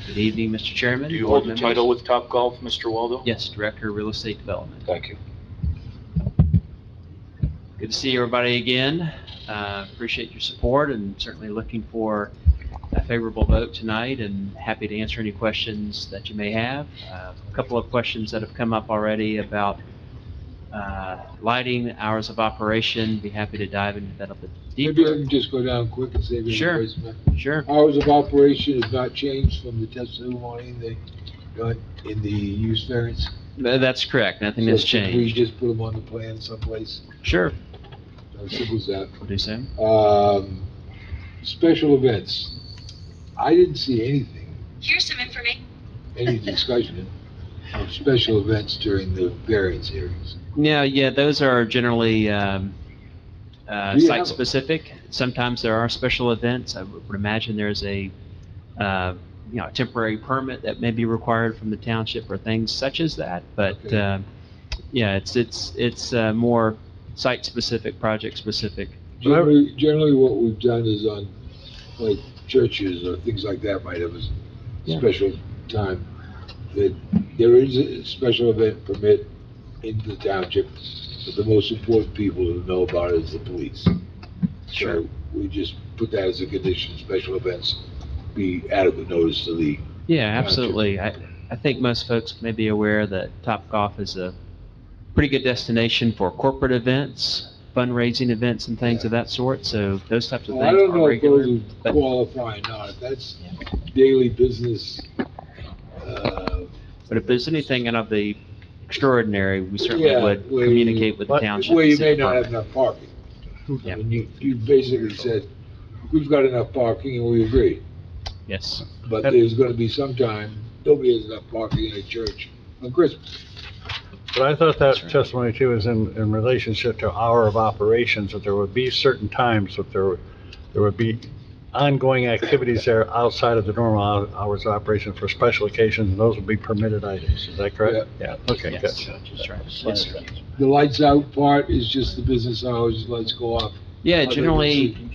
Good evening, Mr. Chairman. Do you board hold the members. title with Topgolf, Mr. Waldo? Yes, Director of Real Estate Development. Thank you. Good to see everybody again. Appreciate your support and certainly looking for a favorable vote tonight and happy to answer any questions that you may have. A couple of questions that have come up already about lighting, hours of operation. Be happy to dive into that a bit Maybe I deeper. can just go down quick and save you Sure. any place. Sure. Hours of operation have not changed from the testimony they got in the use variance? That's correct. Nothing has So should we changed. just put them on the plan someplace? Sure. How simple as that? We'll do so. Special events. I didn't see anything, Here's some information. any discussion of special events during the variance hearings. Yeah, those are generally have site-specific. Sometimes there are special events. I would imagine there's a temporary permit that may be required from the township or things such as that. But Okay. yeah, it's more site-specific, project-specific. Generally what we've done is on, like, churches or things like that might have a Yeah. special time, that there is a special event permit in the township, but the most important people to know about it is the police. Sure. So we just put that as a condition, special events be adequate notice to the, Yeah, absolutely. I think most folks may be aware that Topgolf is a pretty good destination for corporate events, fundraising events and things of that sort, so those types of well, I things don't are know if regular. those would but- qualify or not, if that's daily business, But if there's anything out of the extraordinary, we certainly Yeah, would where communicate with the township. where you city may not have department. enough parking. Yeah. And you basically said, we've got enough parking and we agree. Yes. But there's gonna be some time, nobody has enough parking in a church on Christmas. But I thought that testimony too is in relationship to hour of operations, that there would be certain times that there would be ongoing activities there outside of the normal hours of operation for special occasions, and those would be permitted items. Is that correct? Yeah. Okay, good. Yes, that's right. Yes, sir. The lights out part is just the business hours, lights go off. Yeah, Other generally, than-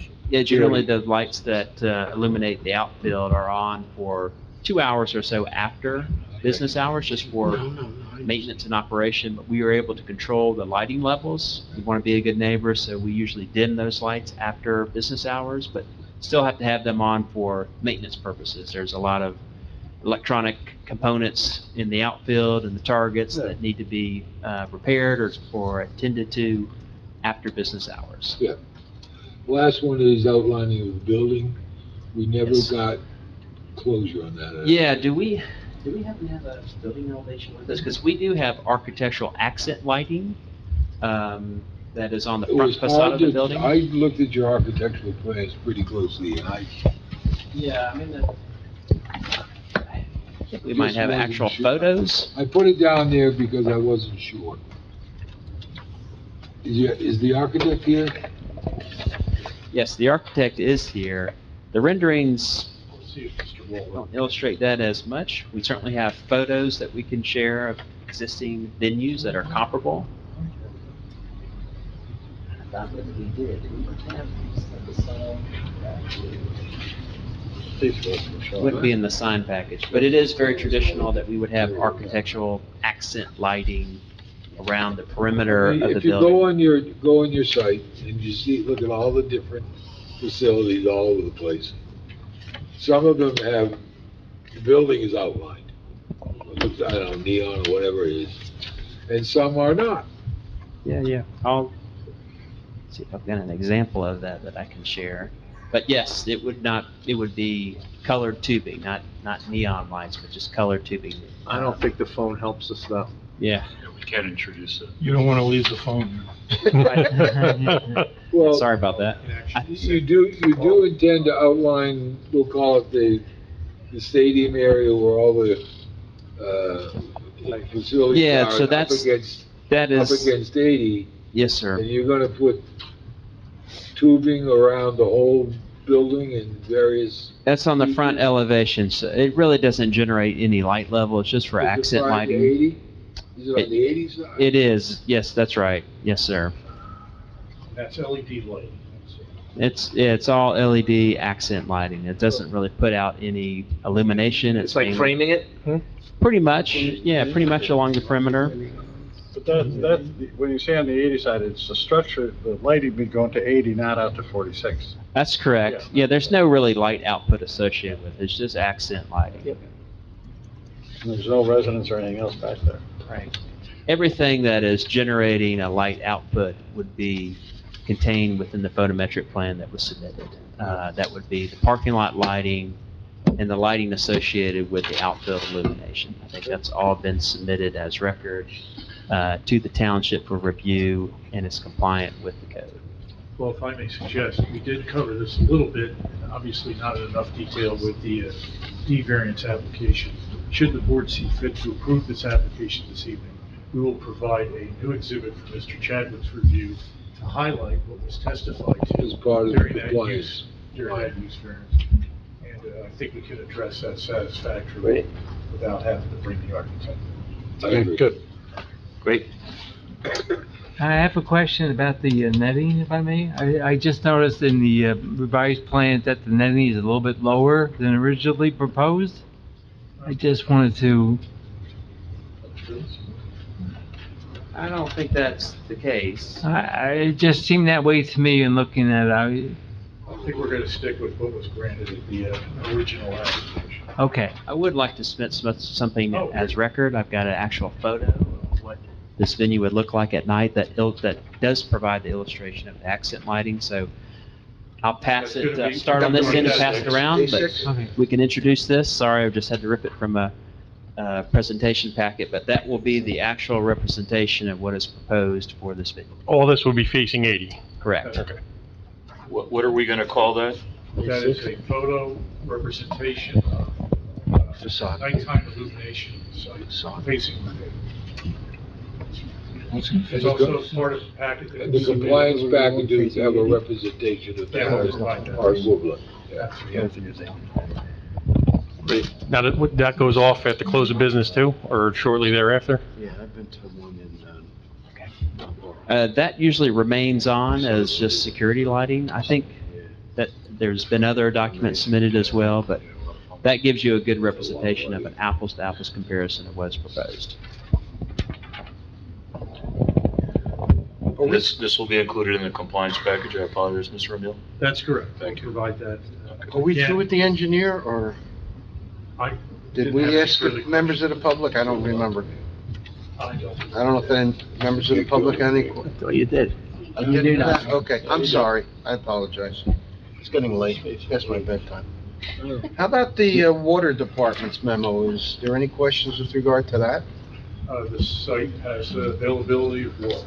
the lights that illuminate the outfield are on for 2 hours or so after business hours, just for maintenance and operation, but we are able to control the lighting levels. We want to be a good neighbor, so we usually dim those lights after business hours, but still have to have them on for maintenance purposes. There's a lot of electronic components in the outfield and the targets that need to be repaired or attended to after business hours. Yeah. Last one is outlining of the building. We never Yes. got closure on that. Yeah, do we happen to have a building elevation with us? Because we do have architectural accent lighting, that is on the It front was facade hard of the to, building. I looked at your architectural plans pretty closely, and Yeah, I mean, I think we might just have wasn't actual sure. photos. I put it down there because I wasn't sure. Is the architect here? Yes, the architect is here. The renderings don't illustrate that as much. We certainly have photos that we can share of existing venues that are comparable. Wouldn't be in the sign package, but it is very traditional that we would have architectural accent lighting around the perimeter of the If you building. go on your site and you see, look at all the different facilities all over the place. Some of them have, the building is outlined. It looks, I don't know, neon or whatever it is. And some are not. Yeah. I'll see if I've got an example of that I can share. But yes, it would be colored tubing, not neon lights, but just colored tubing. I don't think the phone helps us though. Yeah. We can't introduce it. You don't want to leave the phone. Well, Sorry about that. you do intend to outline, we'll call it the stadium area where all the, facilities Yeah, are so up that up is, against 80. yes, sir. And you're gonna put tubing around the whole building and various. That's on the front elevation, so it really doesn't generate any light level. It's just for Is it accent 5 to lighting. 80? Is it on the 80 side? It is. Yes, that's right. Yes, sir. That's LED lighting. It's all LED accent lighting. It doesn't really put out any illumination. It's like mainly- framing it? Pretty much, yeah, pretty much along the perimeter. But that's, when you say on the 80 side, it's the structure, the lighting be going to 80, not out to 46. That's correct. Yeah, there's no really light output associated with it. It's just accent lighting. And there's no residence or anything else back there. Right. Everything that is generating a light output would be contained within the photometric plan that was submitted. That would be the parking lot lighting and the lighting associated with the outfield illumination. I think that's all been submitted as record to the township for review and is compliant with the code. Well, if I may suggest, we did cover this a little bit, obviously not in enough detail with the D variance application. Should the board see fit to approve this application this evening, we will provide a new exhibit for Mr. Chadwick's review to highlight what was testified to As part of the during that compliance. use, during that use variance. And I think we can address that satisfactorily without having to bring the architect. Good. Great. I have a question about the netting, if I may. I just noticed in the revised plan that the netting is a little bit lower than originally proposed. I just wanted to, I don't think that's the case. it just seemed that way to me in looking at it. I think we're gonna stick with what was granted at the original application. Okay. I would like to submit something as record. I've got an actual photo of what this venue would look like at night that does provide the illustration of the accent lighting, so I'll pass That's gonna it, be- start on this end and pass it around, but Okay. we can introduce this. Sorry, I just had to rip it from a presentation packet, but that will be the actual representation of what is proposed for this venue. All this will be facing 80. Correct. Okay. What are we gonna call that? That is a photo representation of Facade. nighttime illumination of the site facing the bay. It's also part of the packet. that And the was submitted. compliance packages have a representation of Yeah, we'll that, provide that. our equivalent. Now, that goes off at the close of business too, or shortly thereafter? Yeah, I've been to one in, That usually remains on as just security lighting. I think that there's been other documents submitted as well, but that gives you a good representation of an apples-to-apples comparison of what is proposed. This will be included in the compliance package. I apologize, Mr. Ramil. That's correct. Thank you. Provide that. are we through with the engineer, or did didn't we have ask further the members of the public? I don't remember. I don't. I don't know if any members of the public, any? Oh, you did. I did that? Okay, I'm sorry, I apologize. It's getting late, it's past my bedtime. How about the water department's memo? Is there any questions with regard to that? The site has availability of water.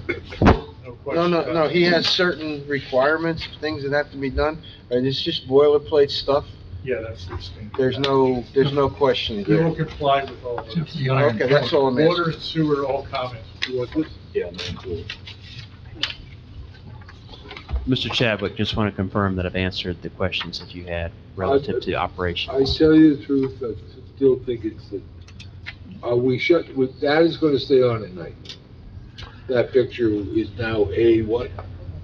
No question No, about no, that. he has certain requirements, things that have to be done, and it's just boilerplate stuff? Yeah, that's the thing. There's no question We will there? comply with all those. Okay, that's all I'm asking. Water and sewer, all comments. You want this? Yeah, not included. Mr. Chadwick, just want to confirm that I've answered the questions that you had relative to I operations. tell you the truth, I still think it's, are we that is gonna stay on at night. That picture is now a what?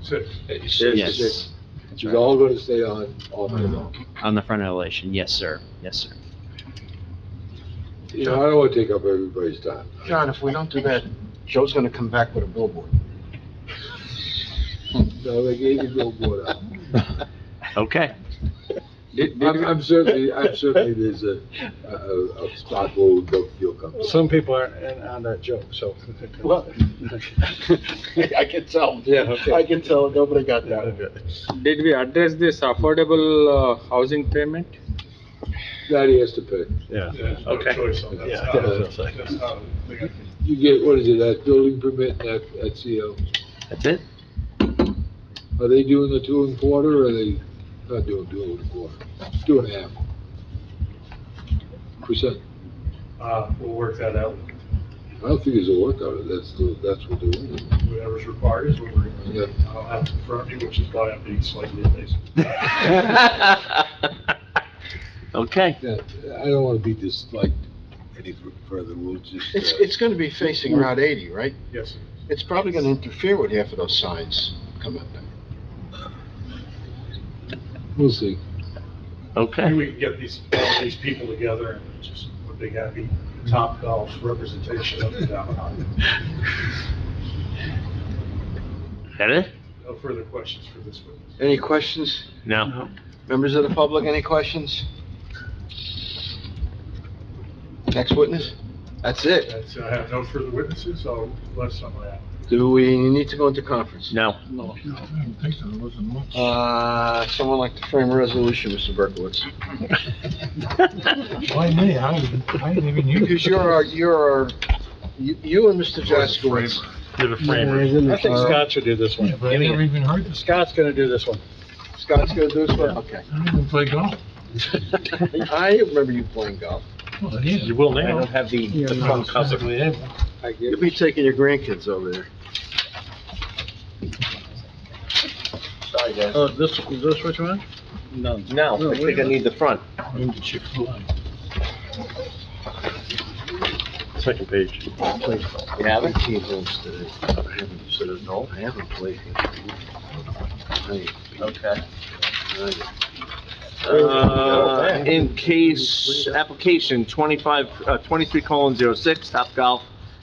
Six. Yes. It's all gonna stay on all night long. On the front elevation, yes, sir. Yes, sir. You know, I don't wanna take up everybody's time. John, if we don't do that, Joe's going to come back with a billboard. No, they gave you billboard out. Okay. I'm certainly, there's a spot where we don't feel comfortable. Some people aren't on that joke, so. Well, I can tell. Yeah, okay. I can tell, nobody got that. Did we address this affordable housing payment? That he has to pay. Yeah. There's no Okay. choice on that. Yeah, That's that's that's how they got You get, what is it, that building permit, that CO? That's it? Are they doing the 2 1/4, or are they not doing 2 1/4? 2 1/2%. We'll work that out. I don't think there's a work out of it, that's what they're doing. Whatever's required is what we're going to do. Yeah. I'll have to confirm you, which is why I'm being slightly evasive. Okay. Yeah, I don't wanna be disliked any further, we'll just, It's going to be facing Route 80, right? Yes, sir. It's probably going to interfere with half of those signs coming up there. We'll see. Okay. Maybe we can get all these people together and just a big happy Top Golf representation of the downtown. That it? No further questions for this witness. Any questions? No. Members of the public, any questions? Next witness? That's it. That's, I have no further witnesses, so bless on my app. Do we need to go into conference? No. No, I don't think so, there wasn't much. Someone like to frame a resolution, Mr. Berkowitz? Why me? I didn't even use it. Because you and Mr. Jaskowitz. You're the framer. I think Scott should do this one. Yeah, but I never even heard this. Scott's gonna do this one. Scott's gonna do this one? Okay. I didn't even play golf. I remember you playing golf. Well, yeah. You will I now. don't have the Yeah, no, front cover. physically able. You'll be taking your grandkids over there. Sorry, guys. Oh, this which one? No. No, I think I need the front. I'm the Chick-fil-A. Second page. You have it? No, I haven't played. Okay. In case, application 23:06, Topgolf,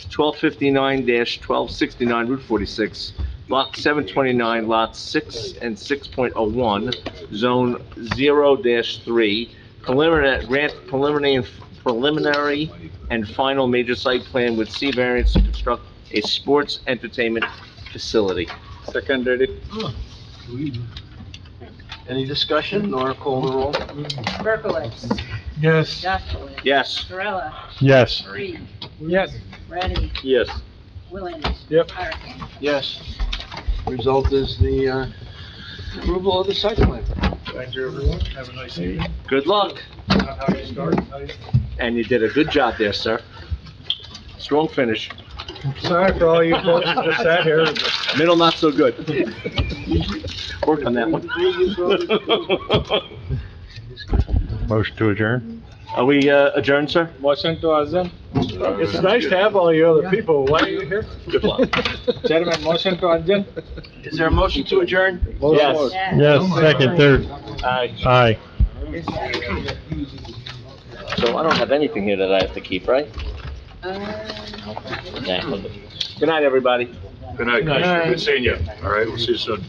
1259-1269 Route 46, Block 729, Lots 6 and 6.01, Zone 0-3, preliminary and final major site plan with C variance to construct a sports entertainment facility. Second ready. Any discussion, nor call the roll? Berkowitz. Yes. Jaskowitz. Yes. Sorella. Yes. Reed. Yes. Ready. Yes. Williams. Yep. Hurricane. Yes. Result is the approval of the site plan. Thank you, everyone. Have a nice evening. Good luck. Not how you start, how you And you did a good job there, sir. Strong finish. Sorry for all you folks that just sat here. Middle, not so good. Work on that one. Motion to adjourn? Are we adjourned, sir? Motion to adjourn. It's nice to have all you other people. Why are you here? Good luck. Chairman, motion to adjourn. Is there a motion to adjourn? Yes. Yes, second, third. Aye. Aye. So I don't have anything here that I have to keep, right? Yeah. Good night, everybody. Good night, guys. Good seeing you. All right, we'll see you soon.